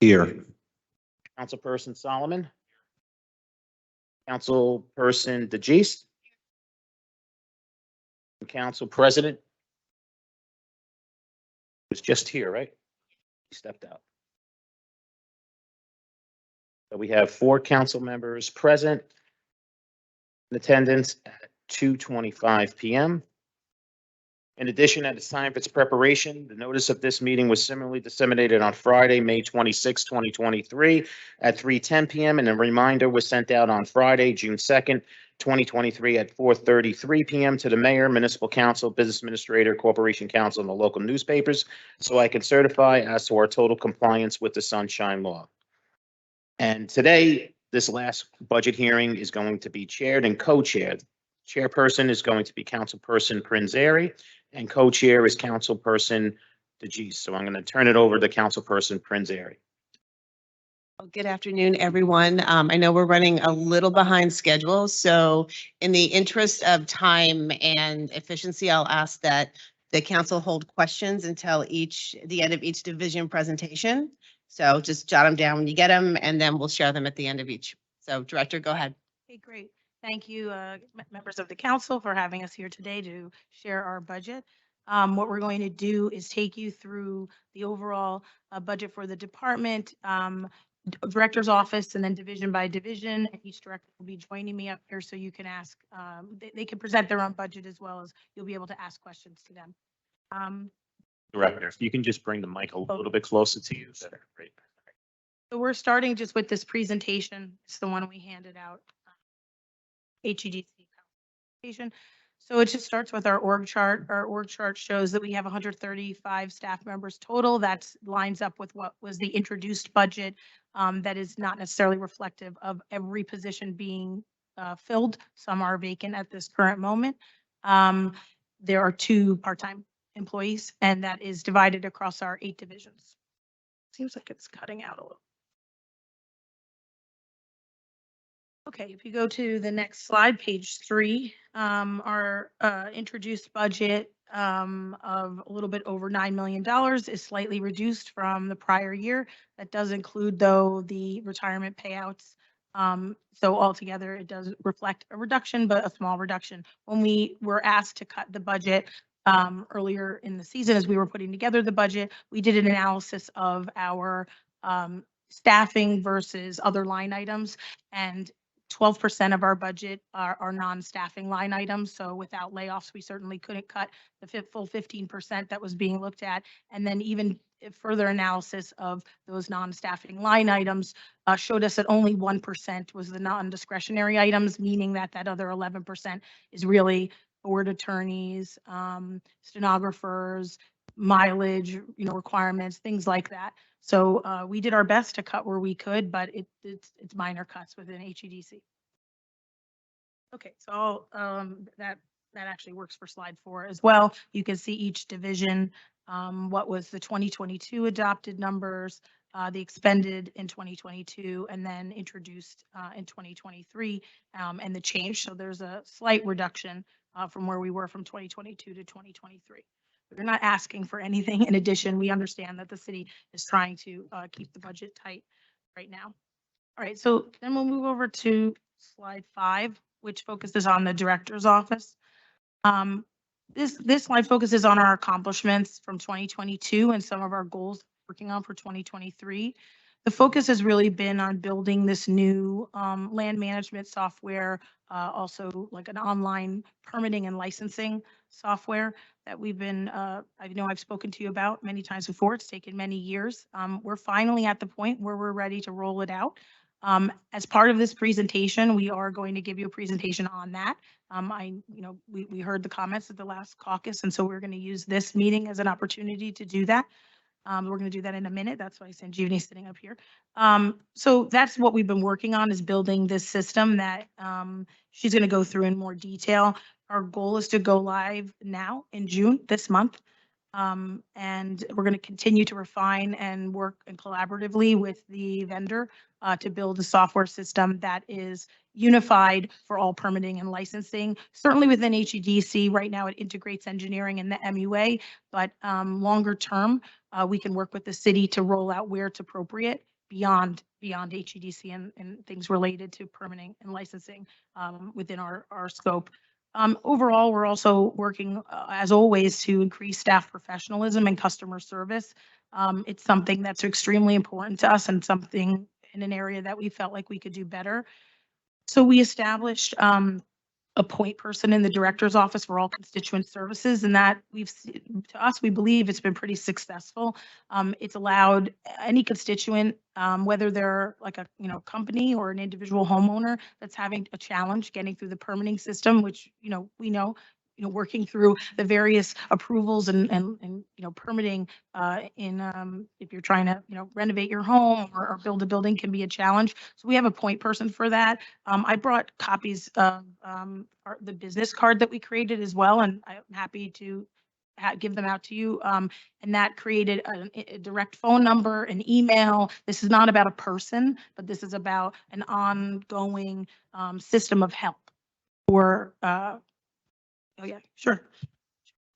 Here. Councilperson Solomon? Councilperson DeGeest? Council President? Was just here, right? He stepped out. So we have 4 council members present in attendance at 2:25 p.m. In addition, at its time for its preparation, the notice of this meeting was similarly disseminated on Friday, May 26, 2023 at 3:10 p.m. and a reminder was sent out on Friday, June 2nd, 2023 at 4:33 p.m. to the mayor, municipal council, business administrator, corporation council, and the local newspapers, so I can certify as to our total compliance with the Sunshine Law. And today, this last budget hearing is going to be chaired and co-chaired. Chairperson is going to be Councilperson Prinzary, and co-chair is Councilperson DeGeest. So I'm going to turn it over to Councilperson Prinzary. Well, good afternoon, everyone. I know we're running a little behind schedule, so in the interest of time and efficiency, I'll ask that the council hold questions until the end of each division presentation. So just jot them down when you get them, and then we'll share them at the end of each. So Director, go ahead. Okay, great. Thank you, members of the council, for having us here today to share our budget. What we're going to do is take you through the overall budget for the department, director's office, and then division by division. And each director will be joining me up here so you can ask, they can present their own budget as well as you'll be able to ask questions to them. Director, if you can just bring the mic a little bit closer to you. Great. So we're starting just with this presentation. It's the one we handed out. HEDC presentation. So it just starts with our org chart. Our org chart shows that we have 135 staff members total. That lines up with what was the introduced budget. That is not necessarily reflective of every position being filled. Some are vacant at this current moment. There are 2 part-time employees, and that is divided across our 8 divisions. Seems like it's cutting out a little. Okay, if you go to the next slide, page 3, our introduced budget of a little bit over $9 million is slightly reduced from the prior year. That does include, though, the retirement payouts. So altogether, it does reflect a reduction, but a small reduction. When we were asked to cut the budget earlier in the season, as we were putting together the budget, we did an analysis of our staffing versus other line items, and 12% of our budget are non-staffing line items. So without layoffs, we certainly couldn't cut the full 15% that was being looked at. And then even further analysis of those non-staffing line items showed us that only 1% was the non-discretionary items, meaning that that other 11% is really board attorneys, stenographers, mileage, requirements, things like that. So we did our best to cut where we could, but it's minor cuts within HEDC. Okay, so that actually works for slide 4 as well. You can see each division, what was the 2022 adopted numbers, the expended in 2022, and then introduced in 2023, and the change. So there's a slight reduction from where we were from 2022 to 2023. We're not asking for anything in addition. We understand that the city is trying to keep the budget tight right now. All right, so then we'll move over to slide 5, which focuses on the director's office. This slide focuses on our accomplishments from 2022 and some of our goals working on for 2023. the focus has really been on building this new land management software, also like an online permitting and licensing software that we've been, I know I've spoken to you about many times before. It's taken many years. We're finally at the point where we're ready to roll it out. As part of this presentation, we are going to give you a presentation on that. We heard the comments at the last caucus, and so we're going to use this meeting as an opportunity to do that. We're going to do that in a minute. That's why Sanjeevani's sitting up here. So that's what we've been working on, is building this system that she's going to go through in more detail. Our goal is to go live now in June, this month. And we're going to continue to refine and work and collaboratively with the vendor to build a software system that is unified for all permitting and licensing. Certainly within HEDC, right now it integrates engineering and the MUA, but longer term, we can work with the city to roll out where it's appropriate beyond HEDC and things related to permitting and licensing within our scope. Overall, we're also working, as always, to increase staff professionalism and customer service. It's something that's extremely important to us and something in an area that we felt like we could do better. So we established a point person in the director's office for all constituent services, and that to us, we believe it's been pretty successful. It's allowed any constituent, whether they're like a company or an individual homeowner that's having a challenge getting through the permitting system, which we know working through the various approvals and permitting if you're trying to renovate your home or build a building can be a challenge. So we have a point person for that. I brought copies of the business card that we created as well, and I'm happy to give them out to you. And that created a direct phone number, an email. This is not about a person, but this is about an ongoing system of help for oh yeah, sure.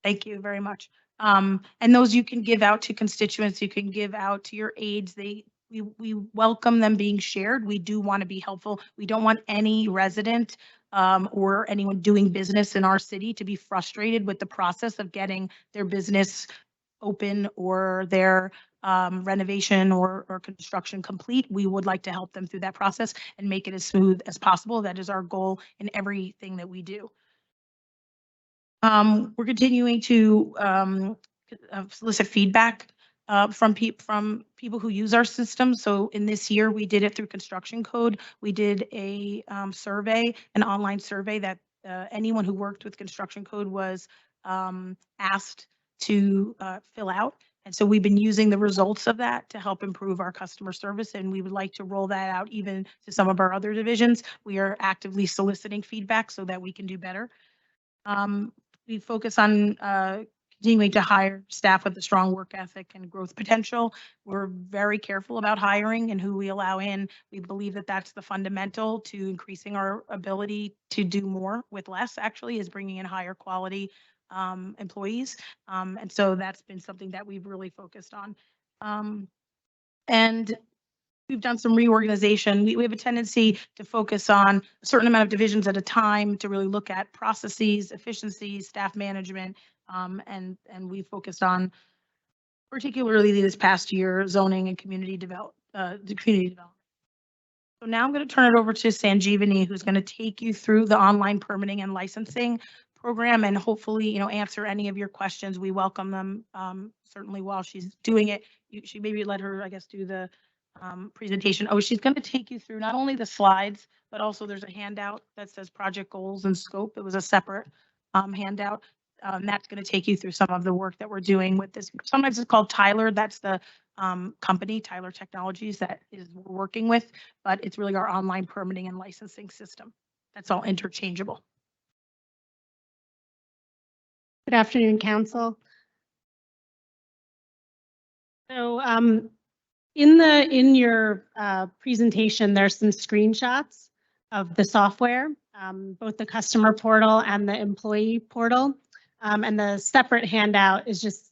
Thank you very much. And those you can give out to constituents, you can give out to your aides. We welcome them being shared. We do want to be helpful. We don't want any resident or anyone doing business in our city to be frustrated with the process of getting their business open or their renovation or construction complete. We would like to help them through that process and make it as smooth as possible. That is our goal in everything that we do. We're continuing to solicit feedback from people who use our system. So in this year, we did it through Construction Code. We did a survey, an online survey that anyone who worked with Construction Code was asked to fill out. And so we've been using the results of that to help improve our customer service, and we would like to roll that out even to some of our other divisions. We are actively soliciting feedback so that we can do better. We focus on continuing to hire staff with a strong work ethic and growth potential. We're very careful about hiring and who we allow in. We believe that that's the fundamental to increasing our ability to do more with less, actually, is bringing in higher quality employees. And so that's been something that we've really focused on. And we've done some reorganization. We have a tendency to focus on a certain amount of divisions at a time to really look at processes, efficiencies, staff management, and we focused on, particularly this past year, zoning and community development. So now I'm going to turn it over to Sanjeevani, who's going to take you through the online permitting and licensing program and hopefully, answer any of your questions. We welcome them certainly while she's doing it. She maybe let her, I guess, do the presentation. Oh, she's going to take you through not only the slides, but also there's a handout that says project goals and scope. It was a separate handout. That's going to take you through some of the work that we're doing with this. Sometimes it's called Tyler. That's the company, Tyler Technologies, that is we're working with, but it's really our online permitting and licensing system. That's all interchangeable. Good afternoon, Council. So in your presentation, there's some screenshots of the software, both the customer portal and the employee portal. And the separate handout is just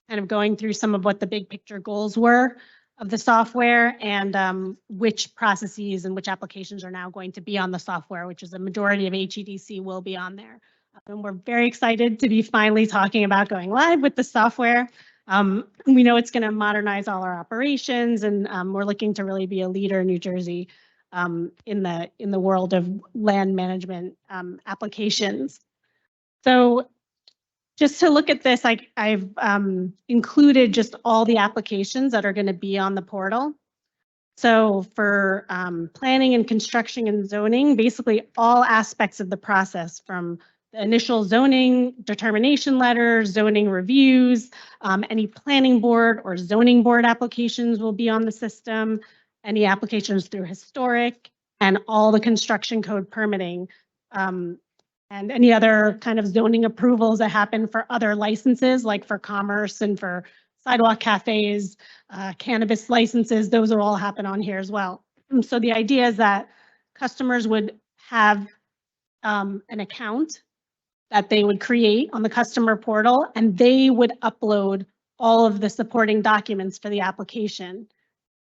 kind of going through some of what the big picture goals were of the software and which processes and which applications are now going to be on the software, which is a majority of HEDC will be on there. And we're very excited to be finally talking about going live with the software. We know it's going to modernize all our operations, and we're looking to really be a leader in New Jersey in the world of land management applications. So just to look at this, I've included just all the applications that are going to be on the portal. So for planning and construction and zoning, basically all aspects of the process, from the initial zoning determination letters, zoning reviews, any planning board or zoning board applications will be on the system, any applications through historic, and all the construction code permitting, and any other kind of zoning approvals that happen for other licenses, like for commerce and for sidewalk cafes, cannabis licenses, those will all happen on here as well. So the idea is that customers would have an account that they would create on the customer portal, and they would upload all of the supporting documents for the application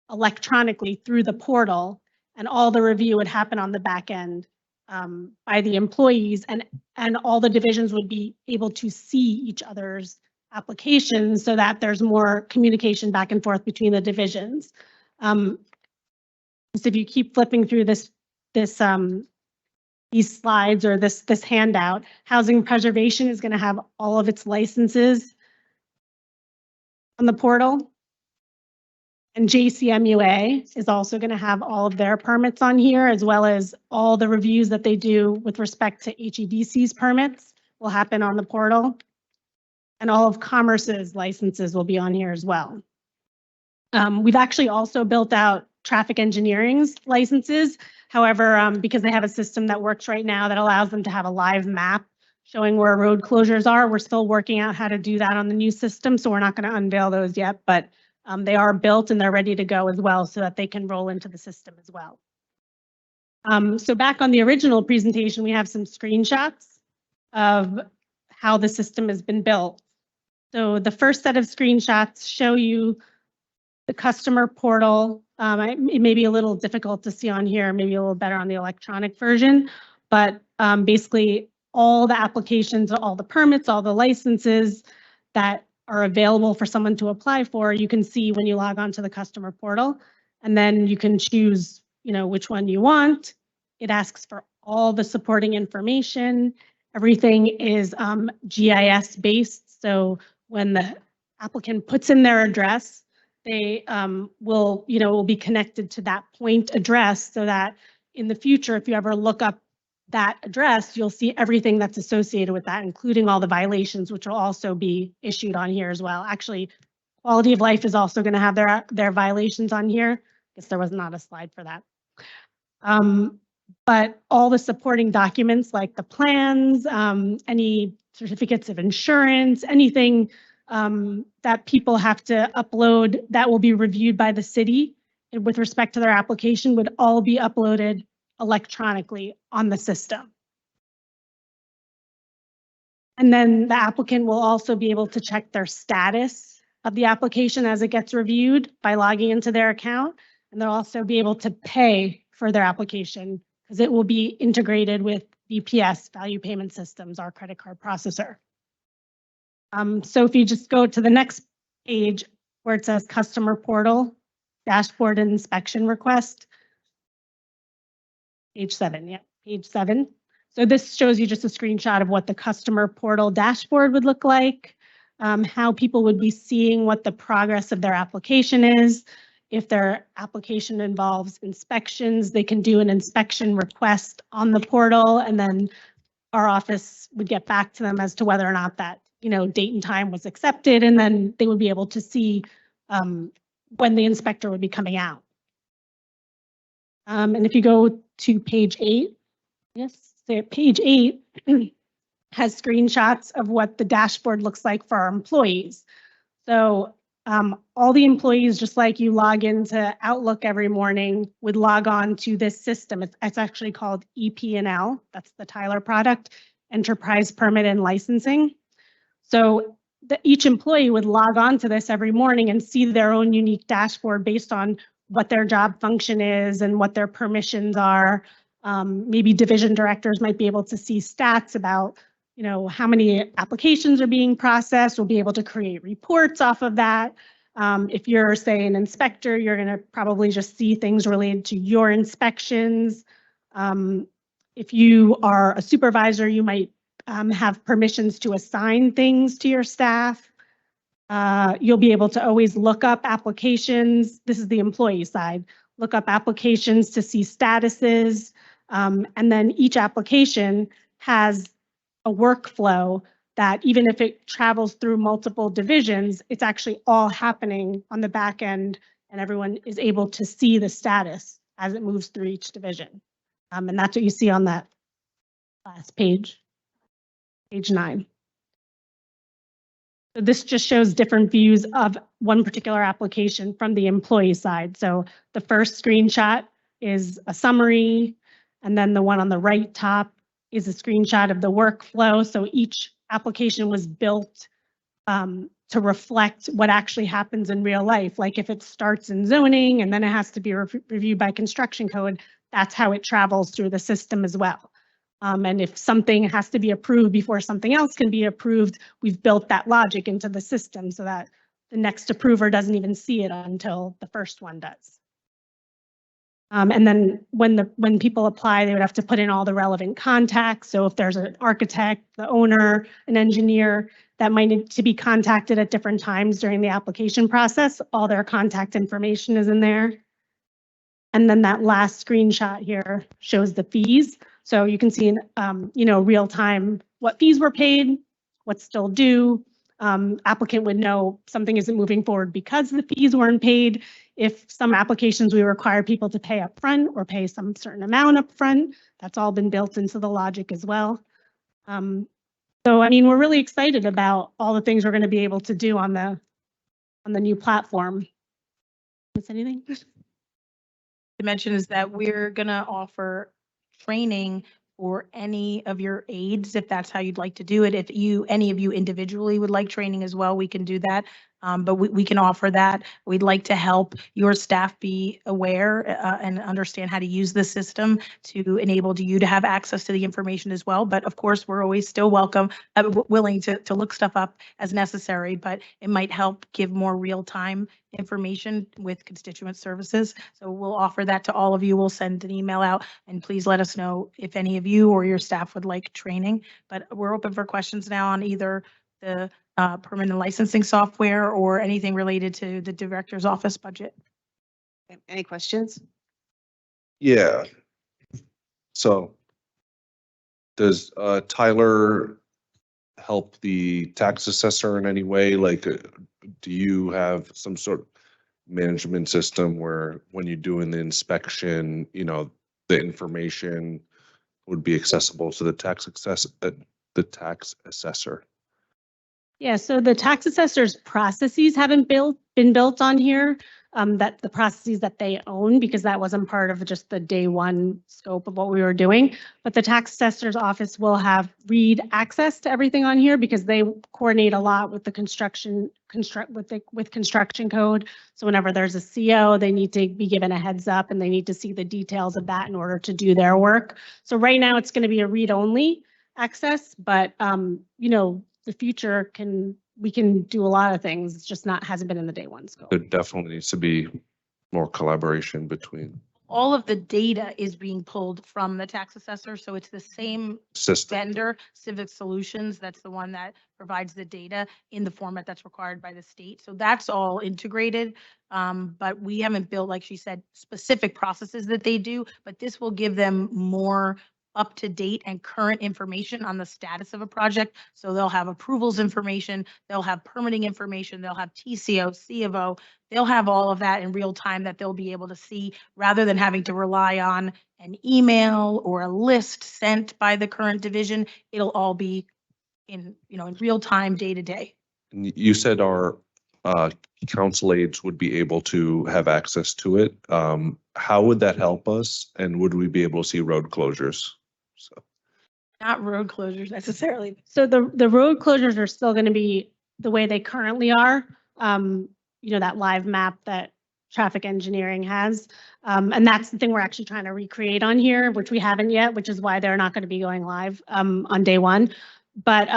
electronically through the portal, and all the review would happen on the back end by the employees, and all the divisions would be able to see each other's applications so that there's more communication back and forth between the divisions. So if you keep flipping through these slides or this handout, housing preservation is going to have all of its licenses on the portal. And JCMUA is also going to have all of their permits on here, as well as all the reviews that they do with respect to HEDC's permits will happen on the portal. And all of Commerce's licenses will be on here as well. We've actually also built out traffic engineering's licenses. However, because they have a system that works right now that allows them to have a live map showing where road closures are, we're still working out how to do that on the new system. So we're not going to unveil those yet, but they are built and they're ready to go as well, so that they can roll into the system as well. So back on the original presentation, we have some screenshots of how the system has been built. So the first set of screenshots show you the customer portal. It may be a little difficult to see on here, maybe a little better on the electronic version, but basically all the applications, all the permits, all the licenses that are available for someone to apply for, you can see when you log on to the customer portal, and then you can choose, which one you want. It asks for all the supporting information. Everything is GIS based. So when the applicant puts in their address, they will be connected to that point address, so that in the future, if you ever look up that address, you'll see everything that's associated with that, including all the violations, which will also be issued on here as well. Actually, quality of life is also going to have their violations on here. I guess there was not a slide for that. But all the supporting documents like the plans, any certificates of insurance, anything that people have to upload that will be reviewed by the city with respect to their application would all be uploaded electronically on the system. And then the applicant will also be able to check their status of the application as it gets reviewed by logging into their account. And they'll also be able to pay for their application because it will be integrated with VPS, Value Payment Systems, our credit card processor. So if you just go to the next page where it says Customer Portal, Dashboard and Inspection Request, page 7, yeah, page 7. So this shows you just a screenshot of what the customer portal dashboard would look like, how people would be seeing what the progress of their application is. If their application involves inspections, they can do an inspection request on the portal, and then our office would get back to them as to whether or not that date and time was accepted, and then they would be able to see when the inspector would be coming out. And if you go to page 8, yes, so page 8 has screenshots of what the dashboard looks like for our employees. So all the employees, just like you log into Outlook every morning, would log on to this system. It's actually called EP&L. That's the Tyler product, Enterprise Permit and Licensing. So each employee would log on to this every morning and see their own unique dashboard based on what their job function is and what their permissions are. Maybe division directors might be able to see stats about you know, how many applications are being processed. We'll be able to create reports off of that. If you're, say, an inspector, you're going to probably just see things related to your inspections. If you are a supervisor, you might have permissions to assign things to your staff. You'll be able to always look up applications. This is the employee side. Look up applications to see statuses. And then each application has a workflow that even if it travels through multiple divisions, it's actually all happening on the back end and everyone is able to see the status as it moves through each division. And that's what you see on that last page, page 9. So this just shows different views of one particular application from the employee side. So the first screenshot is a summary, and then the one on the right top is a screenshot of the workflow. So each application was built to reflect what actually happens in real life. Like if it starts in zoning and then it has to be reviewed by construction code, that's how it travels through the system as well. And if something has to be approved before something else can be approved, we've built that logic into the system so that the next approver doesn't even see it until the first one does. And then when people apply, they would have to put in all the relevant contacts. So if there's an architect, the owner, an engineer that might need to be contacted at different times during the application process, all their contact information is in there. And then that last screenshot here shows the fees. So you can see in real time what fees were paid, what's still due. Applicant would know something isn't moving forward because the fees weren't paid. If some applications we require people to pay up front or pay some certain amount up front, that's all been built into the logic as well. So I mean, we're really excited about all the things we're going to be able to do on the new platform. Is anything? To mention is that we're gonna offer training for any of your aides, if that's how you'd like to do it. If any of you individually would like training as well, we can do that. But we can offer that. We'd like to help your staff be aware and understand how to use the system to enable you to have access to the information as well. But of course, we're always still willing to look stuff up as necessary, but it might help give more real-time information with constituent services. So we'll offer that to all of you. We'll send an email out and please let us know if any of you or your staff would like training. But we're open for questions now on either the permanent licensing software or anything related to the director's office budget. Any questions? Yeah. So does Tyler help the tax assessor in any way? Like, do you have some sort of management system where when you're doing the inspection, the information would be accessible to the tax assessor? Yeah, so the tax assessor's processes haven't been built on here, that the processes that they own, because that wasn't part of just the day one scope of what we were doing. But the tax assessor's office will have read access to everything on here because they coordinate a lot with the construction code. So whenever there's a CO, they need to be given a heads up and they need to see the details of that in order to do their work. So right now it's going to be a read only access, but the future we can do a lot of things. It's just hasn't been in the day one scope. There definitely needs to be more collaboration between All of the data is being pulled from the tax assessor, so it's the same systems. vendor, Civic Solutions, that's the one that provides the data in the format that's required by the state. So that's all integrated, but we haven't built, like she said, specific processes that they do, but this will give them more up-to-date and current information on the status of a project. So they'll have approvals information, they'll have permitting information, they'll have TCO, C of O, they'll have all of that in real time that they'll be able to see rather than having to rely on an email or a list sent by the current division. It'll all be in real time, day to day. You said our council aides would be able to have access to it. How would that help us? And would we be able to see road closures? So. Not road closures necessarily. So the road closures are still going to be the way they currently are. That live map that traffic engineering has. And that's the thing we're actually trying to recreate on here, which we haven't yet, which is why they're not going to be going live on day one. But,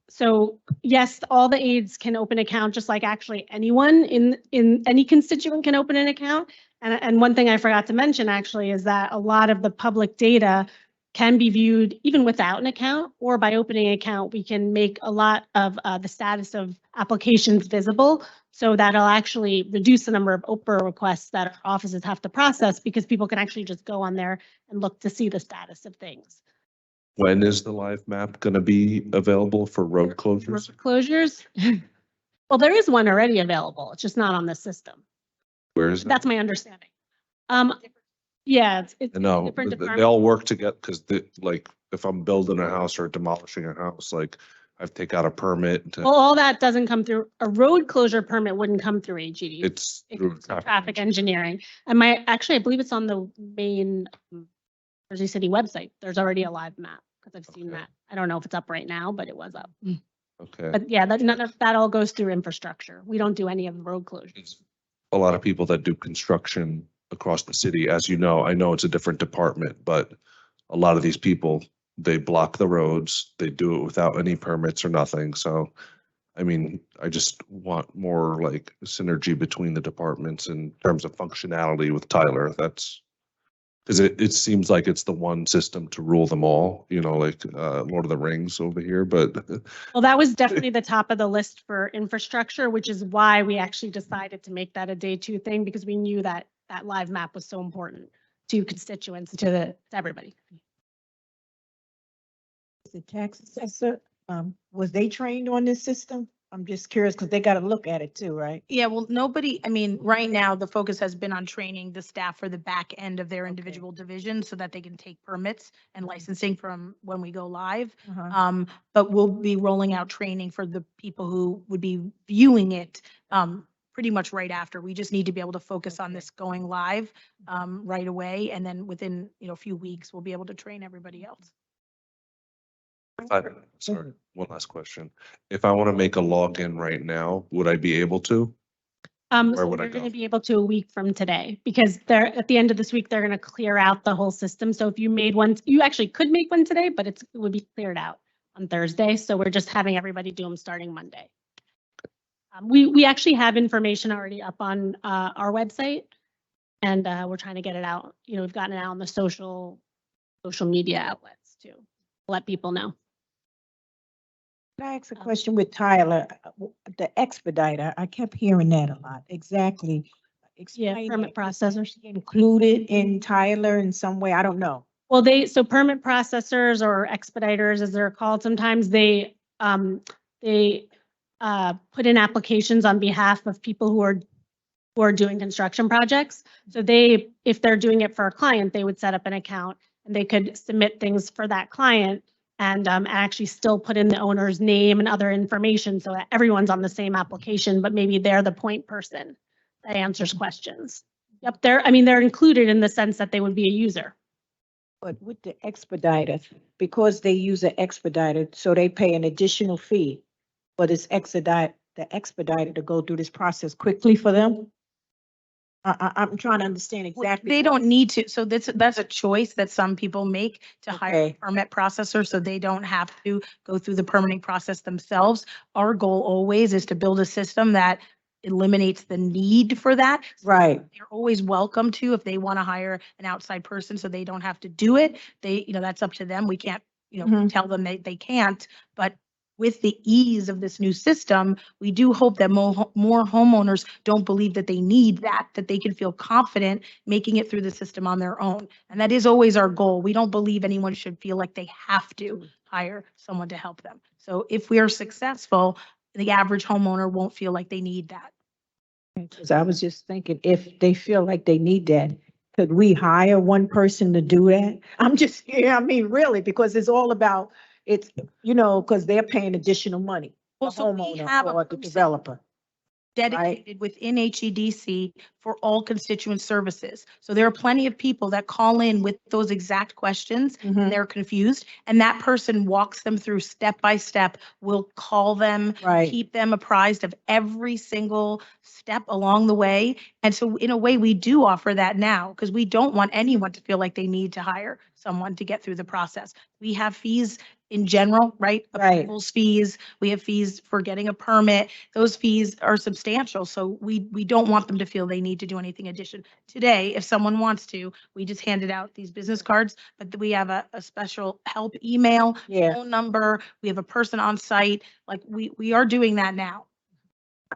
so yes, all the aides can open account, just like actually anyone in any constituent can open an account. And one thing I forgot to mention actually is that a lot of the public data can be viewed even without an account, or by opening an account, we can make a lot of the status of applications visible. So that'll actually reduce the number of OPRA requests that our offices have to process, because people can actually just go on there and look to see the status of things. When is the live map going to be available for road closures? Closures? Well, there is one already available. It's just not on the system. Where is it? That's my understanding. Yeah, it's No, different they department. all work together because like if I'm building a house or demolishing a house, like I've take out a permit. to- Well, all that doesn't come through, a road closure permit wouldn't come through AGD. It's It through comes through traffic engineering. And actually, I believe it's on the main Jersey City website. There's already a live map, because I've seen that. I don't know if it's up right now, but it was up. Okay. But yeah, none of that all goes through infrastructure. We don't do any of the road closures. A lot of people that do construction across the city, as you know, I know it's a different department, but a lot of these people, they block the roads, they do it without any permits or nothing. So, I mean, I just want more like synergy between the departments in terms of functionality with Tyler. That's because it seems like it's the one system to rule them all, you know, like Lord of the Rings over here, but Well, that was definitely the top of the list for infrastructure, which is why we actually decided to make that a day 2 thing, because we knew that that live map was so important to constituents, to everybody. The tax assessor, was they trained on this system? I'm just curious because they got to look at it too, right? Yeah, well, nobody, I mean, right now, the focus has been on training the staff for the back end of their individual divisions so that they can take permits and licensing from when we go live. But we'll be rolling out training for the people who would be viewing it pretty much right after. We just need to be able to focus on this going live right away. And then within, a few weeks, we'll be able to train everybody else. Sorry, one last question. If I want to make a login right now, would I be able to? Where So would I you're going go? to be able to a week from today, because they're at the end of this week, they're going to clear out the whole system. So if you made one, you actually could make one today, but it would be cleared out on Thursday. So we're just having everybody do them starting Monday. We actually have information already up on our website, and we're trying to get it out. We've gotten it out on the social media outlets too, let people know. Can I ask a question with Tyler, the expediter? I kept hearing that a lot. Exactly. Yeah, Explain permit that. processors. Included in Tyler in some way? I don't know. Well, so permit processors or expediters, as they're called, sometimes they put in applications on behalf of people who are doing construction projects. So if they're doing it for a client, they would set up an account and they could submit things for that client and actually still put in the owner's name and other information so that everyone's on the same application, but maybe they're the point person that answers questions. Yep, they're included in the sense that they would be a user. But with the expediter, because they use an expediter, so they pay an additional fee for this the expediter to go through this process quickly for them? I'm trying to understand exactly. They don't need to. So that's a choice that some people make to hire a permit processor, so they don't have to go through the permitting process themselves. Our goal always is to build a system that eliminates the need for that. Right. They're always welcome to, if they want to hire an outside person so they don't have to do it. That's up to them. We can't, tell them they can't, but with the ease of this new system, we do hope that more homeowners don't believe that they need that they can feel confident making it through the system on their own. And that is always our goal. We don't believe anyone should feel like they have to hire someone to help them. So if we are successful, the average homeowner won't feel like they need that. Because I was just thinking, if they feel like they need that, could we hire one person to do that? Really, because it's all about, because they're paying additional money. Well, The so we homeowner have a or the person developer. dedicated within HEDC for all constituent services. So there are plenty of people that call in with those exact questions and they're confused, and that person walks them through step by step. We'll call them, keep them apprised of every single step along the way. And so in a way, we do offer that now because we don't want anyone to feel like they need to hire someone to get through the process. We have fees in general, right? Right. Approvals fees, we have fees for getting a permit. Those fees are substantial, so we don't want them to feel they need to do anything addition. Today, if someone wants to, we just handed out these business cards, but we have a special help email, Yeah. phone number, we have a person on site, like we are doing that now.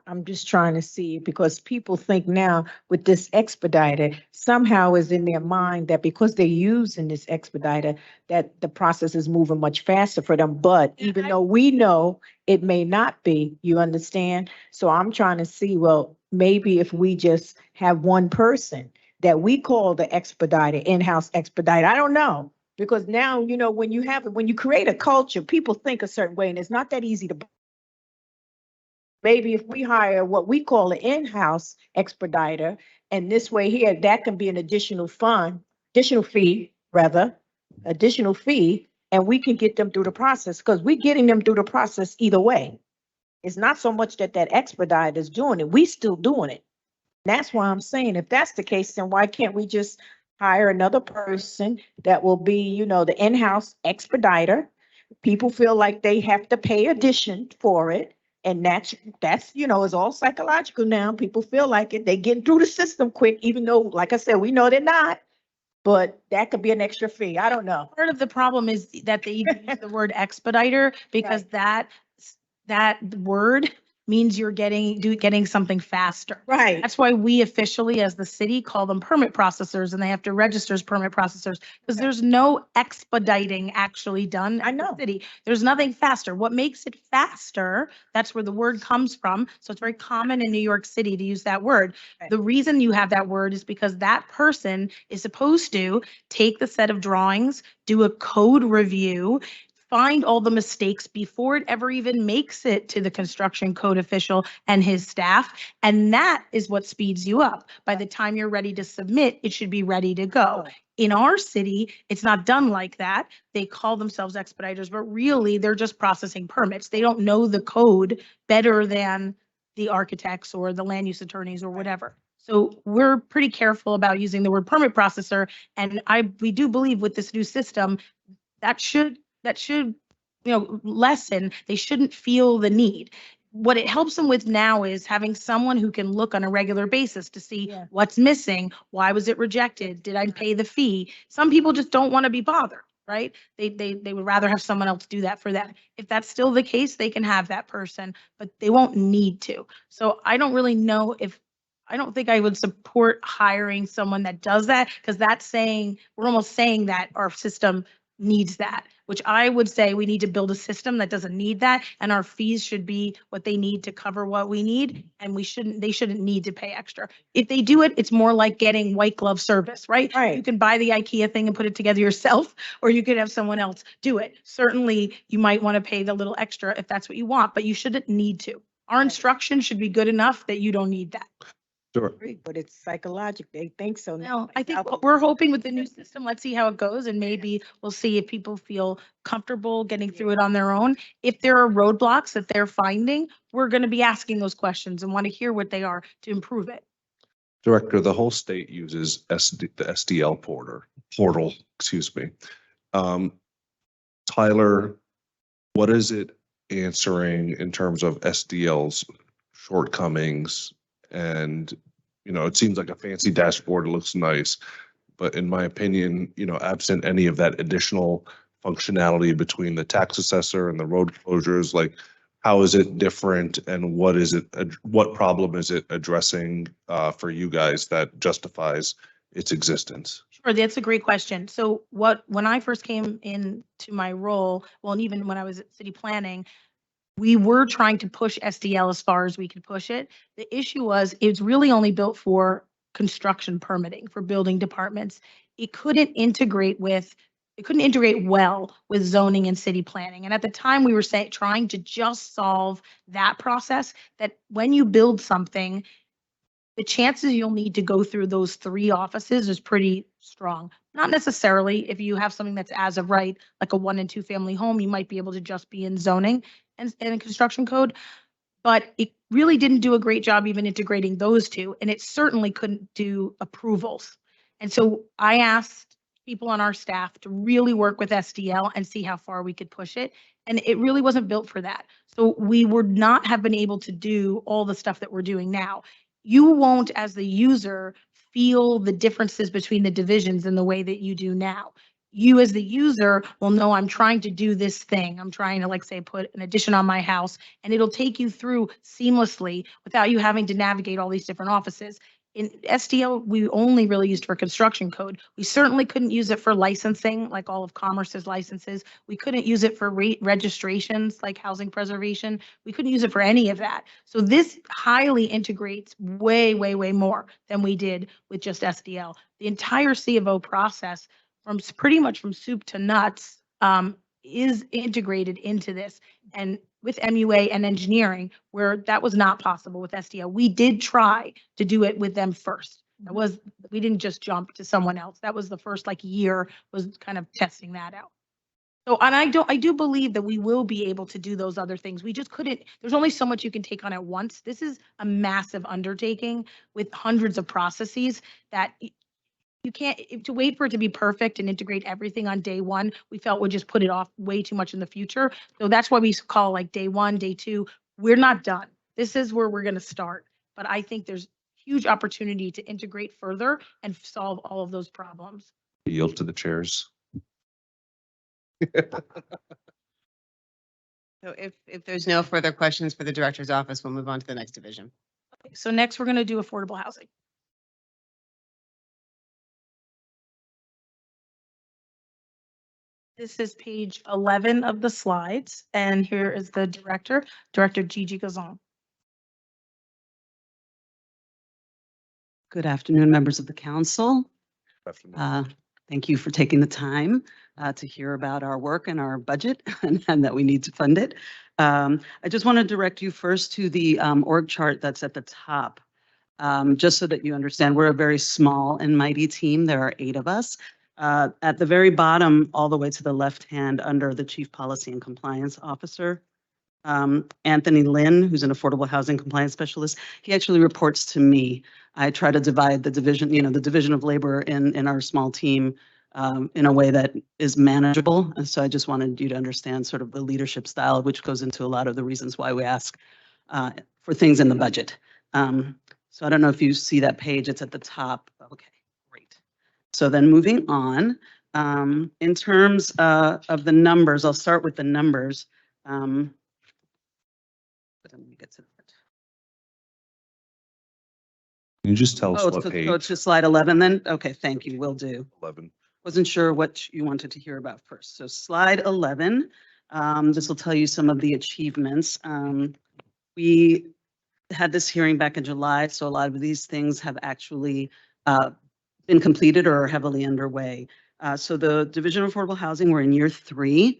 I'm just trying to see, because people think now with this expediter, somehow is in their mind that because they're using this expediter, that the process is moving much faster for them. But even though we know it may not be, you understand? So I'm trying to see, well, maybe if we just have one person that we call the expediter, in-house expediter, I don't know. Because now, you know, when you create a culture, people think a certain way, and it's not that easy to. Maybe if we hire what we call an in-house expediter, and this way here, that can be an additional fee, and we can get them through the process, because we're getting them through the process either way. It's not so much that expediter is doing it, we still doing it. That's why I'm saying, if that's the case, then why can't we just hire another person that will be, you know, the in-house expediter? People feel like they have to pay addition for it. And that's, you know, it's all psychological now. People feel like it. They getting through the system quick, even though, like I said, we know they're not. But that could be an extra fee. I don't know. Part of the problem is that they even use the word expediter, because that word means you're getting something faster. Right. That's why we officially, as the city, call them permit processors, and they have to register as permit processors, because there's no expediting actually done. I know. City. There's nothing faster. What makes it faster, that's where the word comes from. So it's very common in New York City to use that word. Right. The reason you have that word is because that person is supposed to take the set of drawings, do a code review, find all the mistakes before it ever even makes it to the construction code official and his staff. And that is what speeds you up. By the time you're ready to submit, it should be ready to go. In our city, it's not done like that. They call themselves expediters, but really they're just processing permits. They don't know the code better than the architects or the land use attorneys or whatever. So we're pretty careful about using the word permit processor. And we do believe with this new system, that should, you know, lessen. They shouldn't feel the need. What it helps them with now is having someone who can look on a regular basis to see what's missing. Why was it rejected? Did I pay the fee? Some people just don't want to be bothered, right? They would rather have someone else do that for them. If that's still the case, they can have that person, but they won't need to. So I don't really know I don't think I would support hiring someone that does that, because that's saying, we're almost saying that our system needs that, which I would say we need to build a system that doesn't need that, and our fees should be what they need to cover what we need, and they shouldn't need to pay extra. If they do it, it's more like getting white glove service, right? Right. You can buy the IKEA thing and put it together yourself, or you could have someone else do it. Certainly, you might want to pay the little extra if that's what you want, but you shouldn't need to. Our instruction should be good enough that you don't need that. Sure. But it's psychological. They think so now. No, I think what we're hoping with the new system, let's see how it goes, and maybe we'll see if people feel comfortable getting through it on their own. If there are roadblocks that they're finding, we're going to be asking those questions and want to hear what they are to improve it. Director, the whole state uses the SDL portal, excuse me. Tyler, what is it answering in terms of SDL's shortcomings? And, you know, it seems like a fancy dashboard, it looks nice, but in my opinion, you know, absent any of that additional functionality between the tax assessor and the road closures, like, how is it different, and what problem is it addressing for you guys that justifies its existence? Sure, that's a great question. So when I first came into my role, well, and even when I was at city planning, we were trying to push SDL as far as we could push it. The issue was it's really only built for construction permitting for building departments. It couldn't integrate well with zoning and city planning. And at the time we were trying to just solve that process, that when you build something, the chances you'll need to go through those 3 offices is pretty strong. Not necessarily if you have something that's as of right, like a 1 and 2 family home, you might be able to just be in zoning and in construction code, but it really didn't do a great job even integrating those 2, and it certainly couldn't do approvals. And so I asked, people on our staff to really work with SDL and see how far we could push it. And it really wasn't built for that. So we would not have been able to do all the stuff that we're doing now. You won't, as the user, feel the differences between the divisions in the way that you do now. You as the user will know I'm trying to do this thing. I'm trying to, like, say, put an addition on my house, and it'll take you through seamlessly without you having to navigate all these different offices. In SDL, we only really used for construction code. We certainly couldn't use it for licensing, like all of Commerce's licenses. We couldn't use it for registrations, like housing preservation. We couldn't use it for any of that. So this highly integrates way, way, way more than we did with just SDL. The entire C of O process, from pretty much from soup to nuts, is integrated into this. And with MUA and engineering, where that was not possible with SDL, we did try to do it with them first. We didn't just jump to someone else. That was the first year, was kind of testing that out. So, and I do believe that we will be able to do those other things. We just couldn't, there's only so much you can take on at once. This is a massive undertaking with hundreds of processes that you can't, to wait for it to be perfect and integrate everything on day one, we felt would just put it off way too much in the future. So that's why we call day one, day two. We're not done. This is where we're going to start. But I think there's huge opportunity to integrate further and solve all of those problems. Yield to the chairs. So if there's no further questions for the director's office, we'll move on to the next division. Okay, so next we're going to do affordable housing. This is page 11 of the slides, and here is the director, Director Gigi Gazon. Good afternoon, members of the council. Thank you for taking the time to hear about our work and our budget and that we need to fund it. I just want to direct you first to the org chart that's at the top, just so that you understand we're a very small and mighty team. There are 8 of us. At the very bottom, all the way to the left hand under the Chief Policy and Compliance Officer, Anthony Lynn, who's an affordable housing compliance specialist, he actually reports to me. I try to divide the division, the division of labor in our small team in a way that is manageable. And so I just wanted you to understand sort of the leadership style, which goes into a lot of the reasons why we ask for things in the budget. So I don't know if you see that page, it's at the top. Okay. So then moving on, in terms of the numbers, I'll start with the numbers. But then we get to that. Can you just tell us what page? So it's just slide 11 then? Okay, thank you, will do. 11. Wasn't sure what you wanted to hear about first. So slide 11, this will tell you some of the achievements. We had this hearing back in July, so a lot of these things have actually been completed or are heavily underway. So the Division of Affordable Housing, we're in year 3.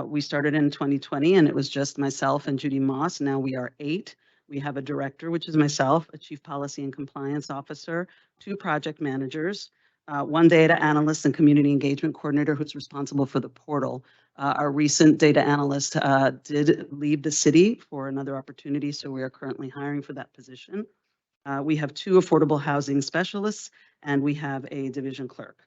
We started in 2020 and it was just myself and Judy Moss. Now we are 8. We have a director, which is myself, a chief policy and compliance officer, 2 project managers, 1 data analyst and community engagement coordinator who's responsible for the portal. Our recent data analyst did leave the city for another opportunity, so we are currently hiring for that position. We have 2 affordable housing specialists and we have a division clerk.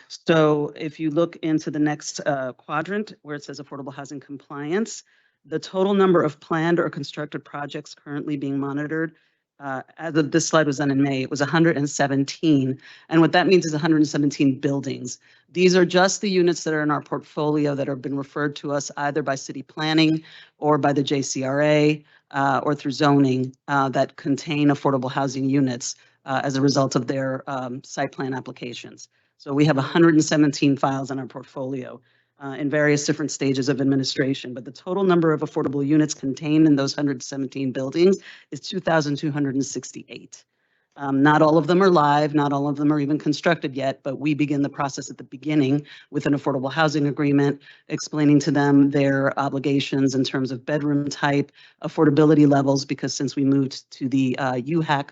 So if you look into the next quadrant where it says affordable housing compliance, the total number of planned or constructed projects currently being monitored, as of this slide was done in May, it was 117. And what that means is 117 buildings. These are just the units that are in our portfolio that have been referred to us either by city planning or by the JCRA or through zoning that contain affordable housing units as a result of their site plan applications. So we have 117 files in our portfolio in various different stages of administration, but the total number of affordable units contained in those 117 buildings is 2,268. Not all of them are live, not all of them are even constructed yet, but we begin the process at the beginning with an affordable housing agreement, explaining to them their obligations in terms of bedroom type, affordability levels, because since we moved to the UHAC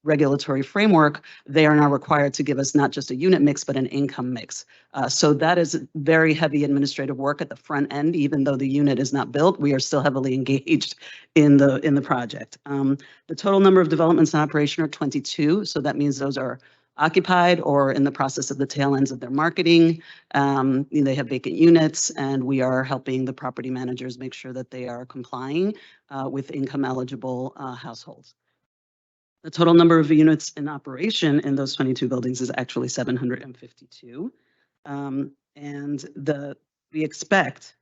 regulatory framework, they are now required to give us not just a unit mix, but an income mix. So that is very heavy administrative work at the front end. Even though the unit is not built, we are still heavily engaged in the project. The total number of developments in operation are 22. So that means those are occupied or in the process of the tail ends of their marketing. They have vacant units, and we are helping the property managers make sure that they are complying with income eligible households. The total number of units in operation in those 22 buildings is actually 752. We expect,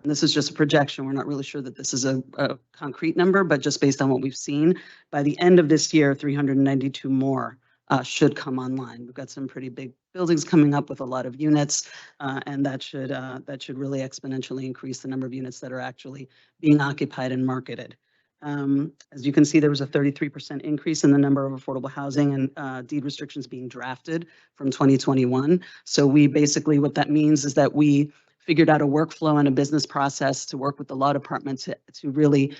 and this is just a projection, we're not really sure that this is a concrete number, but just based on what we've seen, by the end of this year, 392 more should come online. We've got some pretty big buildings coming up with a lot of units, and that should really exponentially increase the number of units that are actually being occupied and marketed. As you can see, there was a 33% increase in the number of affordable housing and deed restrictions being drafted from 2021. So we basically, what that means is that we figured out a workflow and a business process to work with the law department to really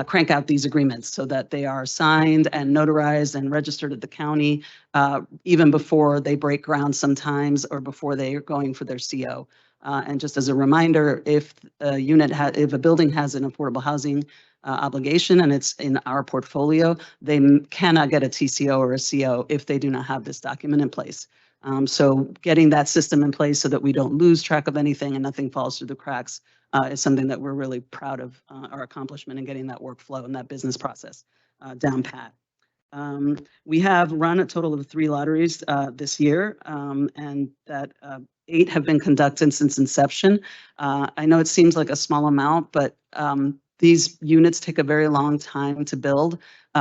crank out these agreements so that they are signed and notarized and registered at the county even before they break ground sometimes or before they are going for their CO. And just as a reminder, if a building has an affordable housing obligation and it's in our portfolio, they cannot get a TCO or a CO if they do not have this document in place. So getting that system in place so that we don't lose track of anything and nothing falls through the cracks is something that we're really proud of our accomplishment in getting that workflow and that business process down pat. We have run a total of 3 lotteries this year, and that 8 have been conducted since inception. I know it seems like a small amount, but these units take a very long time to build.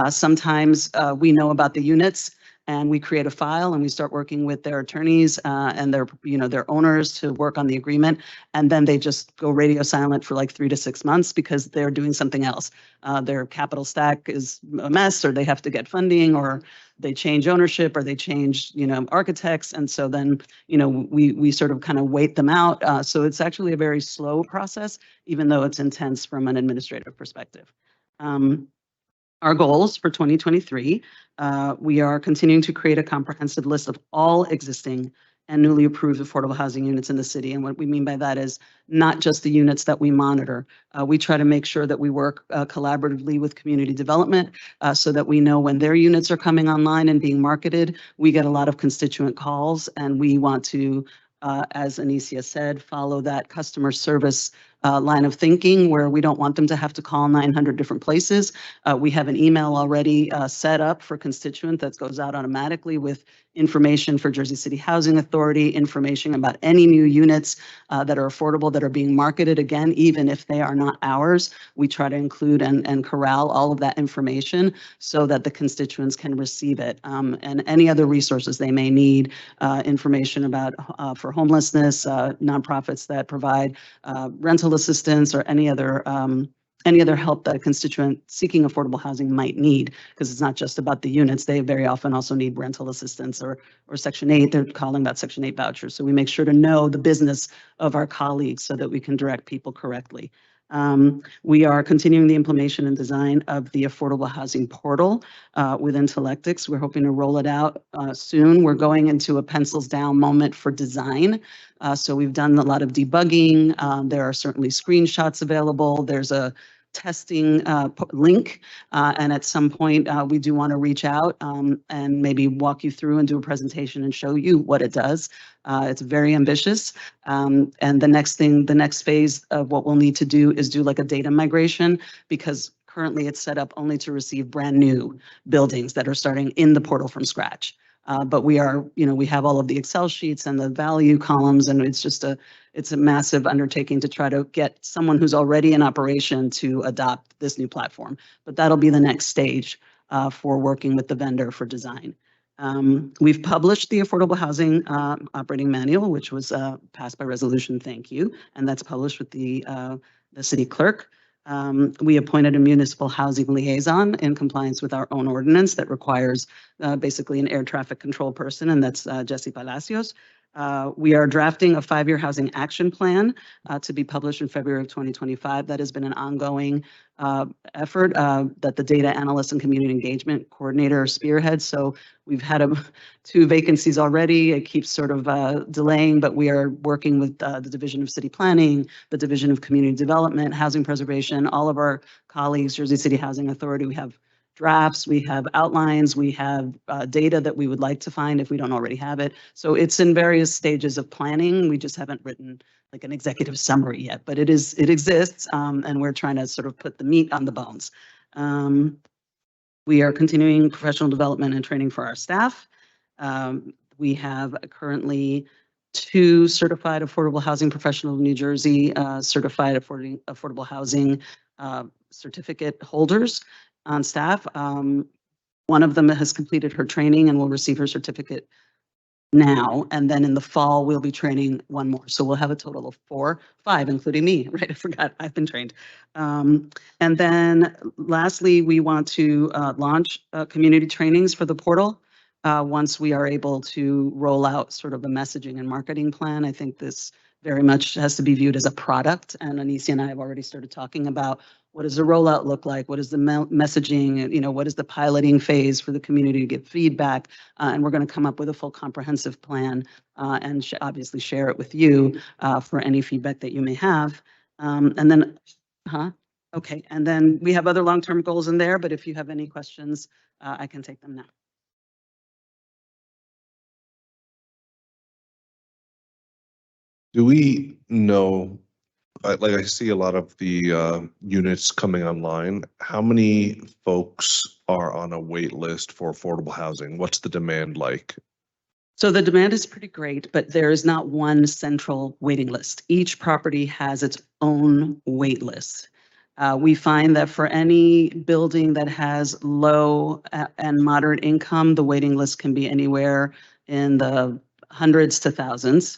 Sometimes we know about the units and we create a file and we start working with their attorneys and their owners to work on the agreement. And then they just go radio silent for like 3 to 6 months because they're doing something else. Their capital stack is a mess, or they have to get funding, or they change ownership, or they change, architects. And so then, we sort of kind of wait them out. So it's actually a very slow process, even though it's intense from an administrative perspective. Our goals for 2023, we are continuing to create a comprehensive list of all existing and newly approved affordable housing units in the city. And what we mean by that is not just the units that we monitor. We try to make sure that we work collaboratively with community development so that we know when their units are coming online and being marketed. We get a lot of constituent calls, and we want to, as Anicia said, follow that customer service line of thinking where we don't want them to have to call 900 different places. We have an email already set up for constituent that goes out automatically with information for Jersey City Housing Authority, information about any new units that are affordable that are being marketed. Again, even if they are not ours, we try to include and corral all of that information so that the constituents can receive it. And any other resources they may need, information about for homelessness, nonprofits that provide rental assistance, or any other help that a constituent seeking affordable housing might need, because it's not just about the units. They very often also need rental assistance or Section 8. They're calling that Section 8 vouchers. So we make sure to know the business of our colleagues so that we can direct people correctly. We are continuing the implementation and design of the affordable housing portal with Intellectix. We're hoping to roll it out soon. We're going into a pencils down moment for design. So we've done a lot of debugging. There are certainly screenshots available. There's a testing link, and at some point we do want to reach out and maybe walk you through and do a presentation and show you what it does. It's very ambitious, and the next phase of what we'll need to do is do like a data migration, because currently it's set up only to receive brand new buildings that are starting in the portal from scratch. But we are, we have all of the Excel sheets and the value columns, and it's a massive undertaking to try to get someone who's already in operation to adopt this new platform. But that'll be the next stage for working with the vendor for design. We've published the Affordable Housing Operating Manual, which was passed by resolution, thank you, and that's published with the city clerk. We appointed a municipal housing liaison in compliance with our own ordinance that requires basically an air traffic control person, and that's Jesse Palacios. We are drafting a 5-year housing action plan to be published in February of 2025. That has been an ongoing effort that the data analyst and community engagement coordinator spearheads. So we've had 2 vacancies already. It keeps sort of delaying, but we are working with the Division of City Planning, the Division of Community Development, Housing Preservation, all of our colleagues, Jersey City Housing Authority. We have drafts, we have outlines, we have data that we would like to find if we don't already have it. So it's in various stages of planning. We just haven't written like an executive summary yet, but it exists, and we're trying to sort of put the meat on the bones. We are continuing professional development and training for our staff. We have currently 2 certified affordable housing professional of New Jersey, certified affordable housing certificate holders on staff. One of them has completed her training and will receive her certificate now. And then in the fall, we'll be training 1 more. So we'll have a total of 5, including me, right? I forgot, I've been trained. And then lastly, we want to launch community trainings for the portal. Once we are able to roll out sort of a messaging and marketing plan. I think this very much has to be viewed as a product. And Anicia and I have already started talking about what does the rollout look like? What is the messaging? You know, what is the piloting phase for the community to get feedback? And we're going to come up with a full comprehensive plan and obviously share it with you for any feedback that you may have. And then, okay. And then we have other long-term goals in there, but if you have any questions, I can take them now. Do we know, like I see a lot of the units coming online, how many folks are on a wait list for affordable housing? What's the demand like? So the demand is pretty great, but there is not one central waiting list. Each property has its own wait list. We find that for any building that has low and moderate income, the waiting list can be anywhere in the hundreds to thousands.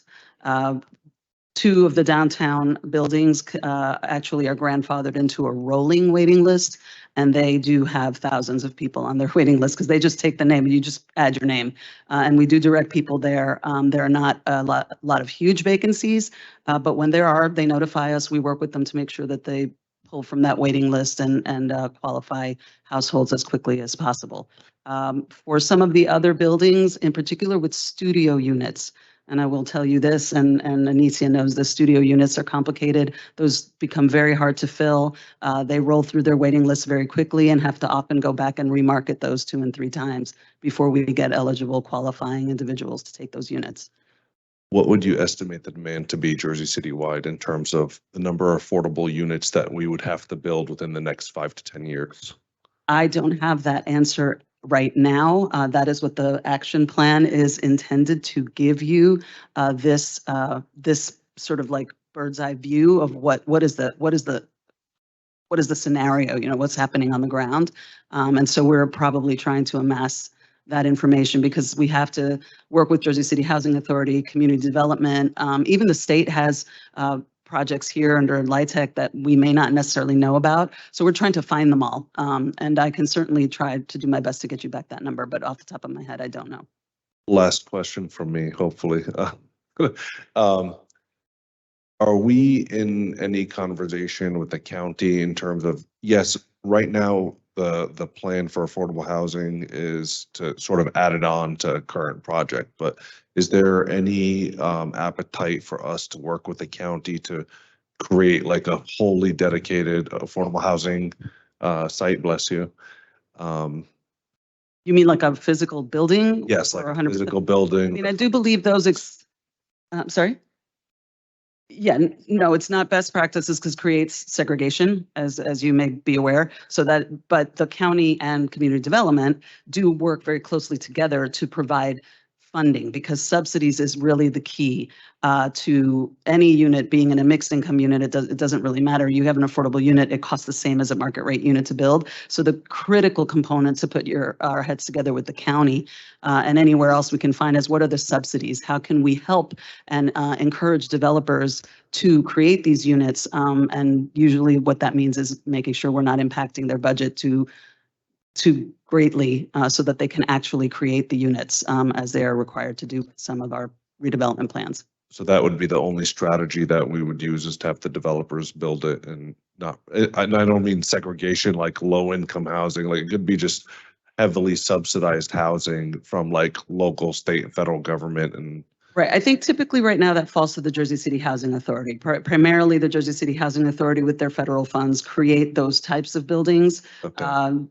2 of the downtown buildings actually are grandfathered into a rolling waiting list, and they do have thousands of people on their waiting list because they just take the name and you just add your name. And we do direct people there. There are not a lot of huge vacancies, but when there are, they notify us. We work with them to make sure that they pull from that waiting list and qualify households as quickly as possible. For some of the other buildings, in particular with studio units, and I will tell you this, and Anicia knows the studio units are complicated. Those become very hard to fill. They roll through their waiting list very quickly and have to often go back and remarket those 2 and 3 times before we get eligible qualifying individuals to take those units. What would you estimate the demand to be Jersey City wide in terms of the number of affordable units that we would have to build within the next 5 to 10 years? I don't have that answer right now. That is what the action plan is intended to give you, this sort of like bird's eye view of what is the scenario, you know, what's happening on the ground. And so we're probably trying to amass that information because we have to work with Jersey City Housing Authority, community development. Even the state has projects here under LIHTC that we may not necessarily know about. So we're trying to find them all. And I can certainly try to do my best to get you back that number, but off the top of my head, I don't know. Last question from me, hopefully. Are we in any conversation with the county in terms of, yes, right now, the plan for affordable housing is to sort of add it on to a current project, but is there any appetite for us to work with the county to create like a wholly dedicated affordable housing site, bless you? You mean like a physical building? Yes, like or a 100%? physical building. I mean, I do believe those, sorry? Yeah, no, it's not best practices because creates segregation, as you may be aware. So that, but the county and community development do work very closely together to provide funding because subsidies is really the key to any unit being in a mixed income unit. It doesn't really matter. You have an affordable unit, it costs the same as a market rate unit to build. So the critical component to put our heads together with the county and anywhere else we can find is what are the subsidies? How can we help and encourage developers to create these units? And usually what that means is making sure we're not impacting their budget too greatly so that they can actually create the units as they are required to do with some of our redevelopment plans. So that would be the only strategy that we would use is to have the developers build it and not, I don't mean segregation like low income housing, like it could be just heavily subsidized housing from like local, state and federal government and. Right, I think typically right now that falls to the Jersey City Housing Authority. Primarily, the Jersey City Housing Authority with their federal funds create those types of buildings.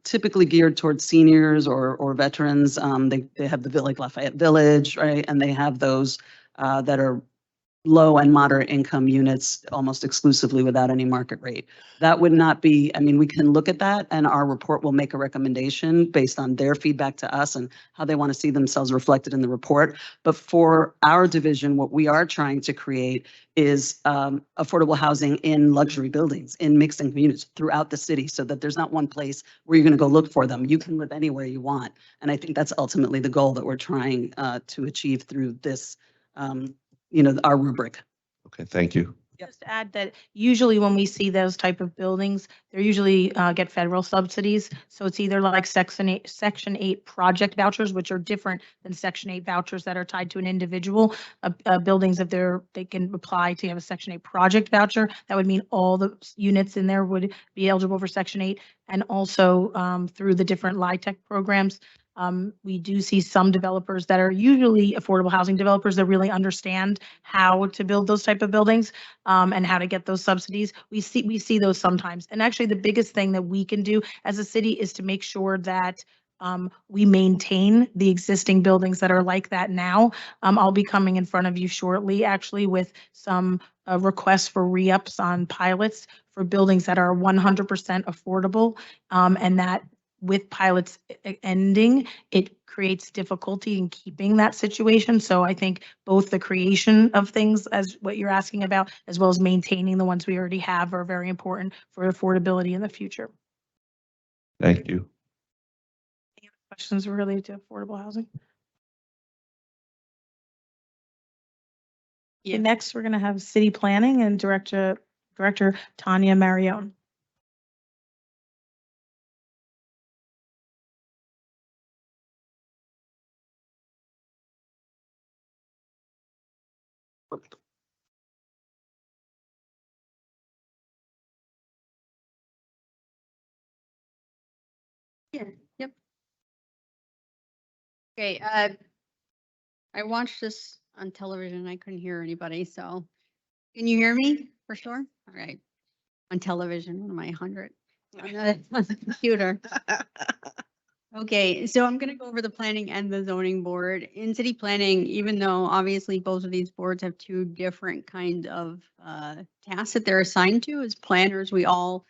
Typically geared towards seniors or veterans. They have like Lafayette Village, right? And they have those that are low and moderate income units almost exclusively without any market rate. That would not be, I mean, we can look at that and our report will make a recommendation based on their feedback to us and how they want to see themselves reflected in the report. But for our division, what we are trying to create is affordable housing in luxury buildings, in mixed income units throughout the city, so that there's not one place where you're going to go look for them. You can live anywhere you want. And I think that's ultimately the goal that we're trying to achieve through this our rubric. Okay, thank you. Just to add that usually when we see those type of buildings, they usually get federal subsidies. So it's either like Section 8 project vouchers, which are different than Section 8 vouchers that are tied to an individual. Buildings, if they can apply to have a Section 8 project voucher, that would mean all the units in there would be eligible for Section 8. And also through the different LIHTC programs. We do see some developers that are usually affordable housing developers that really understand how to build those type of buildings and how to get those subsidies. We see those sometimes. And actually the biggest thing that we can do as a city is to make sure that we maintain the existing buildings that are like that now. I'll be coming in front of you shortly, actually, with some requests for re-ups on pilots for buildings that are 100% affordable and that with pilots ending, it creates difficulty in keeping that situation. So I think both the creation of things as what you're asking about, as well as maintaining the ones we already have are very important for affordability in the future. Thank you. Any other questions related to affordable housing? Yeah. Next, we're going to have city planning and Director Tanya Marione. Yeah, yep. Okay, I watched this on television. I couldn't hear anybody, so can you hear me for sure? All right. On television, one of my 100 on the computer. Okay, so I'm going to go over the planning and the zoning board. In city planning, even though obviously both of these boards have two different kind of tasks that they're assigned to, as planners, we all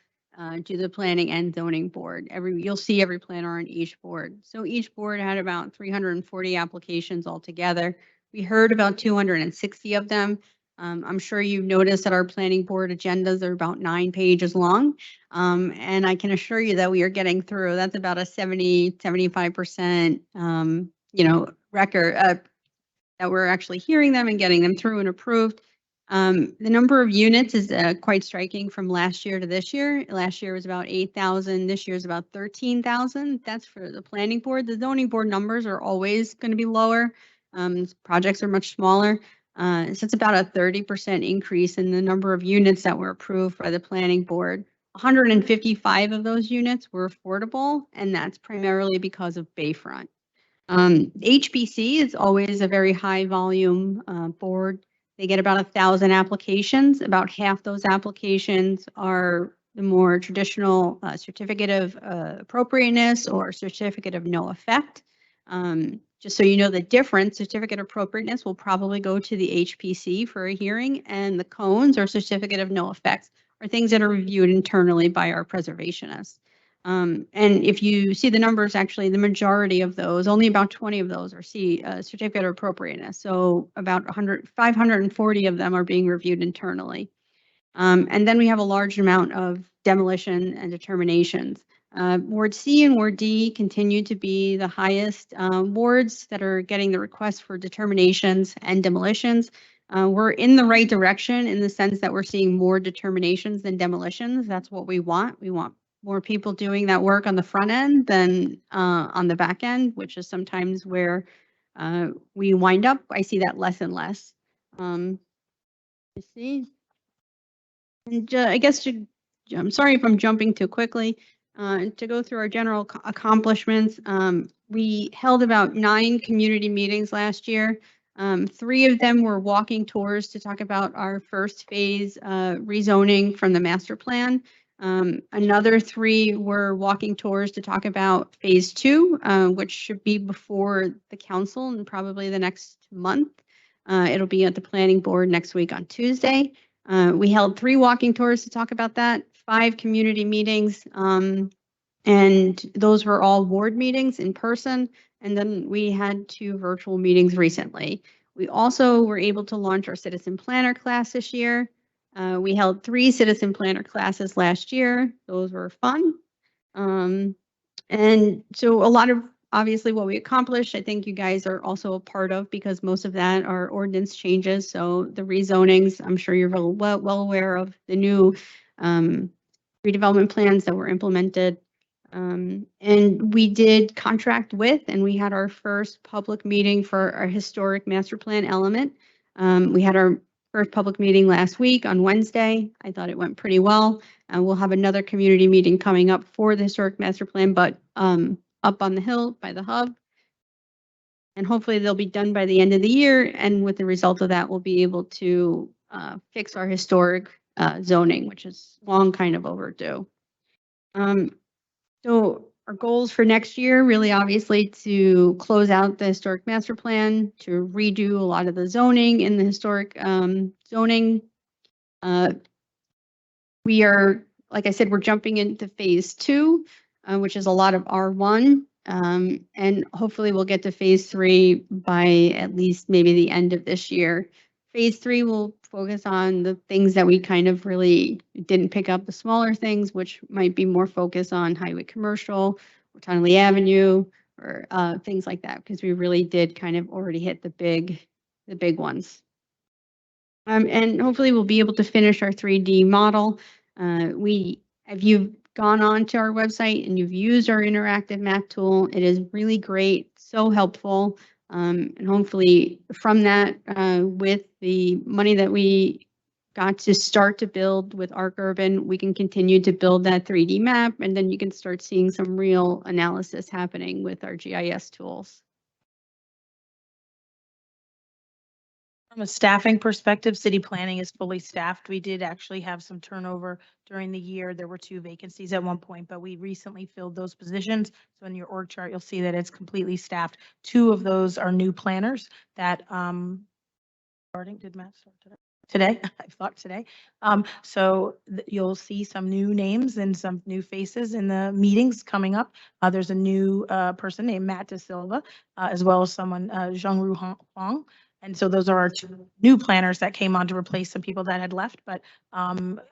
do the planning and zoning board. You'll see every planner on each board. So each board had about 340 applications altogether. We heard about 260 of them. I'm sure you've noticed that our planning board agendas are about 9 pages long. And I can assure you that we are getting through. That's about a 75%, record that we're actually hearing them and getting them through and approved. The number of units is quite striking from last year to this year. Last year was about 8,000. This year is about 13,000. That's for the planning board. The zoning board numbers are always going to be lower. Projects are much smaller. So it's about a 30% increase in the number of units that were approved by the planning board. 155 of those units were affordable, and that's primarily because of Bayfront. HBC is always a very high volume board. They get about 1,000 applications. About half those applications are the more traditional certificate of appropriateness or certificate of no effect. Just so you know the difference, certificate of appropriateness will probably go to the HPC for a hearing, and the cones or certificate of no effects are things that are reviewed internally by our preservationists. And if you see the numbers, actually, the majority of those, only about 20 of those are certificate of appropriateness. So about 540 of them are being reviewed internally. And then we have a large amount of demolition and determinations. Ward C and Ward D continue to be the highest wards that are getting the requests for determinations and demolitions. We're in the right direction in the sense that we're seeing more determinations than demolitions. That's what we want. We want more people doing that work on the front end than on the back end, which is sometimes where we wind up. I see that less and less. You see? And I guess I'm sorry if I'm jumping too quickly. To go through our general accomplishments, we held about 9 community meetings last year. Three of them were walking tours to talk about our first phase rezoning from the master plan. Another three were walking tours to talk about phase two, which should be before the council in probably the next month. It'll be at the planning board next week on Tuesday. We held 3 walking tours to talk about that, 5 community meetings, and those were all ward meetings in person. And then we had 2 virtual meetings recently. We also were able to launch our citizen planner class this year. We held 3 citizen planner classes last year. Those were fun. And so a lot of obviously what we accomplished, I think you guys are also a part of, because most of that are ordinance changes. So the rezonings, I'm sure you're well aware of the new redevelopment plans that were implemented. And we did contract with, and we had our first public meeting for our historic master plan element. We had our first public meeting last week on Wednesday. I thought it went pretty well. We'll have another community meeting coming up for the historic master plan, but up on the hill by the hub. And hopefully they'll be done by the end of the year. And with the result of that, we'll be able to fix our historic zoning, which is long kind of overdue. So our goals for next year, really obviously to close out the historic master plan, to redo a lot of the zoning in the historic zoning. We are, like I said, we're jumping into phase 2, which is a lot of R1. And hopefully we'll get to phase 3 by at least maybe the end of this year. Phase 3 will focus on the things that we kind of really didn't pick up, the smaller things, which might be more focused on highway commercial or Tonley Avenue or things like that, because we really did kind of already hit the big ones. And hopefully we'll be able to finish our 3D model. If you've gone on to our website and you've used our interactive map tool, it is really great, so helpful. And hopefully from that, with the money that we got to start to build with Arc Urban, we can continue to build that 3D map, and then you can start seeing some real analysis happening with our GIS tools. From a staffing perspective, city planning is fully staffed. We did actually have some turnover during the year. There were 2 vacancies at one point, but we recently filled those positions. So in your org chart, you'll see that it's completely staffed. 2 of those are new planners that starting, did Matt start today? I thought today. So you'll see some new names and some new faces in the meetings coming up. There's a new person named Matt De Silva, as well as someone, Zhengru Huang. And so those are our 2 new planners that came on to replace some people that had left. But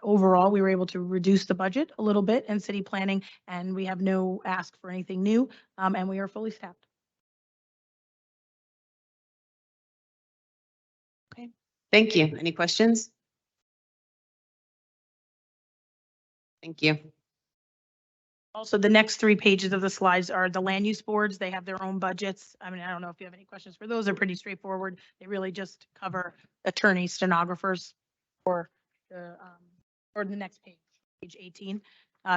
overall, we were able to reduce the budget a little bit in city planning, and we have no ask for anything new, and we are fully staffed. Okay, thank you. Any questions? Thank you. Also, the next 3 pages of the slides are the land use boards. They have their own budgets. I mean, I don't know if you have any questions for those. They're pretty straightforward. They really just cover attorneys, stenographers or the next page, page 18.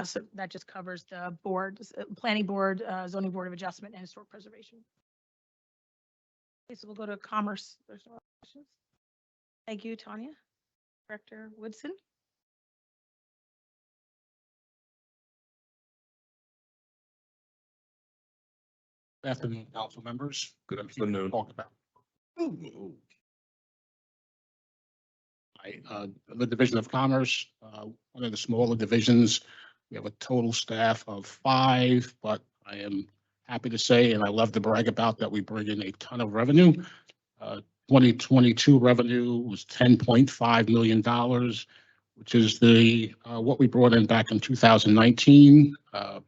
So that just covers the boards, planning board, zoning board of adjustment, and historic preservation. Okay, so we'll go to commerce. There's no questions. Thank you, Tanya. Director Woodson. Good afternoon, council members. Good afternoon. Talk about. The Division of Commerce, one of the smaller divisions. We have a total staff of 5, but I am happy to say, and I love to brag about, that we bring in a ton of revenue. 2022 revenue was $10.5 million, which is the what we brought in back in 2019,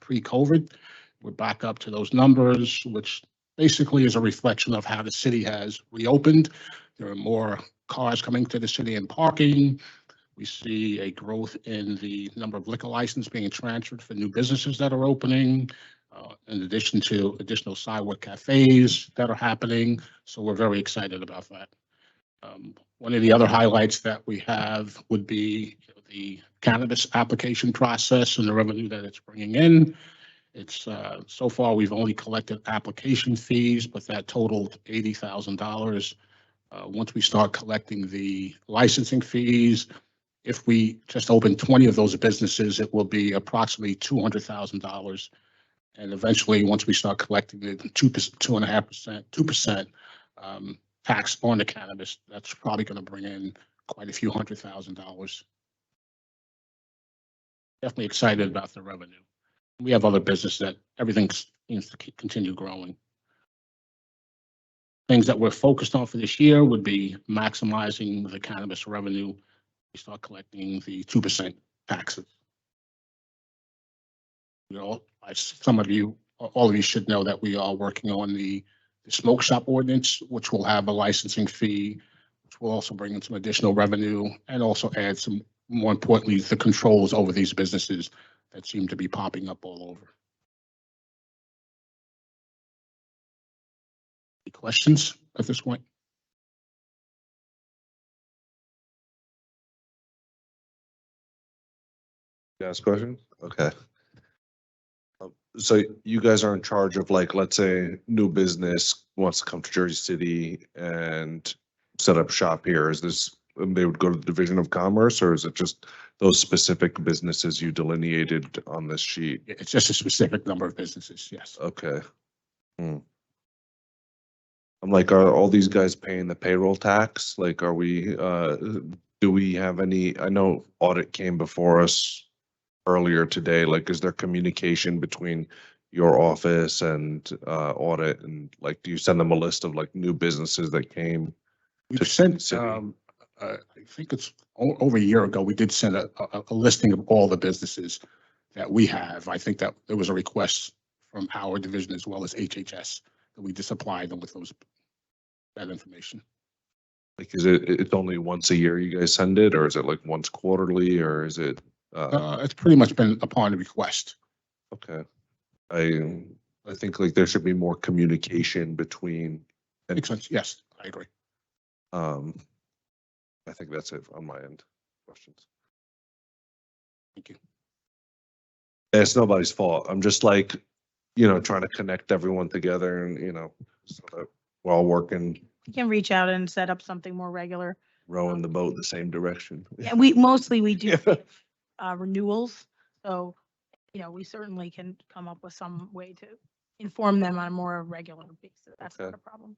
pre-COVID. We're back up to those numbers, which basically is a reflection of how the city has reopened. There are more cars coming to the city and parking. We see a growth in the number of liquor licenses being transferred for new businesses that are opening, in addition to additional sidewalk cafes that are happening. So we're very excited about that. One of the other highlights that we have would be the cannabis application process and the revenue that it's bringing in. It's so far we've only collected application fees, but that totaled $80,000 Once we start collecting the licensing fees, if we just open 20 of those businesses, it will be approximately $200,000. And eventually, once we start collecting the 2.5%, 2% tax on the cannabis, that's probably going to bring in quite a few $100,000. Definitely excited about the revenue. We have other businesses that everything seems to continue growing. Things that we're focused on for this year would be maximizing the cannabis revenue. We start collecting the 2% taxes. You know, some of you, all of you should know that we are working on the smoke shop ordinance, which will have a licensing fee, which will also bring in some additional revenue and also add some, more importantly, the controls over these businesses that seem to be popping up all over. Any questions at this point? You ask questions? Okay. So you guys are in charge of, like, let's say new business wants to come to Jersey City and set up shop here. Is this, they would go to the Division of Commerce, or is it just those specific businesses you delineated on this sheet? It's just a specific number of businesses, yes. Okay. I'm like, are all these guys paying the payroll tax? Like, are we, do we have any, I know audit came before us earlier today, like, is there communication between your office and audit, and like, do you send them a list of like new businesses that came? We've sent, I think it's over a year ago, we did send a listing of all the businesses that we have. I think that there was a request from our division as well as HHS that we just supply them with that information. Like, is it's only once a year you guys send it, or is it like once quarterly, or is it? It's pretty much been upon request. Okay. I think like there should be more communication between. Makes sense. Yes, I agree. I think that's it on my end. Questions? Thank you. It's nobody's fault. I'm just like, trying to connect everyone together and, so that we're all working, You can reach out and set up something more regular. rowing the boat the same direction. Yeah, we do renewals. So, we certainly can come up with some way to inform them on a more regular basis. That's not a problem.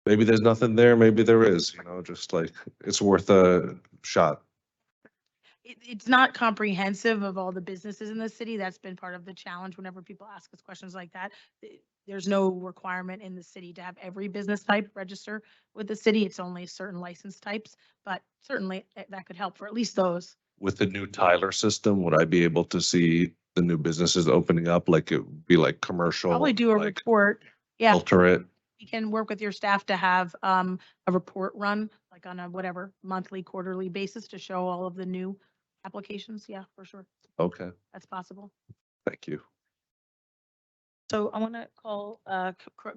Maybe there's nothing there, maybe there is, just like, it's worth a shot. It's not comprehensive of all the businesses in the city. That's been part of the challenge whenever people ask us questions like that. There's no requirement in the city to have every business type register with the city. It's only certain license types, but certainly that could help for at least those. With the new Tyler system, would I be able to see the new businesses opening up? Like, it would be like commercial? Probably do a like, report. Yeah. Filter it? You can work with your staff to have a report run, like on a whatever monthly, quarterly basis to show all of the new applications. Yeah, for sure. Okay, That's possible. thank you. So I want to call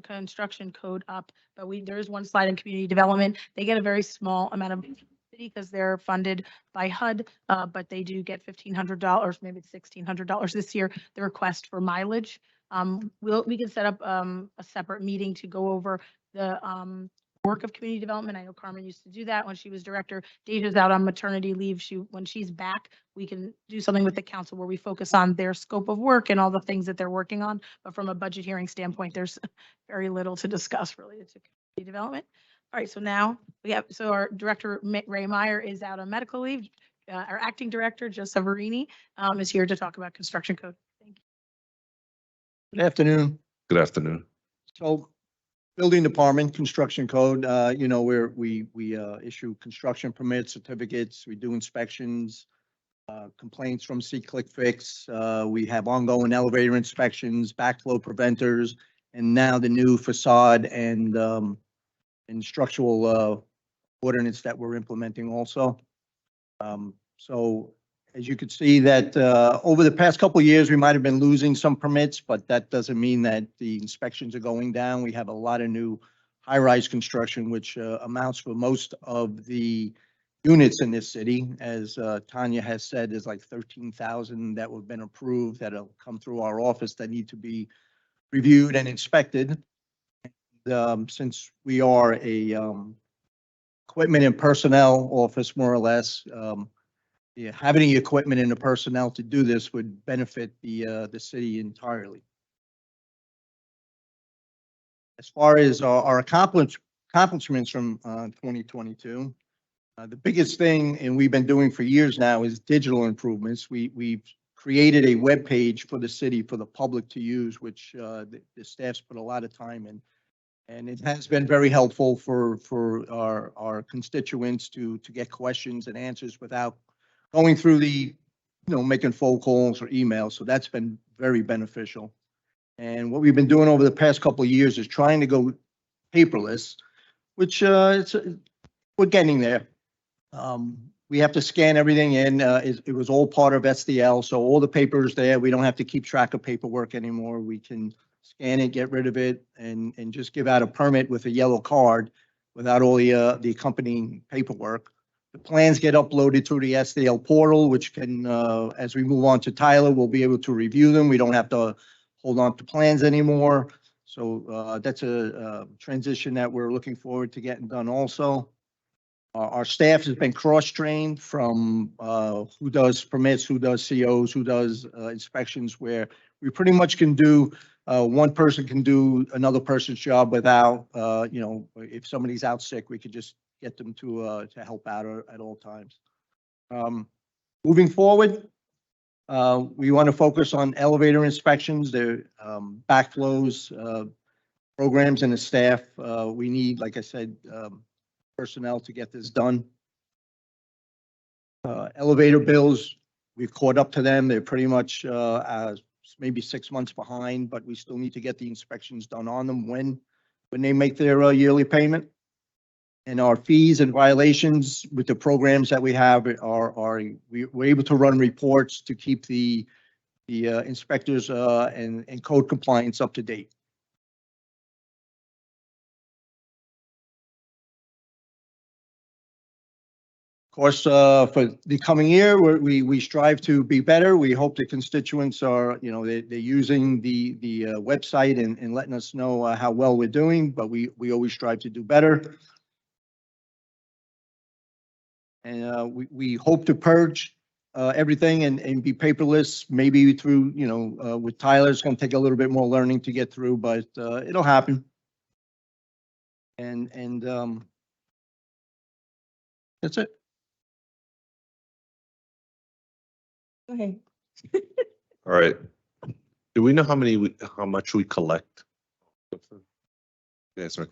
construction code up, but there is one slide in community development. They get a very small amount of city because they're funded by HUD, but they do get $1,500, maybe it's $1,600 this year, the request for mileage. We can set up a separate meeting to go over the work of community development. I know Carmen used to do that when she was director. Deja's out on maternity leave. When she's back, we can do something with the council where we focus on their scope of work and all the things that they're working on. But from a budget hearing standpoint, there's very little to discuss related to community development. All right, so now our director, Ray Meyer, is out on medical leave. Our acting director, Joe Severini, is here to talk about construction code. Thank you. Good afternoon. Good afternoon. So building department, construction code, where we issue construction permits, certificates, we do inspections, complaints from C-Click Fix. We have ongoing elevator inspections, backflow preventers, and now the new facade and structural ordinance that we're implementing also. So as you could see that over the past couple of years, we might have been losing some permits, but that doesn't mean that the inspections are going down. We have a lot of new high-rise construction, which amounts for most of the units in this city. As Tanya has said, there's like 13,000 that have been approved that'll come through our office that need to be reviewed and inspected. Since we are a equipment and personnel office, more or less. Yeah, having the equipment and the personnel to do this would benefit the city entirely. As far as our accomplishments from 2022, the biggest thing, and we've been doing for years now, is digital improvements. We've created a web page for the city for the public to use, which the staff's put a lot of time in. And it has been very helpful for our constituents to get questions and answers without going through making phone calls or emails. So that's been very beneficial. And what we've been doing over the past couple of years is trying to go paperless, which we're getting there. We have to scan everything in. It was all part of SDL, so all the paper is there. We don't have to keep track of paperwork anymore. We can scan it, get rid of it, and just give out a permit with a yellow card without all the accompanying paperwork. The plans get uploaded through the SDL portal, which can, as we move on to Tyler, we'll be able to review them. We don't have to hold on to plans anymore. So that's a transition that we're looking forward to getting done also. Our staff has been cross-trained from who does permits, who does COs, who does inspections, where we pretty much can do, one person can do another person's job without, if somebody's out sick, we could just get them to help out at all times. Moving forward, we want to focus on elevator inspections, the backflows, programs, and the staff. We need, like I said, personnel to get this done. Elevator bills, we've caught up to them. They're pretty much maybe 6 months behind, but we still need to get the inspections done on them when they make their yearly payment. And our fees and violations with the programs that we have we're able to run reports to keep the inspectors and code compliance up to date. Of course, for the coming year, we strive to be better. We hope the constituents are, they're using the website and letting us know how well we're doing, but we always strive to do better. And we hope to purge everything and be paperless, maybe through, with Tyler, it's going to take a little bit more learning to get through, but it'll happen. And that's it. Okay. All right. Do we know how much we collect? Yes, sir.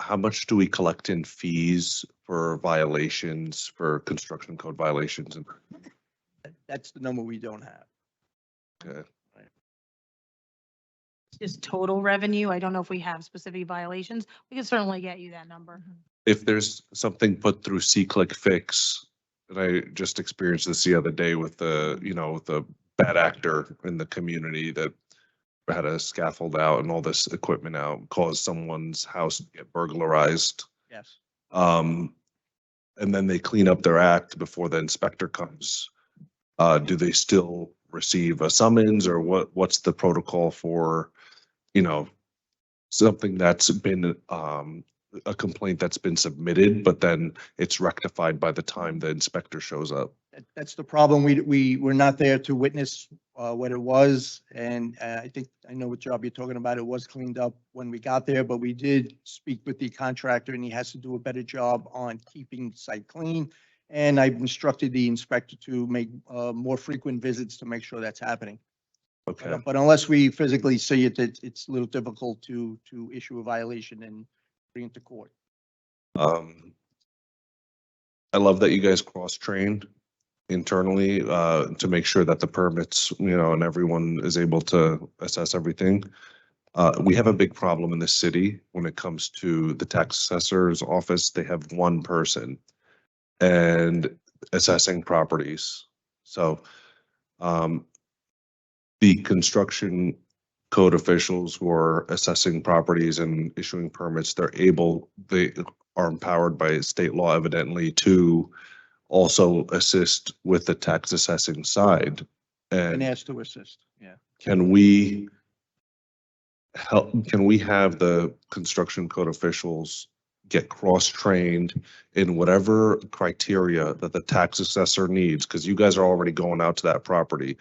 How much do we collect in fees for violations, for construction code violations? That's the number we don't have. Okay. Just total revenue. I don't know if we have specific violations. We can certainly get you that number. If there's something put through C-Click Fix, and I just experienced this the other day with the bad actor in the community that had a scaffold out and all this equipment out, caused someone's house to get burglarized. Yes. And then they clean up their act before the inspector comes. Do they still receive a summons, or what's the protocol for, something that's been, a complaint that's been submitted, but then it's rectified by the time the inspector shows up? That's the problem. We're not there to witness what it was. And I think I know what job you're talking about. It was cleaned up when we got there, but we did speak with the contractor and he has to do a better job on keeping the site clean. And I've instructed the inspector to make more frequent visits to make sure that's happening. Okay. But unless we physically see it, it's a little difficult to issue a violation and bring it to court. I love that you guys cross-trained internally to make sure that the permits, and everyone is able to assess everything. We have a big problem in the city when it comes to the tax assessor's office. They have one person and assessing properties. So the construction code officials who are assessing properties and issuing permits, they are empowered by state law evidently to also assist with the tax assessing side. And asked to assist, yeah. Can we have the construction code officials get cross-trained in whatever criteria that the tax assessor needs, because you guys are already going out to that property.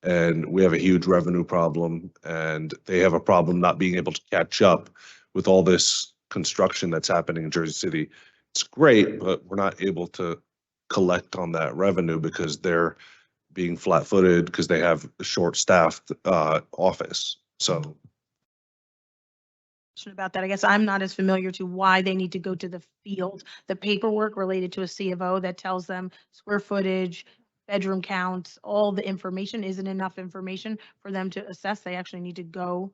And we have a huge revenue problem, and they have a problem not being able to catch up with all this construction that's happening in Jersey City. It's great, but we're not able to collect on that revenue because they're being flat-footed because they have a short-staffed office. So About that, I guess I'm not as familiar to why they need to go to the field. The paperwork related to a C of O that tells them square footage, bedroom counts, all the information isn't enough information for them to assess. They actually need to go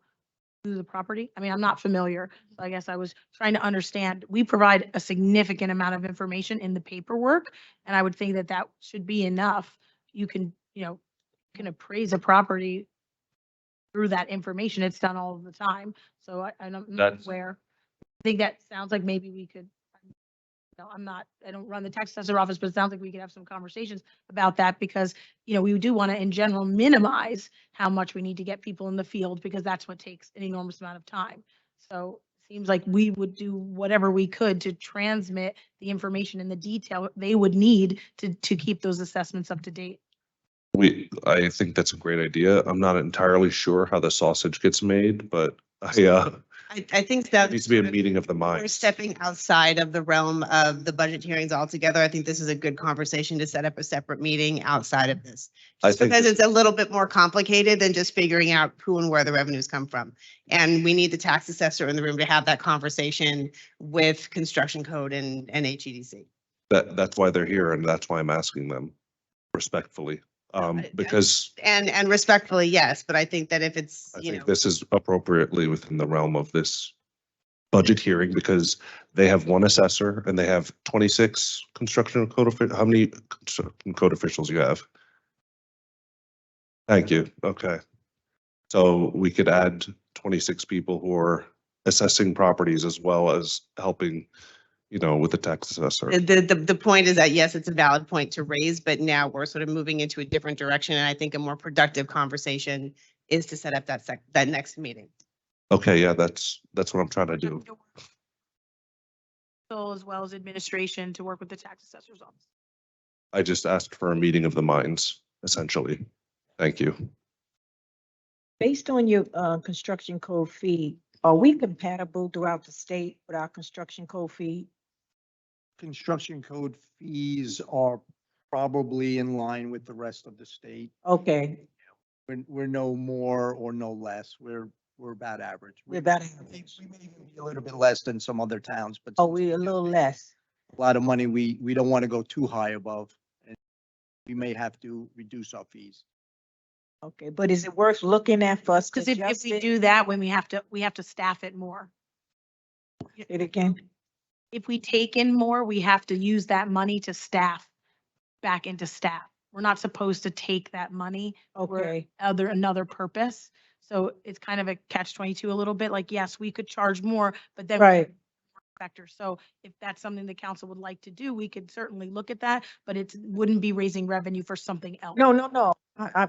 to the property. I mean, I'm not familiar. So I guess I was trying to understand. We provide a significant amount of information in the paperwork, and I would think that that should be enough. You can, you can appraise a property through that information. It's done all the time. So I'm not That's- aware. I think that sounds like maybe we could, I don't run the tax assessor office, but it sounds like we could have some conversations about that because, we do want to in general minimize how much we need to get people in the field because that's what takes an enormous amount of time. So it seems like we would do whatever we could to transmit the information and the detail they would need to keep those assessments up to date. I think that's a great idea. I'm not entirely sure how the sausage gets made, but I think that it needs to be a meeting of the we're minds. stepping outside of the realm of the budget hearings altogether. I think this is a good conversation to set up a separate meeting outside of this. I Just think because this- it's a little bit more complicated than just figuring out who and where the revenues come from. And we need the tax assessor in the room to have that conversation with construction code and HEDC. That's why they're here, and that's why I'm asking them respectfully. Because And respectfully, yes, but I think that if it's, I think this is appropriately within the realm of this budget hearing because they have one assessor and they have 26 construction code. How many construction code officials you have? Thank you. Okay. So we could add 26 people who are assessing properties as well as helping, with the tax assessor. The point is that, yes, it's a valid point to raise, but now we're sort of moving into a different direction. And I think a more productive conversation is to set up that next meeting. Okay, yeah, that's what I'm trying to do. As well as administration to work with the tax assessor's office. I just asked for a meeting of the minds, essentially. Thank you. Based on your construction code fee, are we compatible throughout the state with our construction code fee? Construction code fees are probably in line with the rest of the state. Okay, We're no more or no less. We're about average. we're about, We may even be a little bit less than some other towns, but oh, we're a little less. a lot of money, we don't want to go too high above. And we may have to reduce our fees. Okay, but is it worth looking at for us to Because if adjust we it? do that, when we have to staff it more. It again? If we take in more, we have to use that money to staff back into staff. We're not supposed to take that money for Okay, another purpose. So it's kind of a catch-22 a little bit, like, yes, we could charge more, but then right. factor. So if that's something the council would like to do, we could certainly look at that, but it wouldn't be raising revenue for something else. No.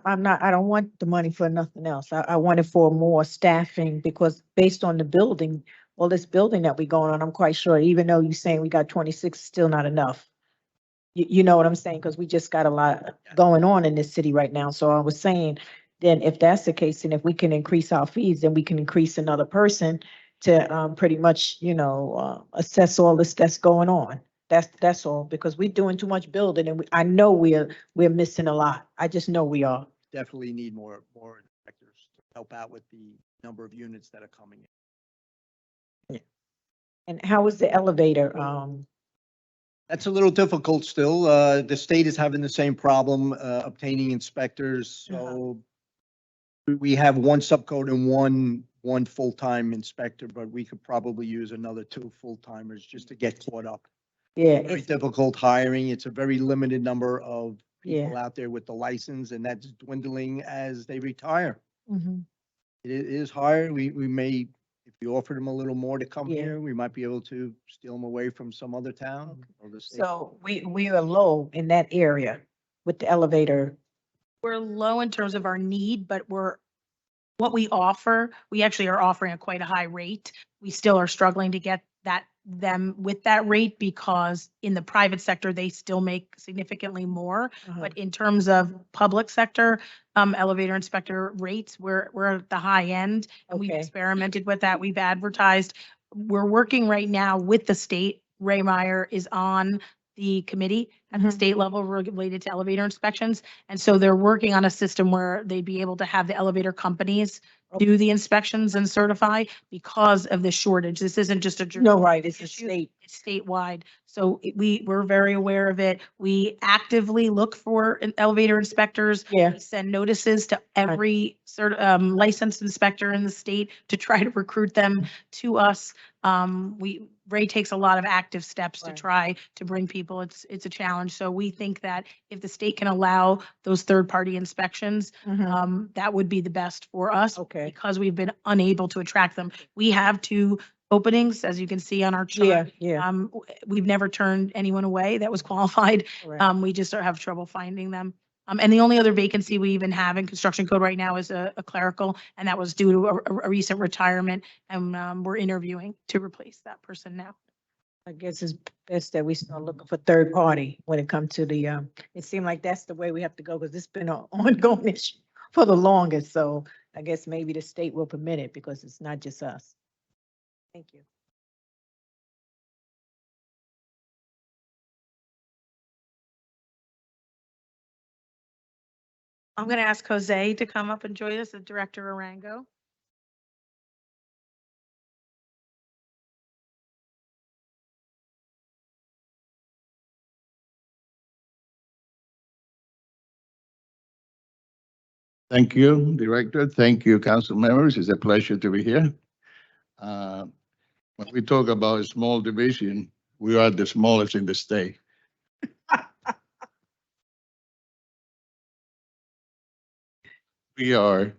I'm not, I don't want the money for nothing else. I want it for more staffing because based on the building, well, this building that we going on, I'm quite sure, even though you're saying we got 26, still not enough. You know what I'm saying? Because we just got a lot going on in this city right now. So I was saying, then if that's the case, and if we can increase our fees, then we can increase another person to pretty much, assess all this that's going on. That's all, because we're doing too much building and I know we're missing a lot. I just know we are. Definitely need more inspectors to help out with the number of units that are coming in. And how is the elevator? That's a little difficult still. The state is having the same problem obtaining inspectors. So we have one subcode and one full-time inspector, but we could probably use another 2 full-timers just to get caught up. Yeah, Very it's, difficult hiring. It's a very limited number of Yeah. people out there with the license, and that's dwindling as they retire. mhm. It is hard. We may, if we offered them a little more to come Yeah. here, we might be able to steal them away from some other town or the state. So we are low in that area with the elevator. We're low in terms of our need, but what we offer, we actually are offering a quite a high rate. We still are struggling to get that them with that rate because in the private sector, they still make significantly more. But in terms of public sector, elevator inspector rates, we're at the high end. And we've Okay. experimented with that. We've advertised. We're working right now with the state. Ray Meyer is on the committee at the state level related to elevator inspections. And so they're working on a system where they'd be able to have the elevator companies do the inspections and certify because of the shortage. This isn't just a. No, right, it's a issue, state. It's statewide. So we're very aware of it. We actively look for elevator inspectors. Yeah. We send notices to every licensed inspector in the state to try to recruit them to us. Ray takes a lot of active steps to Right. try to bring people. It's a challenge. So we think that if the state can allow those third-party inspections, that would be the best for us. Okay. Because we've been unable to attract them. We have 2 openings, as you can see on our chart. Yeah, yeah. We've never turned anyone away that was qualified. Correct. We just have trouble finding them. And the only other vacancy we even have in construction code right now is a clerical, and that was due to a recent retirement. And we're interviewing to replace that person now. I guess it's best that we start looking for third party when it comes to the, it seemed like that's the way we have to go because it's been an ongoing issue for the longest. So I guess maybe the state will permit it because it's not just us. Thank you. I'm going to ask Jose to come up and join us, the Director Arango. Thank you, Director. Thank you, council members. It's a pleasure to be here. When we talk about a small division, we are the smallest in the state. We are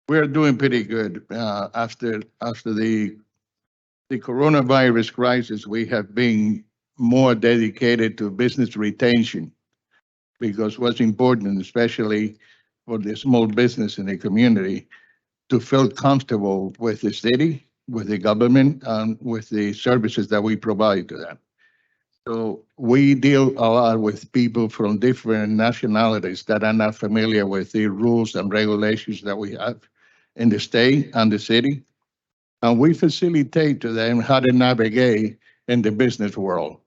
doing pretty good. After the coronavirus crisis, we have been more dedicated to business retention because what's important, especially for the small business in the community, to feel comfortable with the city, with the government, and with the services that we provide to them. So we deal a lot with people from different nationalities that are not familiar with the rules and regulations that we have in the state and the city. And we facilitate to them how to navigate in the business world.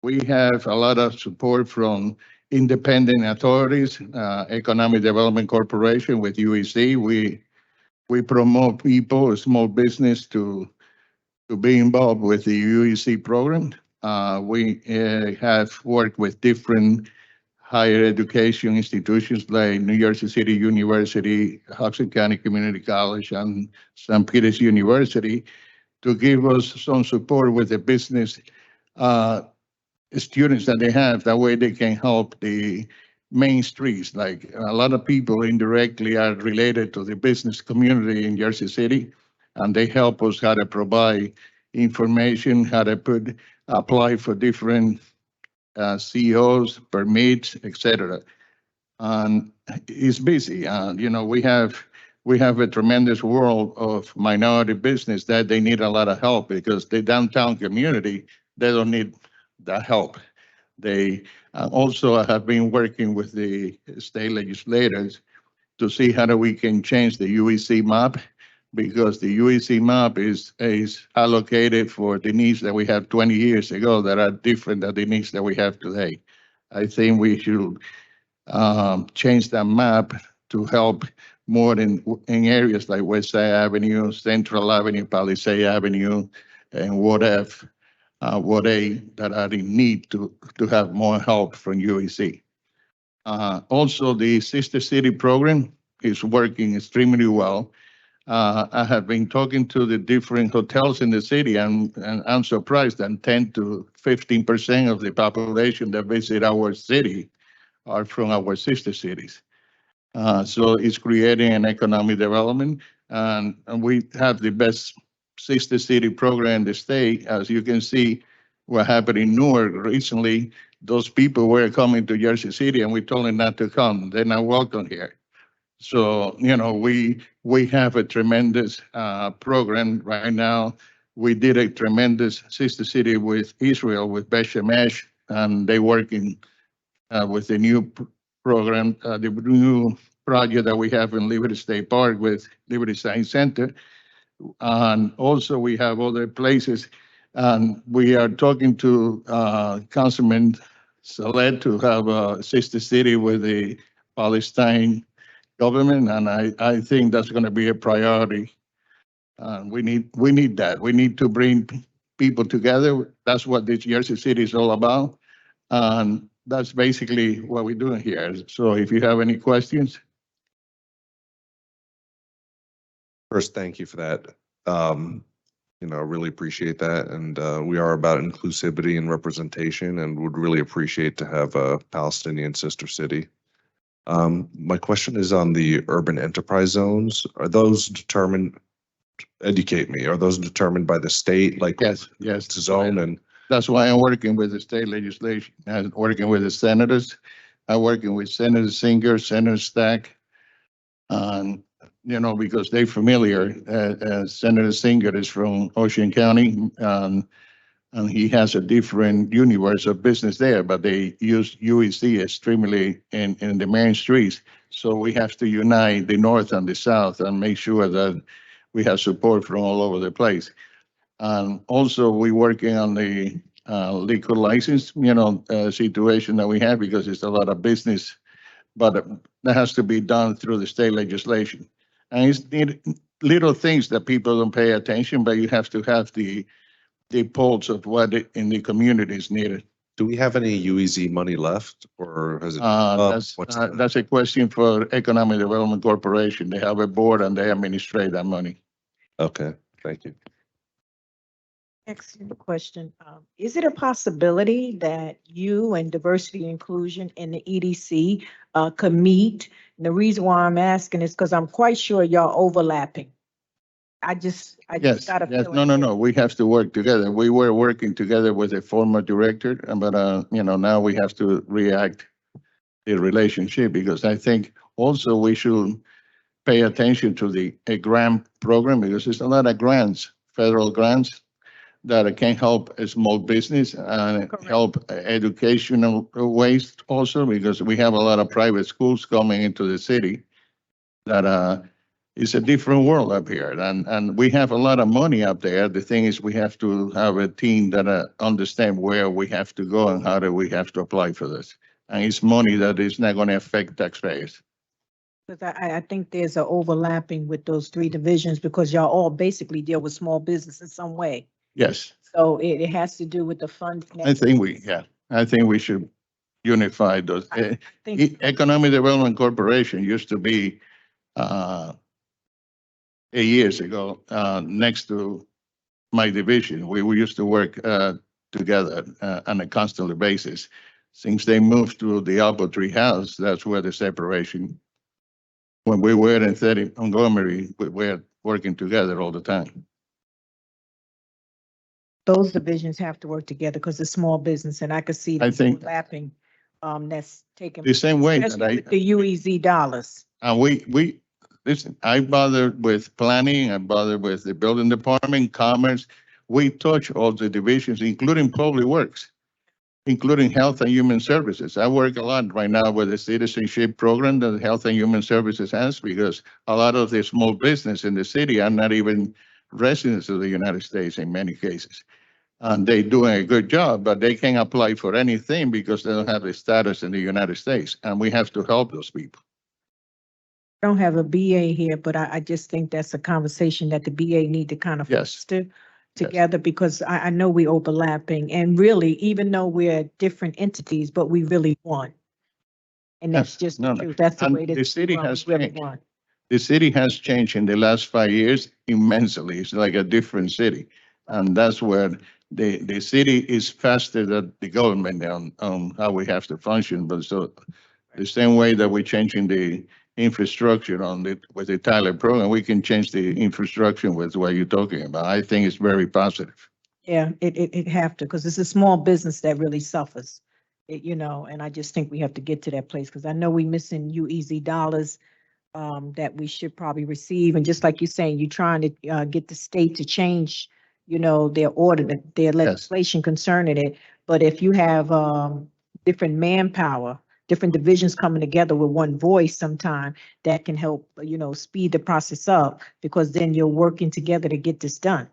We have a lot of support from independent authorities, Economic Development Corporation with UEC. We promote people, small business to be involved with the UEC program. We have worked with different higher education institutions like New Jersey City University, Hudson County Community College, and St. Peter's University to give us some support with the business students that they have. That way they can help the main streets. Like a lot of people indirectly are related to the business community in Jersey City, and they help us how to provide information, how to apply for different COs, permits, etc. And it's busy. You know, we have a tremendous world of minority business that they need a lot of help because the downtown community, they don't need that help. They also have been working with the state legislators to see how we can change the UEC map, because the UEC map is allocated for the needs that we had 20 years ago that are different than the needs that we have today. I think we should change that map to help more in areas like West Side Avenue, Central Avenue, Palisade Avenue, and Ward F, Ward A, that are in need to have more help from UEC. Also, the Sister City program is working extremely well. I have been talking to the different hotels in the city, and I'm surprised that 10 to 15% of the population that visit our city are from our sister cities. So it's creating an economic development, and we have the best sister city program in the state. As you can see, what happened in Newark recently, those people were coming to Jersey City, and we told them not to come. They're not welcome here. So, you know, we have a tremendous program right now We did a tremendous sister city with Israel, with Beth Shemesh, and they working with the new program, the new project that we have in Liberty State Park with Liberty Science Center. And also we have other places. And we are talking to Councilman Saleh to have a sister city with the Palestine government. And I think that's going to be a priority. We need that. We need to bring people together. That's what this Jersey City is all about. And that's basically what we're doing here. So if you have any questions. First, thank you for that. Really appreciate that. And we are about inclusivity and representation and would really appreciate to have a Palestinian sister city. My question is on the urban enterprise zones. Are those determined, educate me, are those determined by the state? Like yes, zone and that's why I'm working with the state legislation and working with the senators. I'm working with Senator Singer, Senator Stack. Because they're familiar. Senator Singer is from Ocean County, and he has a different universe of business there, but they use UEC extremely in the main streets. So we have to unite the North and the South and make sure that we have support from all over the place. And also we're working on the liquor license, situation that we have because it's a lot of business, but that has to be done through the state legislation. And it's little things that people don't pay attention, but you have to have the pulse of what in the community is needed. do we have any UEZ money left or has it? That's a question for Economic Development Corporation. They have a board and they administrate that money. Okay, thank you. Excellent question. Is it a possibility that you and diversity inclusion and the EDC could meet? And the reason why I'm asking is because I'm quite sure y'all overlapping. I just Yes, got a yes, feeling. no. We have to work together. We were working together with a former director, but now we have to react the relationship because I think also we should pay attention to a grant program because there's a lot of grants, federal grants that can help a small business and help educational ways also because we have a lot of private schools coming into the city that it's a different world up here and we have a lot of money up there. The thing is we have to have a team that understand where we have to go and how do we have to apply for this. And it's money that is not going to affect taxpayers. Because I think there's an overlapping with those three divisions because y'all all basically deal with small business in some way. Yes. So it has to do with the funds. I think we should unify those. Economic Development Corporation used to be 8 years ago next to my division. We used to work together on a constant basis. Since they moved to the Apple Tree House, that's where the separation. When we were in 30 Montgomery, we were working together all the time. Those divisions have to work together because it's small business and I could see I the think- overlapping that's taking. The same way that especially with the UEZ dollars. And we listen, I bothered with planning, I bothered with the building department, commerce. We touch all the divisions, including public works, including health and human services. I work a lot right now with the citizenship program that Health and Human Services has because a lot of the small business in the city are not even residents of the United States in many cases. And they're doing a good job, but they can't apply for anything because they don't have a status in the United States. And we have to help those people. I don't have a BA here, but I just think that's a conversation that the BA need to kind of foster together because I know we overlapping and really, even though we're different entities, but we really want. And that's just the truth. That's the And way that the city has really changed. want. The city has changed in the last 5 years immensely. It's like a different city. And that's where the city is faster than the government on how we have to function. But so the same way that we're changing the infrastructure with the Tyler program, we can change the infrastructure with what you're talking about. I think it's very positive. Yeah, it have to, because it's a small business that really suffers, and I just think we have to get to that place, because I know we missing UEZ dollars that we should probably receive. And just like you're saying, you're trying to get the state to change you know, their order, their legislation concerning it. But if you have, different manpower, different divisions coming together with one voice sometime, that can help, you know, speed the process up, because then you're working together to get this done.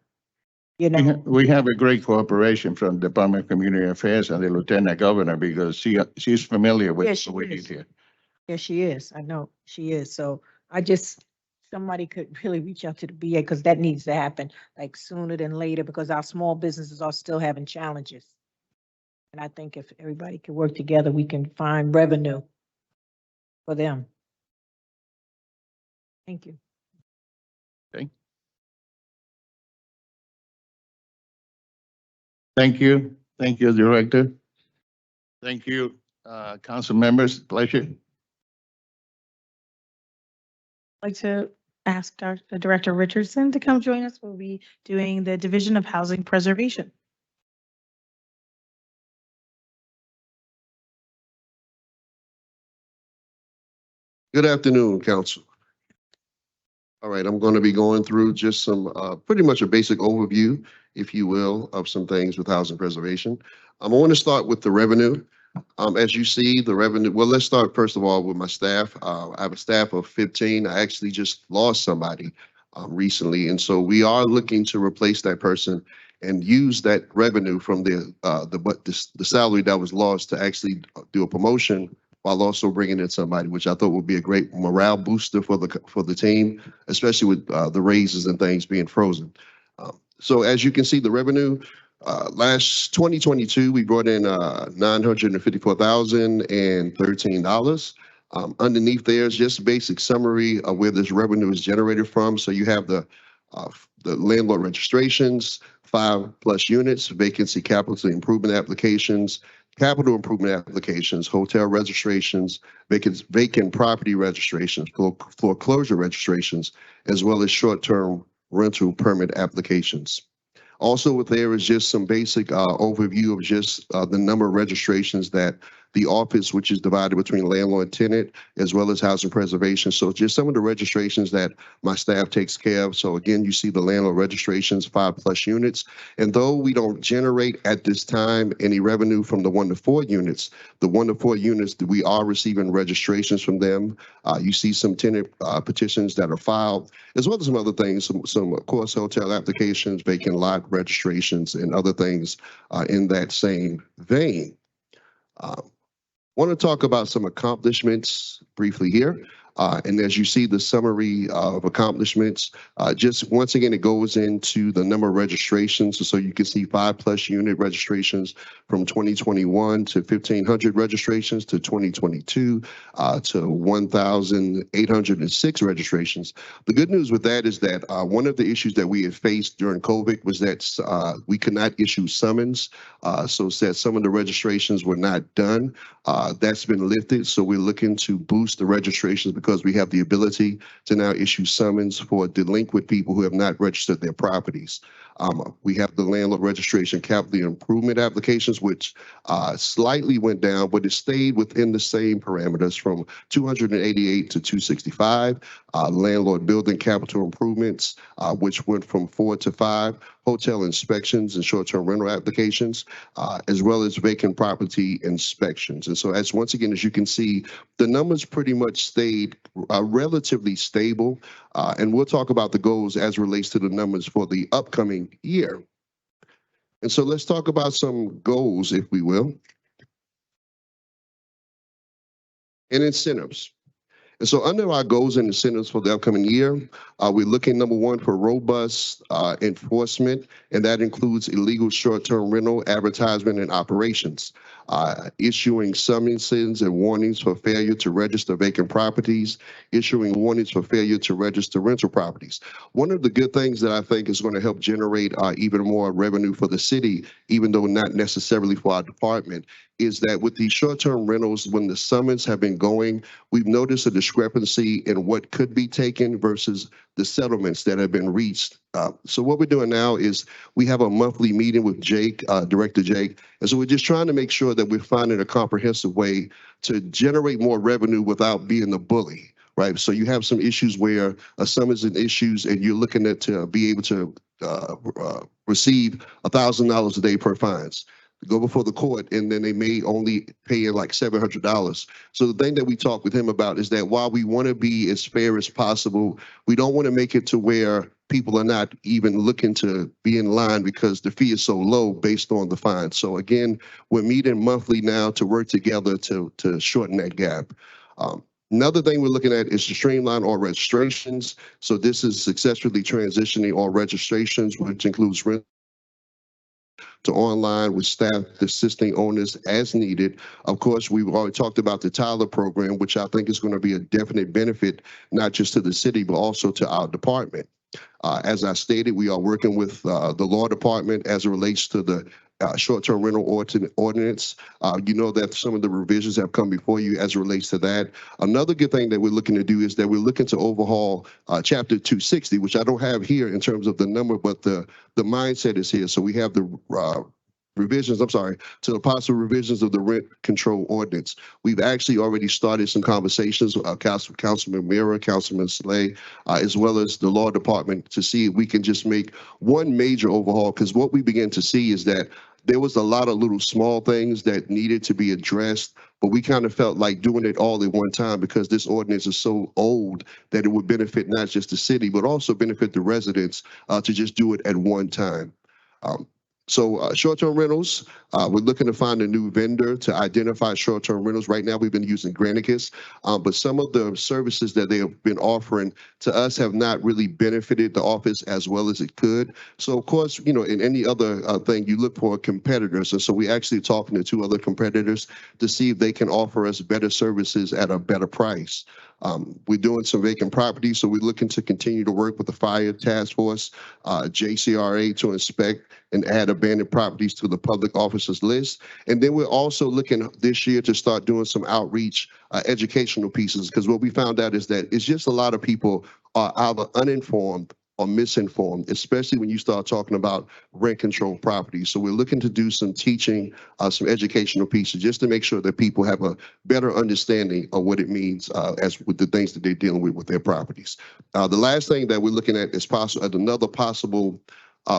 You know, We have a great cooperation from Department of Community Affairs and the Lieutenant Governor because she's familiar with Yeah, she what we is. did here. yeah, she is. I know she is. So I just, somebody could really reach out to the BA, because that needs to happen like sooner than later, because our small businesses are still having challenges. And I think if everybody can work together, we can find revenue for them. Thank you. Thank you. Thank you, Director. Thank you, council members. Pleasure. I'd like to ask Director Richardson to come join us. We'll be doing the Division of Housing Preservation. Good afternoon, Council. All right, I'm going to be going through just some, pretty much a basic overview, if you will, of some things with housing preservation. I want to start with the revenue. As you see, the revenue, well, let's start first of all with my staff. I have a staff of 15. I actually just lost somebody recently, and so we are looking to replace that person and use that revenue from the salary that was lost to actually do a promotion, while also bringing in somebody, which I thought would be a great morale booster for the team, especially with the raises and things being frozen. So as you can see, the revenue, last 2022, we brought in $954,013. Underneath there is just a basic summary of where this revenue is generated from. So you have the landlord registrations, 5+ units, vacancy capital improvement applications, capital improvement applications, hotel registrations, vacant property registrations, foreclosure registrations, as well as short-term rental permit applications. Also with there is just some basic overview of just the number of registrations that the office, which is divided between landlord and tenant, as well as housing preservation. So just some of the registrations that my staff takes care of. So again, you see the landlord registrations, 5+ units. And though we don't generate at this time any revenue from the 1 to 4 units, the 1 to 4 units, we are receiving registrations from them. You see some tenant petitions that are filed, as well as some other things, some of course, hotel applications, vacant lot registrations, and other things in that same vein. Want to talk about some accomplishments briefly here. And as you see the summary of accomplishments, just once again, it goes into the number of registrations. So you can see 5+ unit registrations from 2021 to 1,500 registrations to 2022 to 1,806 registrations. The good news with that is that one of the issues that we had faced during COVID was that we could not issue summons. So that some of the registrations were not done. That's been lifted. So we're looking to boost the registrations because we have the ability to now issue summons for delinquent people who have not registered their properties. We have the landlord registration capital improvement applications, which slightly went down, but it stayed within the same parameters from 288 to 265. Landlord building capital improvements, which went from 4 to 5. Hotel inspections and short-term rental applications, as well as vacant property inspections. And so once again, as you can see, the numbers pretty much stayed relatively stable. And we'll talk about the goals as relates to the numbers for the upcoming year. And so let's talk about some goals, if we will. And incentives. And so under our goals and incentives for the upcoming year, we're looking, number one, for robust enforcement, and that includes illegal short-term rental, advertisement, and operations. Issuing summonses and warnings for failure to register vacant properties, issuing warnings for failure to register rental properties. One of the good things that I think is going to help generate even more revenue for the city, even though not necessarily for our department, is that with these short-term rentals, when the summons have been going, we've noticed a discrepancy in what could be taken versus the settlements that have been reached. So what we're doing now is we have a monthly meeting with Jake, Director Jake, and so we're just trying to make sure that we're finding a comprehensive way to generate more revenue without being the bully, right? So you have some issues where a summons and issues, and you're looking at to be able to receive $1,000 a day per fines. Go before the court, and then they may only pay like $700. So the thing that we talked with him about is that while we want to be as fair as possible, we don't want to make it to where people are not even looking to be in line because the fee is so low based on the fine. So again, we're meeting monthly now to work together to shorten that gap. Another thing we're looking at is to streamline all registrations. So this is successfully transitioning all registrations, which includes rent to online with staff assisting owners as needed. Of course, we've already talked about the Tyler program, which I think is going to be a definite benefit, not just to the city, but also to our department. As I stated, we are working with the law department as it relates to the short-term rental ordinance. You know that some of the revisions have come before you as it relates to that. Another good thing that we're looking to do is that we're looking to overhaul Chapter 260, which I don't have here in terms of the number, but the mindset is here. So we have the revisions, to the possible revisions of the rent control ordinance. We've actually already started some conversations with Councilman Mira, Councilman Slay, as well as the law department to see if we can just make one major overhaul, because what we begin to see is that there was a lot of little small things that needed to be addressed, but we kind of felt like doing it all at one time because this ordinance is so old that it would benefit not just the city, but also benefit the residents to just do it at one time. So short-term rentals, we're looking to find a new vendor to identify short-term rentals. Right now, we've been using Granicus, but some of the services that they have been offering to us have not really benefited the office as well as it could. So of course, you know, in any other thing, you look for competitors. And so we actually talking to 2 other competitors to see if they can offer us better services at a better price. We're doing some vacant properties, so we're looking to continue to work with the fire task force, JCRA, to inspect and add abandoned properties to the public officers list. And then we're also looking this year to start doing some outreach educational pieces, because what we found out is that it's just a lot of people are either uninformed or misinformed, especially when you start talking about rent control properties. So we're looking to do some teaching, some educational pieces, just to make sure that people have a better understanding of what it means as with the things that they're dealing with their properties. The last thing that we're looking at is another possible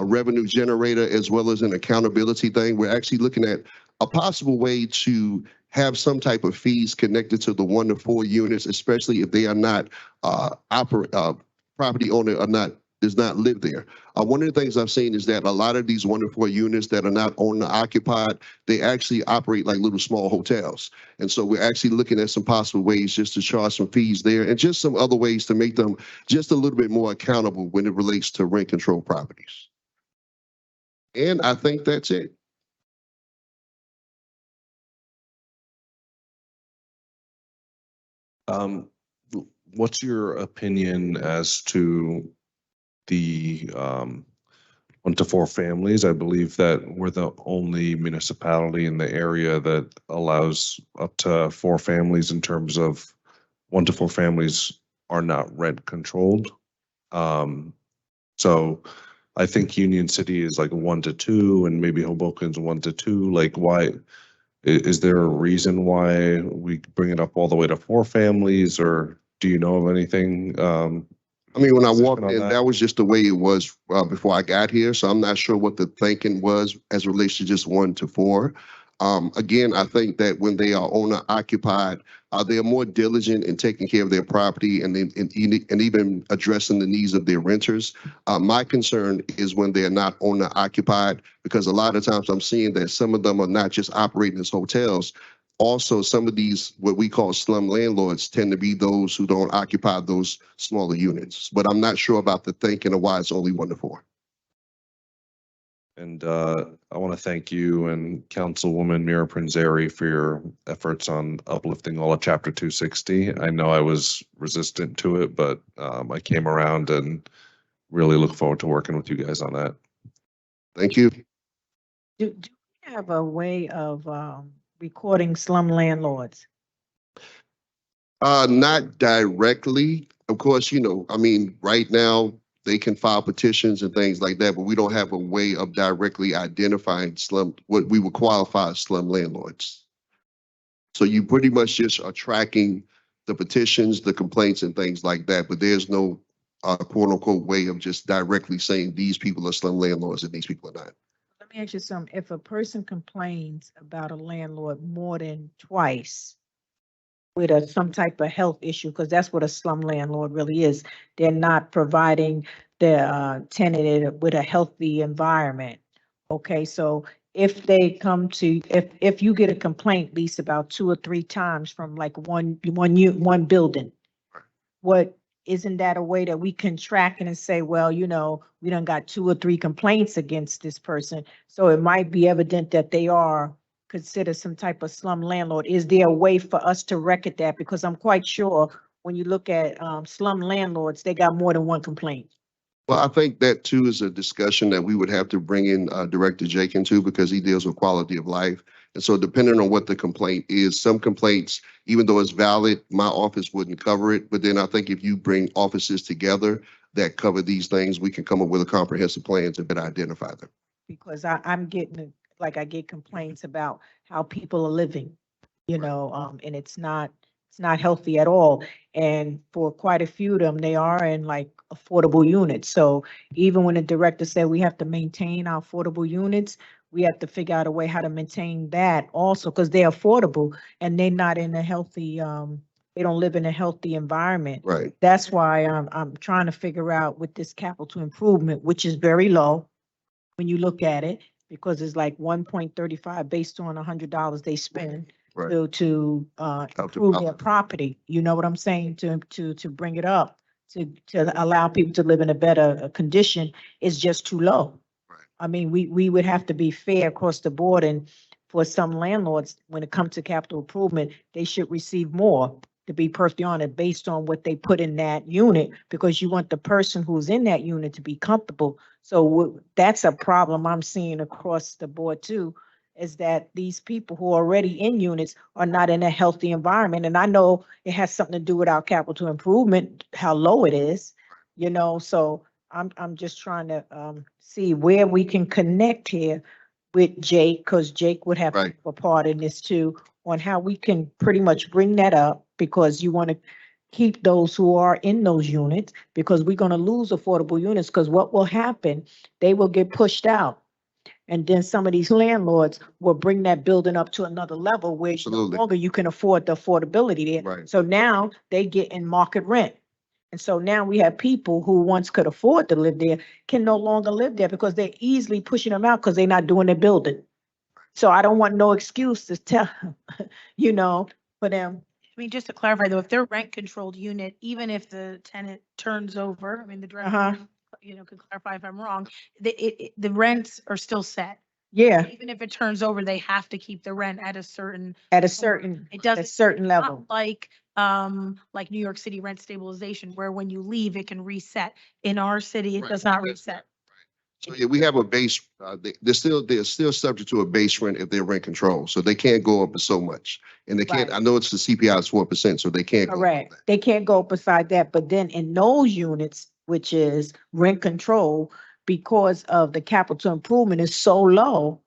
revenue generator, as well as an accountability thing. We're actually looking at a possible way to have some type of fees connected to the 1 to 4 units, especially if they are not property owner or not does not live there. One of the things I've seen is that a lot of these 1 to 4 units that are not owner occupied, they actually operate like little small hotels. And so we're actually looking at some possible ways just to charge some fees there, and just some other ways to make them just a little bit more accountable when it relates to rent control properties. And I think that's it. What's your opinion as to the 1 to 4 families? I believe that we're the only municipality in the area that allows up to 4 families in terms of 1 to 4 families are not rent controlled. So I think Union City is like 1 to 2, and maybe Hoboken's 1 to 2. Like, why? Is there a reason why we bring it up all the way to 4 families, or do you know of anything? I mean, when I walked in, that was just the way it was before I got here. So I'm not sure what the thinking was as it relates to just 1 to 4. Again, I think that when they are owner occupied, they are more diligent in taking care of their property and even addressing the needs of their renters. My concern is when they are not owner occupied, because a lot of times I'm seeing that some of them are not just operating as hotels. Also, some of these, what we call slum landlords, tend to be those who don't occupy those smaller units. But I'm not sure about the thinking of why it's only 1 to 4. And I want to thank you and Councilwoman Mira Prinzeri for your efforts on uplifting all of Chapter 260. I know I was resistant to it, but I came around and really look forward to working with you guys on that. Thank you. Do we have a way of recording slum landlords? Not directly. Of course, you know, I mean, right now, they can file petitions and things like that, but we don't have a way of directly identifying what we would qualify as slum landlords. So you pretty much just are tracking the petitions, the complaints and things like that, but there's no quote unquote way of just directly saying these people are slum landlords and these people are not. Let me ask you something. If a person complains about a landlord more than twice with some type of health issue, because that's what a slum landlord really is. They're not providing the tenant with a healthy environment. Okay, so if they come to, if you get a complaint at least about 2 or 3 times from like one building, what, isn't that a way that we can track it and say, well, you know, we done got 2 or 3 complaints against this person, so it might be evident that they are considered some type of slum landlord. Is there a way for us to record that? Because I'm quite sure when you look at slum landlords, they got more than one complaint. Well, I think that too is a discussion that we would have to bring in Director Jake into, because he deals with quality of life. And so depending on what the complaint is, some complaints, even though it's valid, my office wouldn't cover it. But then I think if you bring offices together that cover these things, we can come up with a comprehensive plan to better identify them. Because I'm getting, like, I get complaints about how people are living, you know, and it's not healthy at all. And for quite a few of them, they are in like affordable units. So even when the director said we have to maintain our affordable units, we have to figure out a way how to maintain that also, because they're affordable and they're not in a healthy, they don't live in a healthy environment. Right. That's why I'm trying to figure out with this capital improvement, which is very low when you look at it, because it's like 1.35 based on $100 they spend Right. to improve their property. You know what I'm saying? To bring it up, to allow people to live in a better condition is just too low. I mean, we would have to be fair across the board, and for some landlords, when it comes to capital improvement, they should receive more, to be perfectly honest, based on what they put in that unit, because you want the person who's in that unit to be comfortable. So that's a problem I'm seeing across the board too, is that these people who are already in units are not in a healthy environment. And I know it has something to do with our capital improvement, how low it is, you know, so I'm just trying to see where we can connect here with Jake, because Jake would have a part in this too, on how we can pretty much bring that up, because you want to keep those who are in those units, because we're going to lose affordable units, because what will happen, they will get pushed out. And then some of these landlords will bring that building up to another level where no longer you can afford the affordability there. Right. So now they get in market rent. And so now we have people who once could afford to live there can no longer live there, because they're easily pushing them out because they're not doing their building. So I don't want no excuse to tell, you know, for them. I mean, just to clarify though, if they're rent controlled unit, even if the tenant turns over, I mean, the director, you know, could clarify if I'm wrong, the rents are still set. Yeah. Even if it turns over, they have to keep the rent at a certain. It at a doesn't. certain not level. Like New York City rent stabilization, where when you leave, it can reset. In our city, it does not reset. So yeah, we have a base, they're still subject to a base rent if they're rent control. So they can't go up so much. And they can't, I know it's the CPI is 4%, so they can't. Correct. They can't go beside that. But then in those units, which is rent control, because of the capital improvement is so low,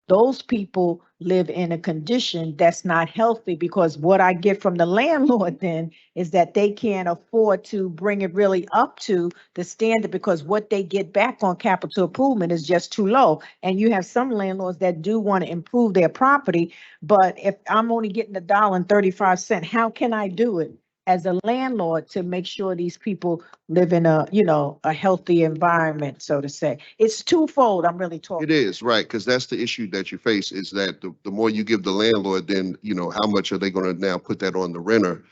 those people live in a condition that's not healthy, because what I get from the landlord then is that they can't afford to bring it really up to the standard, because what they get back on capital improvement is just too low. And you have some landlords that do want to improve their property, but if I'm only getting $1.35, how can I do it as a landlord to make sure these people live in a, you know, a healthy environment, so to say? It's twofold I'm really talking. It is, right, because that's the issue that you face, is that the more you give the landlord, then, you know, how much are they going to now put that on the renter?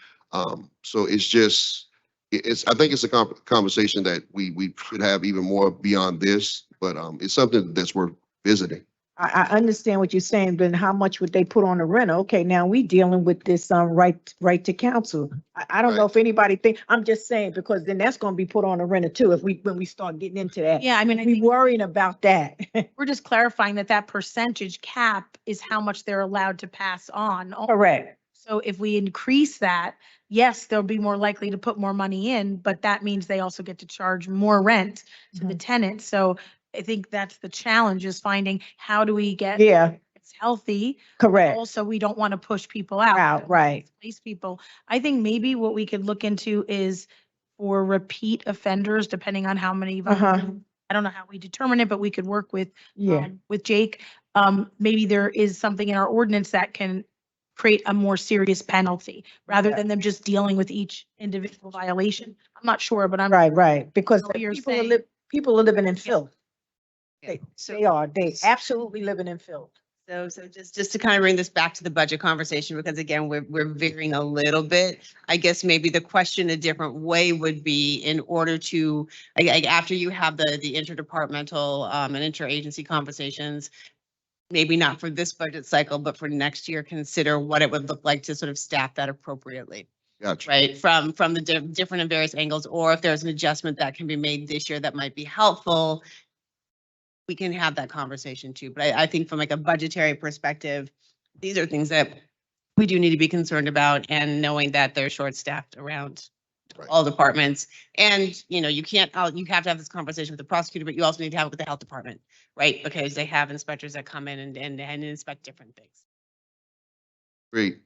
So it's just, I think it's a conversation that we should have even more beyond this, but it's something that's worth visiting. I understand what you're saying, but how much would they put on the renter? Okay, now we dealing with this right to counsel. I don't know if anybody think, I'm just saying, because then that's going to be put on the renter too when we start getting into that. Yeah, I mean, we worrying about that. We're just clarifying that percentage cap is how much they're allowed to pass on. Correct. So if we increase that, yes, they'll be more likely to put more money in, but that means they also get to charge more rent to the tenant. So I think that's the challenge, is finding how do we get it's healthy. Correct. Also, we don't want to push people out. Right. Displace people. I think maybe what we could look into is for repeat offenders, depending on how many. I don't know how we determine it, but we could work with Jake. Maybe there is something in our ordinance that can create a more serious penalty rather than them just dealing with each individual violation. I'm not sure, but I'm. Right, because what you're people are saying. people are living in filth. They So- they absolutely living in filth. So just to kind of bring this back to the budget conversation, because again, we're veering a little bit. I guess maybe the question a different way would be in order to, after you have the interdepartmental and interagency conversations, maybe not for this budget cycle, but for next year, consider what it would look like to sort of staff that appropriately. Gotcha. Right, from the different and various angles, or if there's an adjustment that can be made this year that might be helpful, we can have that conversation too. But I think from like a budgetary perspective, these are things that we do need to be concerned about, and knowing that they're short-staffed around all departments. And, you know, you have to have this conversation with the prosecutor, but you also need to have it with the health department, right? Because they have inspectors that come in and inspect different things. Great.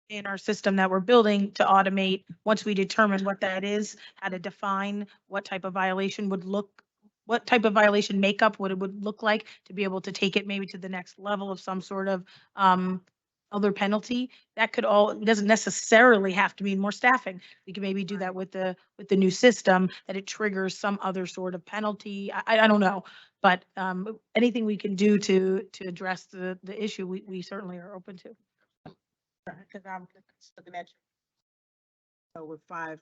In our system that we're building to automate, once we determine what that is, how to define what type of violation what type of violation makeup, what it would look like to be able to take it maybe to the next level of some sort of other penalty. That could it doesn't necessarily have to mean more staffing. We can maybe do that with the new system, that it triggers some other sort of penalty. I don't know, but anything we can do to address the issue, we certainly are open to. Because I'm looking at you. So with 5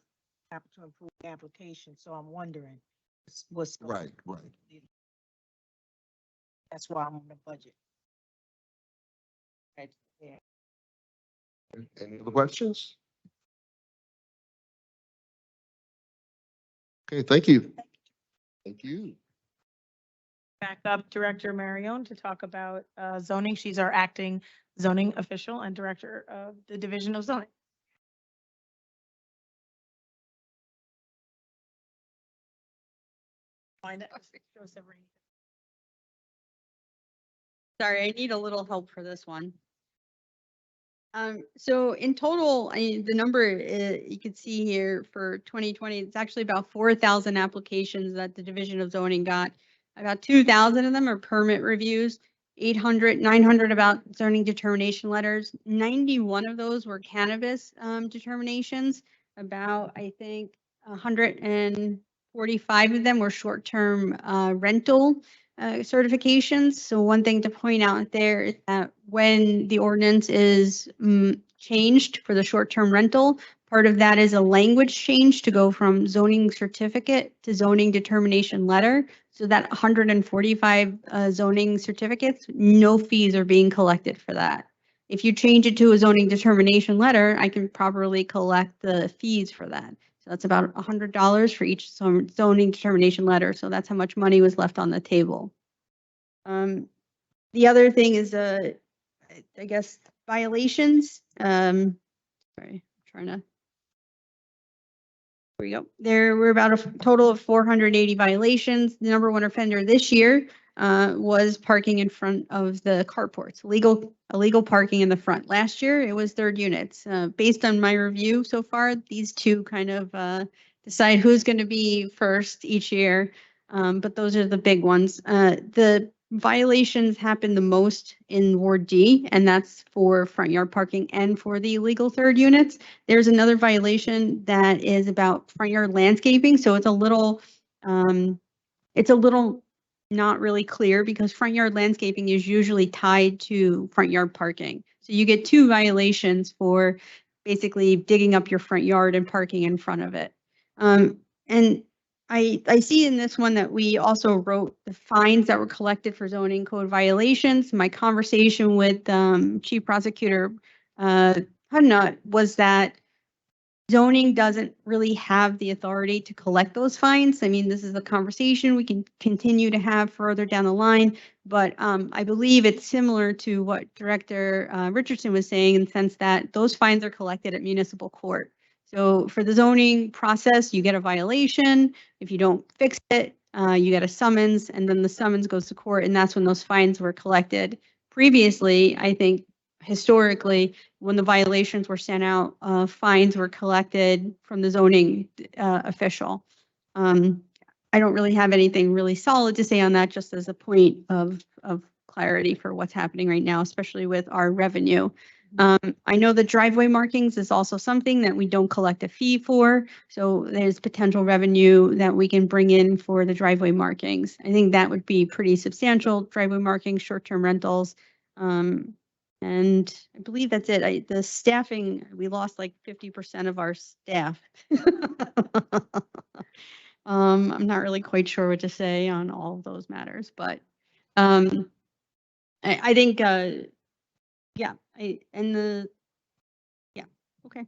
capital improvement applications, so I'm wondering what's. Right. That's why I'm on the budget. Right there. Any other questions? Okay, thank you. Thank you. Back up Director Marion to talk about zoning. She's our acting zoning official and director of the Division of Zoning. Sorry, I need a little help for this one. So in total, the number you can see here for 2020, it's actually about 4,000 applications that the Division of Zoning got. About 2,000 of them are permit reviews, 900 about zoning determination letters. 91 of those were cannabis determinations. About, I think, 145 of them were short-term rental certifications. So one thing to point out there is that when the ordinance is changed for the short-term rental, part of that is a language change to go from zoning certificate to zoning determination letter. So that 145 zoning certificates, no fees are being collected for that. If you change it to a zoning determination letter, I can properly collect the fees for that. So that's about $100 for each zoning determination letter. So that's how much money was left on the table. The other thing is, I guess, violations. Sorry, I'm trying to. There we go. There were about a total of 480 violations. The number one offender this year was parking in front of the carports, illegal parking in the front. Last year, it was third units. Based on my review so far, these two kind of decide who's going to be first each year, but those are the big ones. The violations happen the most in Ward D, and that's for front yard parking and for the illegal third units. There's another violation that is about front yard landscaping, so it's a little not really clear because front yard landscaping is usually tied to front yard parking. So you get 2 violations for basically digging up your front yard and parking in front of it. And I see in this one that we also wrote the fines that were collected for zoning code violations. My conversation with Chief Prosecutor Hudnut was that zoning doesn't really have the authority to collect those fines. I mean, this is a conversation we can continue to have further down the line, but I believe it's similar to what Director Richardson was saying in the sense that those fines are collected at municipal court. So for the zoning process, you get a violation. If you don't fix it, you get a summons, and then the summons goes to court, and that's when those fines were collected. Previously, I think historically, when the violations were sent out, fines were collected from the zoning official. I don't really have anything really solid to say on that, just as a point of clarity for what's happening right now, especially with our revenue. I know the driveway markings is also something that we don't collect a fee for. So there's potential revenue that we can bring in for the driveway markings. I think that would be pretty substantial, driveway markings, short-term rentals. And I believe that's it. The staffing, we lost like 50% of our staff. I'm not really quite sure what to say on all of those matters, but I think, yeah, okay.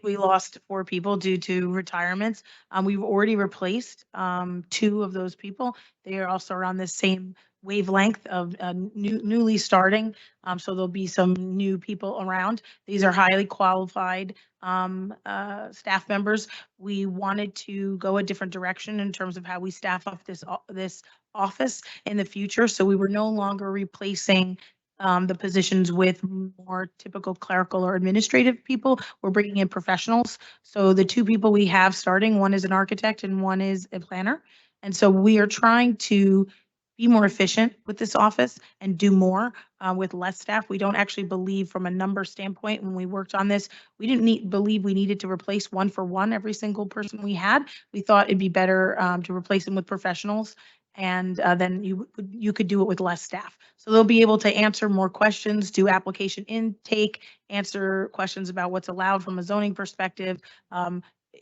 We lost 4 people due to retirements. We've already replaced 2 of those people. They are also around the same wavelength of newly starting. So there'll be some new people around. These are highly qualified staff members. We wanted to go a different direction in terms of how we staff up this office in the future. So we were no longer replacing the positions with more typical clerical or administrative people. We're bringing in professionals. So the 2 people we have starting, one is an architect and one is a planner. And so we are trying to be more efficient with this office and do more with less staff. We don't actually believe from a number standpoint, when we worked on this, we didn't believe we needed to replace 1 for 1 every single person we had. We thought it'd be better to replace them with professionals, and then you could do it with less staff. So they'll be able to answer more questions, do application intake, answer questions about what's allowed from a zoning perspective,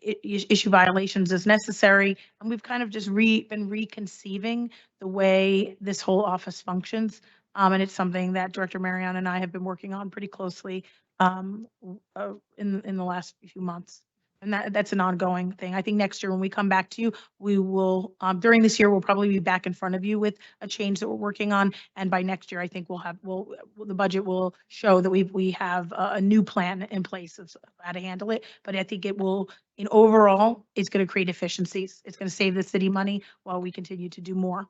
issue violations as necessary. And we've kind of just been reconceiving the way this whole office functions. And it's something that Director Marion and I have been working on pretty closely in the last few months. And that's an ongoing thing. I think next year when we come back to you, we will, during this year, we'll probably be back in front of you with a change that we're working on. And by next year, I think the budget will show that we have a new plan in place of how to handle it. But I think it will, overall, it's going to create efficiencies. It's going to save the city money while we continue to do more.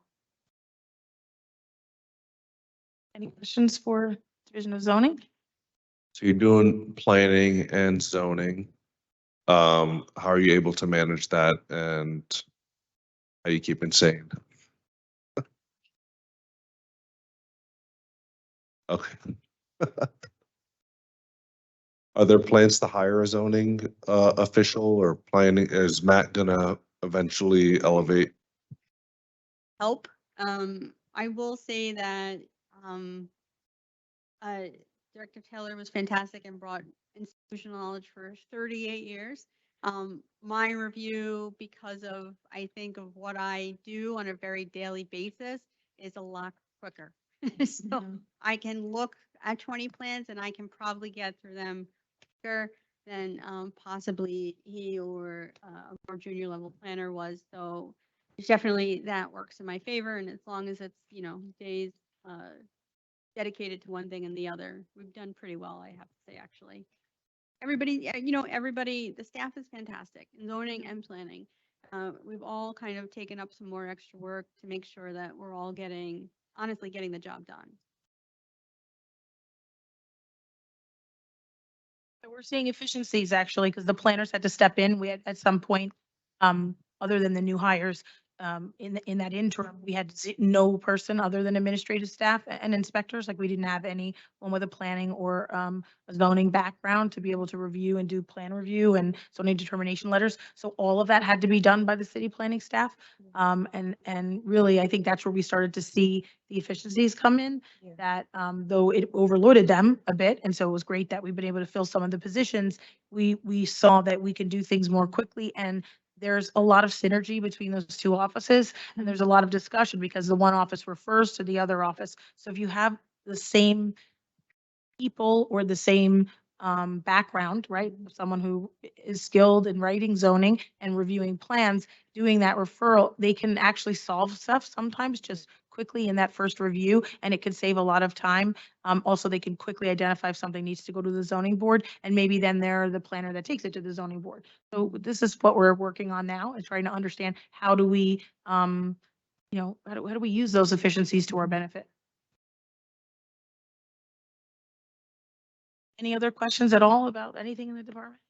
Any questions for Division of Zoning? So you're doing planning and zoning. How are you able to manage that, and how you keep it sane? Okay. Are there plans to hire a zoning official, or planning? Is Matt gonna eventually elevate? Help. I will say that Director Taylor was fantastic and brought institutional knowledge for 38 years. My review, because of, I think, of what I do on a very daily basis, is a lot quicker. So I can look at 20 plans and I can probably get through them quicker than possibly he or a more junior level planner was. So it's definitely that works in my favor. And as long as it's, days dedicated to one thing and the other, we've done pretty well, I have to say, actually. Everybody, the staff is fantastic in zoning and planning. We've all kind of taken up some more extra work to make sure that we're all honestly getting the job done. So we're seeing efficiencies actually, because the planners had to step in. We had at some point, other than the new hires, in that interim, we had no person other than administrative staff and inspectors. Like we didn't have anyone with a planning or a zoning background to be able to review and do plan review and zoning determination letters. So all of that had to be done by the city planning staff. And really, I think that's where we started to see the efficiencies come in, that though it overloaded them a bit. And so it was great that we've been able to fill some of the positions. We saw that we can do things more quickly, and there's a lot of synergy between those 2 offices, and there's a lot of discussion because the one office refers to the other office. So if you have the same people or the same background, right? Someone who is skilled in writing zoning and reviewing plans, doing that referral, they can actually solve stuff sometimes just quickly in that first review, and it can save a lot of time. Also, they can quickly identify if something needs to go to the zoning board, and maybe then they're the planner that takes it to the zoning board. So this is what we're working on now, is trying to understand how do we, how do we use those efficiencies to our benefit? Any other questions at all about anything in the department?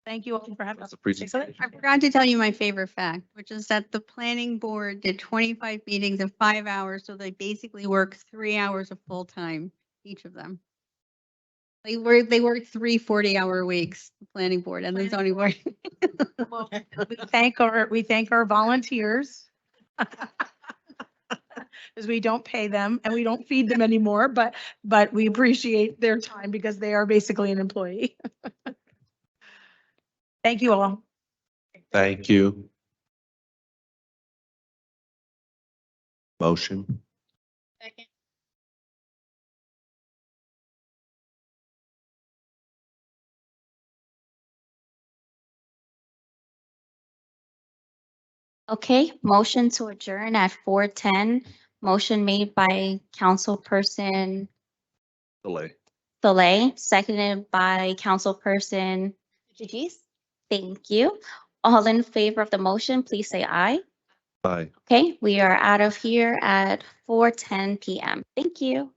Thank you all for having us. presentation. I forgot to tell you my favorite fact, which is that the planning board did 25 meetings in 5 hours, so they basically work 3 hours of full time, each of them. They work 3 40-hour weeks, the planning board and the zoning board. Well, we thank our volunteers. Because we don't pay them and we don't feed them anymore, but we appreciate their time because they are basically an employee. Thank you all. Thank you. Motion. Okay, motion to adjourn at 4:10. Motion made by Councilperson Delay. Delay, seconded by Councilperson Giges. Thank you. All in favor of the motion, please say aye. Aye. Okay, we are out of here at 4:10 PM. Thank you.